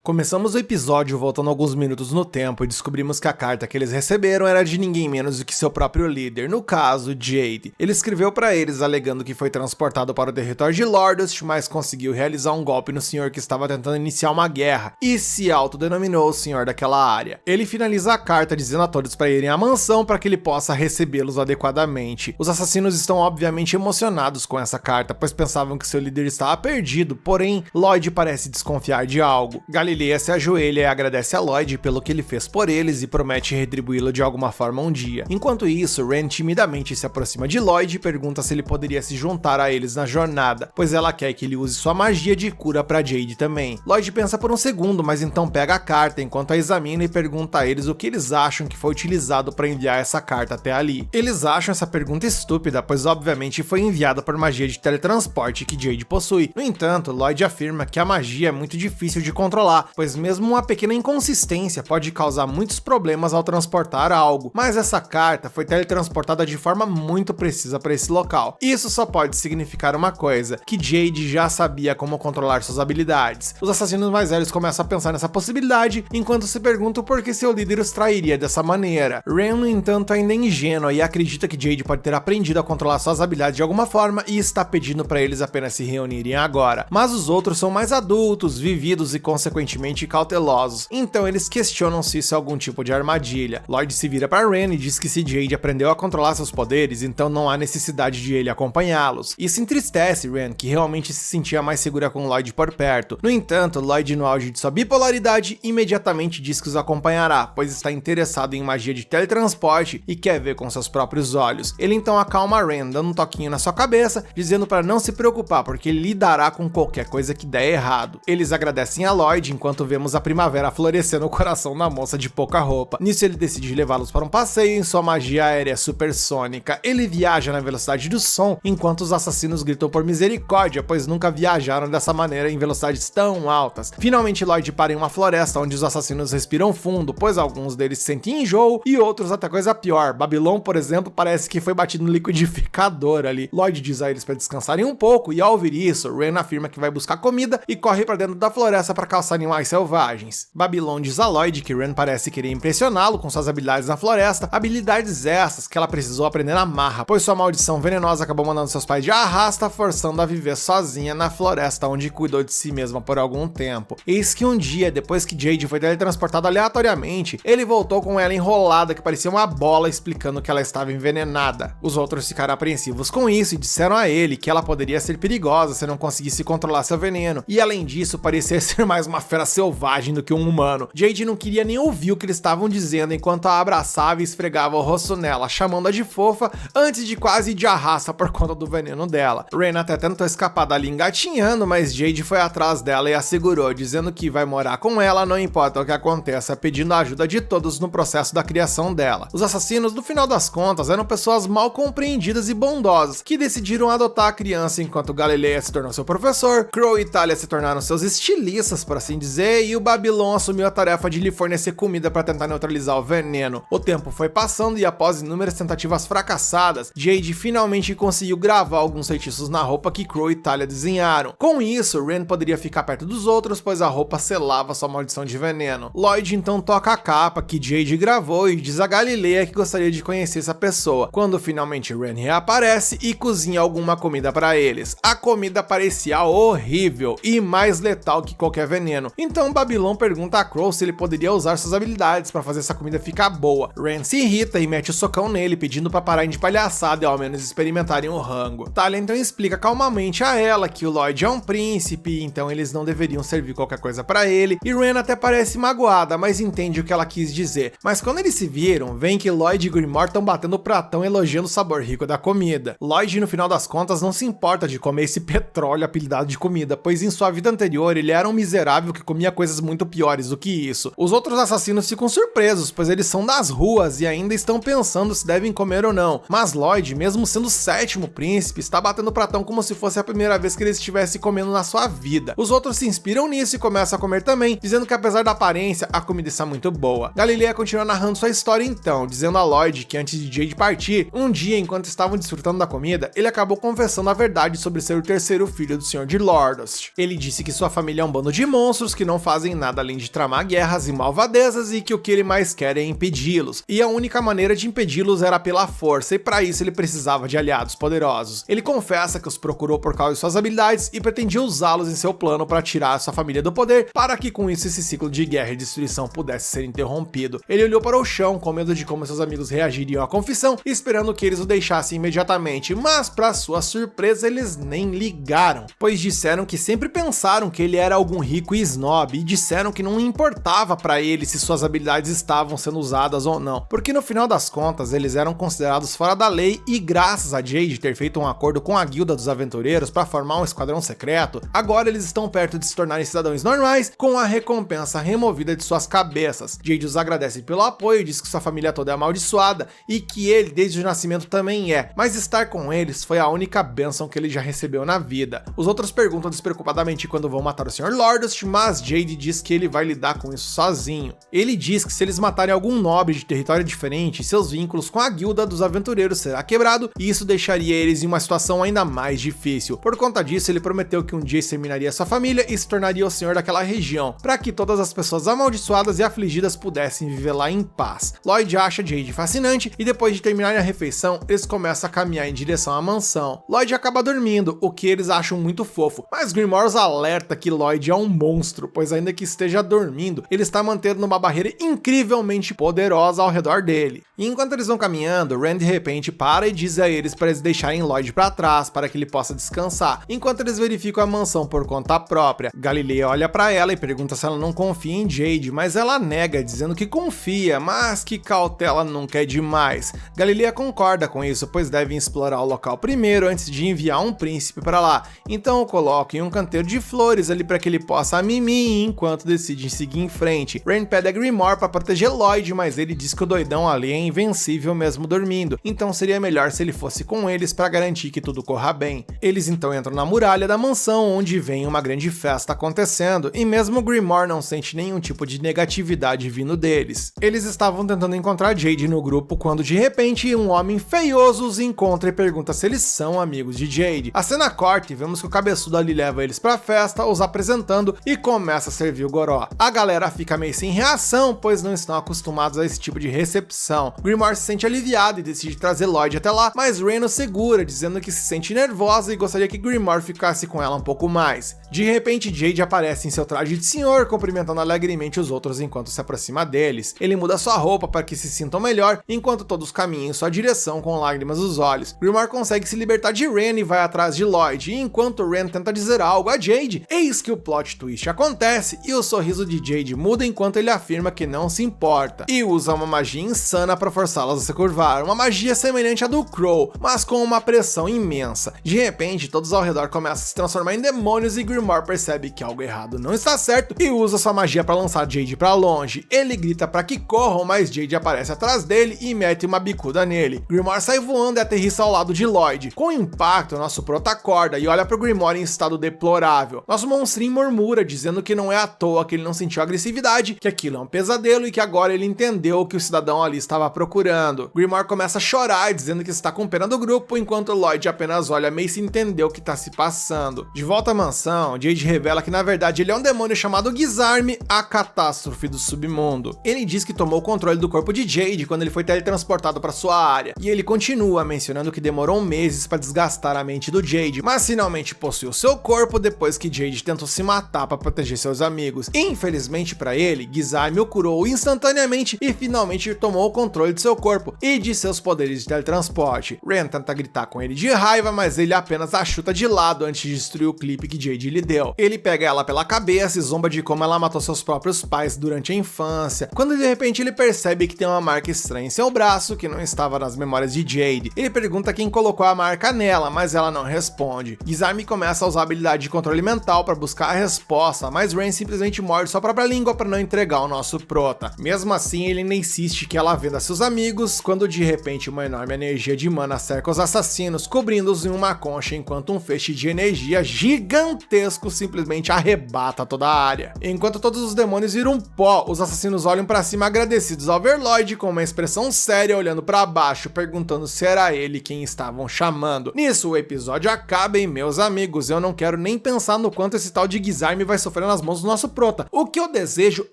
Começamos o episódio voltando alguns minutos no tempo e descobrimos que a carta que eles receberam era de ninguém menos do que seu próprio líder, no caso, Jade. Ele escreveu para eles alegando que foi transportado para o território de Lordost, mas conseguiu realizar um golpe no senhor que estava tentando iniciar uma guerra e se autodenominou o senhor daquela área. Ele finaliza a carta dizendo a todos para irem à mansão para que ele possa recebê-los adequadamente. Os assassinos estão obviamente emocionados com essa carta, pois pensavam que seu líder estava perdido, porém Lloyd parece desconfiar de algo. Galileia se ajoelha e agradece a Lloyd pelo que ele fez por eles e promete retribuí-lo de alguma forma um dia. Enquanto isso, Ren timidamente se aproxima de Lloyd e pergunta se ele poderia se juntar a eles na jornada, pois ela quer que ele use sua magia de cura para Jade também. Lloyd pensa por um segundo, mas então pega a carta enquanto a examina e pergunta a eles o que eles acham que foi utilizado para enviar essa carta até ali. Eles acham essa pergunta estúpida, pois obviamente foi enviada por magia de teletransporte que Jade possui. No entanto, Lloyd afirma que a magia é muito difícil de controlar, pois mesmo uma pequena inconsistência pode causar muitos problemas ao transportar algo, mas essa carta foi teletransportada de forma muito precisa para esse local. Isso só pode significar uma coisa, que Jade já sabia como controlar suas habilidades. Os assassinos mais velhos começam a pensar nessa possibilidade, enquanto se perguntam por que seu líder os trairia dessa maneira. Ren, no entanto, ainda é ingênua e acredita que Jade pode ter aprendido a controlar suas habilidades de alguma forma e está pedindo para eles apenas se reunirem agora. Mas os outros são mais adultos, vividos e consequentemente cautelosos, então eles questionam se isso é algum tipo de armadilha. Lloyd se vira para Ren e diz que se Jade aprendeu a controlar seus poderes, então não há necessidade de ele acompanhá-los. Isso entristece Ren, que realmente se sentia mais segura com Lloyd por perto. No entanto, Lloyd, no auge de sua bipolaridade, imediatamente diz que os acompanhará, pois está interessado em magia de teletransporte e quer ver com seus próprios olhos. Ele então acalma Ren, dando um toquinho na sua cabeça, dizendo para não se preocupar, porque ele lidará com qualquer coisa que der errado. Eles agradecem a Lloyd enquanto vemos a primavera florescer no coração da moça de pouca roupa. Nisso ele decide levá-los para um passeio em sua magia aérea supersônica. Ele viaja na velocidade do som, enquanto os assassinos gritam por misericórdia, pois nunca viajaram dessa maneira em velocidades tão altas. Finalmente Lloyd para em uma floresta onde os assassinos respiram fundo, pois alguns deles sentem enjoo e outros até coisa pior. Babylon, por exemplo, parece que foi batido no liquidificador ali. Lloyd diz a eles para descansarem um pouco e ao ouvir isso, Ren afirma que vai buscar comida e corre para dentro da floresta para caçar animais selvagens. Babylon diz a Lloyd que Ren parece querer impressioná-lo com suas habilidades na floresta, habilidades essas que ela precisou aprender na marra, pois sua maldição venenosa acabou mandando seus pais de arrasta, forçando a viver sozinha na floresta onde cuidou de si mesma por algum tempo. Eis que um dia, depois que Jade foi teletransportado aleatoriamente, ele voltou com ela enrolada que parecia uma bola, explicando que ela estava envenenada. Os outros ficaram apreensivos com isso e disseram a ele que ela poderia ser perigosa se não conseguisse controlar seu veneno, e além disso parecia ser mais uma fera selvagem do que um humano. Jade não queria nem ouvir o que eles estavam dizendo enquanto a abraçava e esfregava o rosto nela, chamando-a de fofa antes de quase ir de arrasta por conta do veneno dela. Ren até tentou escapar dali engatinhando, mas Jade foi atrás dela e a segurou, dizendo que vai morar com ela não importa o que aconteça, pedindo a ajuda de todos no processo da criação dela. Os assassinos, no final das contas, eram pessoas mal compreendidas e bondosas, que decidiram adotar a criança enquanto Galileia se tornou seu professor, Crow e Talia se tornaram seus estilistas, por assim dizer, e o Babylon assumiu a tarefa de lhe fornecer comida para tentar neutralizar o veneno. O tempo foi passando e após inúmeras tentativas fracassadas, Jade finalmente conseguiu gravar alguns feitiços na roupa que Crow e Talia desenharam. Com isso, Ren poderia ficar perto dos outros, pois a roupa selava sua maldição de veneno. Lloyd então toca a capa que Jade gravou e diz a Galileia que gostaria de conhecer essa pessoa, quando finalmente Ren reaparece e cozinha alguma comida para eles. A comida parecia horrível e mais letal que qualquer veneno, então Babylon pergunta a Crow se ele poderia usar suas habilidades para fazer essa comida ficar boa. Ren se irrita e mete o socão nele, pedindo para pararem de palhaçada e ao menos experimentarem o rango. Talia então explica calmamente a ela que o Lloyd é um príncipe, então eles não deveriam servir qualquer coisa para ele, e Ren até parece magoada, mas entende o que ela quis dizer. Mas quando eles se viram, veem que Lloyd e Grimoire estão batendo o pratão elogiando o sabor rico da comida. Lloyd, no final das contas, não se importa de comer esse petróleo apelidado de comida, pois em sua vida anterior ele era um miserável que comia coisas muito piores do que isso. Os outros assassinos ficam surpresos, pois eles são das ruas e ainda estão pensando se devem comer ou não. Mas Lloyd, mesmo sendo o sétimo príncipe, está batendo o pratão como se fosse a primeira vez que ele estivesse comendo na sua vida. Os outros se inspiram nisso e começam a comer também, dizendo que apesar da aparência, a comida está muito boa. Galileia continua narrando sua história então, dizendo a Lloyd que antes de Jade partir, um dia enquanto estavam desfrutando da comida, ele acabou confessando a verdade sobre ser o terceiro filho do Senhor de Lordost. Ele disse que sua família é um bando de monstros que não fazem nada além de tramar guerras e malvadezas e que o que ele mais quer é impedi-los. E a única maneira de impedi-los era pela força e para isso ele precisava de aliados poderosos. Ele confessa que os procurou por causa de suas habilidades e pretendia usá-los em seu plano para tirar sua família do poder, para que com isso esse ciclo de guerra e destruição pudesse ser interrompido. Ele olhou para o chão com medo de como seus amigos reagiriam à confissão, esperando que eles o deixassem imediatamente, mas para sua surpresa eles nem ligaram, pois disseram que sempre pensaram que ele era algum rico e snob e disseram que não importava para ele se suas habilidades estavam sendo usadas ou não, porque no final das contas eles eram considerados fora da lei e graças a Jade ter feito um acordo com a guilda dos aventureiros para formar um esquadrão secreto, agora eles estão perto de se tornarem cidadãos normais com a recompensa removida de suas cabeças. Jade os agradece pelo apoio, diz que sua família toda é amaldiçoada e que ele desde o nascimento também é, mas estar com eles foi a única bênção que ele já recebeu na vida. Os outros perguntam despreocupadamente quando vão matar o Sr. Lordost, mas Jade diz que ele vai lidar com isso sozinho. Ele diz que se eles matarem algum nobre de território diferente, seus vínculos com a guilda dos aventureiros será quebrado e isso deixaria eles em uma situação ainda mais difícil. Por conta disso, ele prometeu que um dia exterminaria sua família e se tornaria o senhor daquela região, para que todas as pessoas amaldiçoadas e afligidas pudessem viver lá em paz. Lloyd acha Jade fascinante e depois de terminarem a refeição, eles começam a caminhar em direção à mansão. Lloyd acaba dormindo, o que eles acham muito fofo, mas Grimoire os alerta que Lloyd é um monstro, pois ainda que esteja dormindo, ele está mantendo uma barreira incrivelmente poderosa ao redor dele. E enquanto eles vão caminhando, Ren de repente para e diz a eles para eles deixarem Lloyd para trás, para que ele possa descansar, enquanto eles verificam a mansão por conta própria. Galileia olha para ela e pergunta se ela não confia em Jade, mas ela nega, dizendo que confia, mas que cautela nunca é demais. Galileia concorda com isso, pois devem explorar o local primeiro antes de enviar um príncipe para lá, então o coloca em um canteiro de flores ali para que ele possa mimir dormir enquanto decidem seguir em frente. Rain pede a Grimoire para proteger Lloyd, mas ele diz que o doidão ali é invencível mesmo dormindo, então seria melhor se ele fosse com eles para garantir que tudo corra bem. Eles então entram na muralha da mansão, onde vem uma grande festa acontecendo, e mesmo Grimoire não sente nenhum tipo de negatividade vindo deles. Eles estavam tentando encontrar Jade no grupo quando de repente um homem feioso os encontra e pergunta se eles são amigos de Jade. A cena corta e vemos que o cabeçudo ali leva eles pra festa, os apresentando e começa a servir o goró. A galera fica meio sem reação, pois não estão acostumados a esse tipo de recepção. Grimoire se sente aliviado e decide trazer Lloyd até lá, mas Rain o segura, dizendo que se sente nervosa e gostaria que Grimoire ficasse com ela um pouco mais. De repente, Jade aparece em seu traje de senhor, cumprimentando alegremente os outros enquanto se aproxima deles. Ele muda sua roupa para que se sintam melhor, enquanto todos caminham em sua direção com lágrimas nos olhos. Grimoire consegue se libertar de Rain e vai atrás de Lloyd, e enquanto Rain tenta dizer algo a Jade, eis que o plot twist acontece e o sorriso de Jade muda enquanto ele afirma que não se importa, e usa uma magia insana para forçá-las a se curvar, uma magia semelhante à do Crow, mas com uma pressão imensa. De repente, todos ao redor começam a se transformar em demônios e Grimoire percebe que algo errado não está certo e usa sua magia para lançar Jade para longe. Ele grita para que corram, mas Jade aparece atrás dele e mete uma bicuda nele. Grimoire sai voando e aterrissa ao lado de Lloyd. Com o impacto, nosso prota acorda e olha pro Grimoire em estado deplorável. Nosso monstrinho murmura, dizendo que não é à toa que ele não sentiu agressividade, que aquilo é um pesadelo e que agora ele entendeu o que o cidadão ali estava procurando. Grimoire começa a chorar, dizendo que está com pena do grupo, enquanto Lloyd apenas olha meio sem entender o que está se passando. De volta à mansão, Jade revela que na verdade ele é um demônio chamado Gizarme, a catástrofe do submundo. Ele diz que tomou o controle do corpo de Jade quando ele foi teletransportado para sua área, e ele continua mencionando que demorou meses para desgastar a mente do Jade, mas finalmente possuiu seu corpo depois que Jade tentou se matar para proteger seus amigos. Infelizmente para ele, Gizarme o curou instantaneamente e finalmente tomou o controle de seu corpo e de seus poderes de teletransporte. Rain tenta gritar com ele de raiva, mas ele apenas a chuta de lado antes de destruir o clipe que Jade lhe deu. Ele pega ela pela cabeça e zomba de como ela matou seus próprios pais durante a infância, quando de repente ele percebe que tem uma marca estranha em seu braço que não estava nas memórias de Jade. Ele pergunta quem colocou a marca nela, mas ela não responde. Gizarme começa a usar a habilidade de controle mental para buscar a resposta, mas Rain simplesmente morde sua própria língua para não entregar o nosso prota. Mesmo assim, ele ainda insiste que ela venda seus amigos, quando de repente uma enorme energia de mana cerca os assassinos, cobrindo-os em uma concha, enquanto um feixe de energia gigantesco simplesmente arrebata toda a área. Enquanto todos os demônios viram pó, os assassinos olham para cima agradecidos ao ver Lloyd com uma expressão séria olhando para baixo, perguntando se era ele quem estavam chamando. Nisso o episódio acaba e, meus amigos, eu não quero nem pensar no quanto esse tal de Gizarme vai sofrer nas mãos do nosso prota. O que eu desejo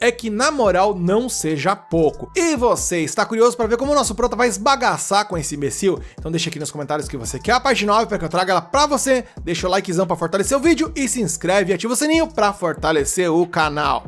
é que na moral não seja pouco. E você, está curioso para ver como o nosso prota vai esbagaçar com esse imbecil? Então deixa aqui nos comentários que você quer a parte 9 para que eu traga ela pra você, deixa o likezão para fortalecer o vídeo e se inscreve e ativa o sininho para fortalecer o canal.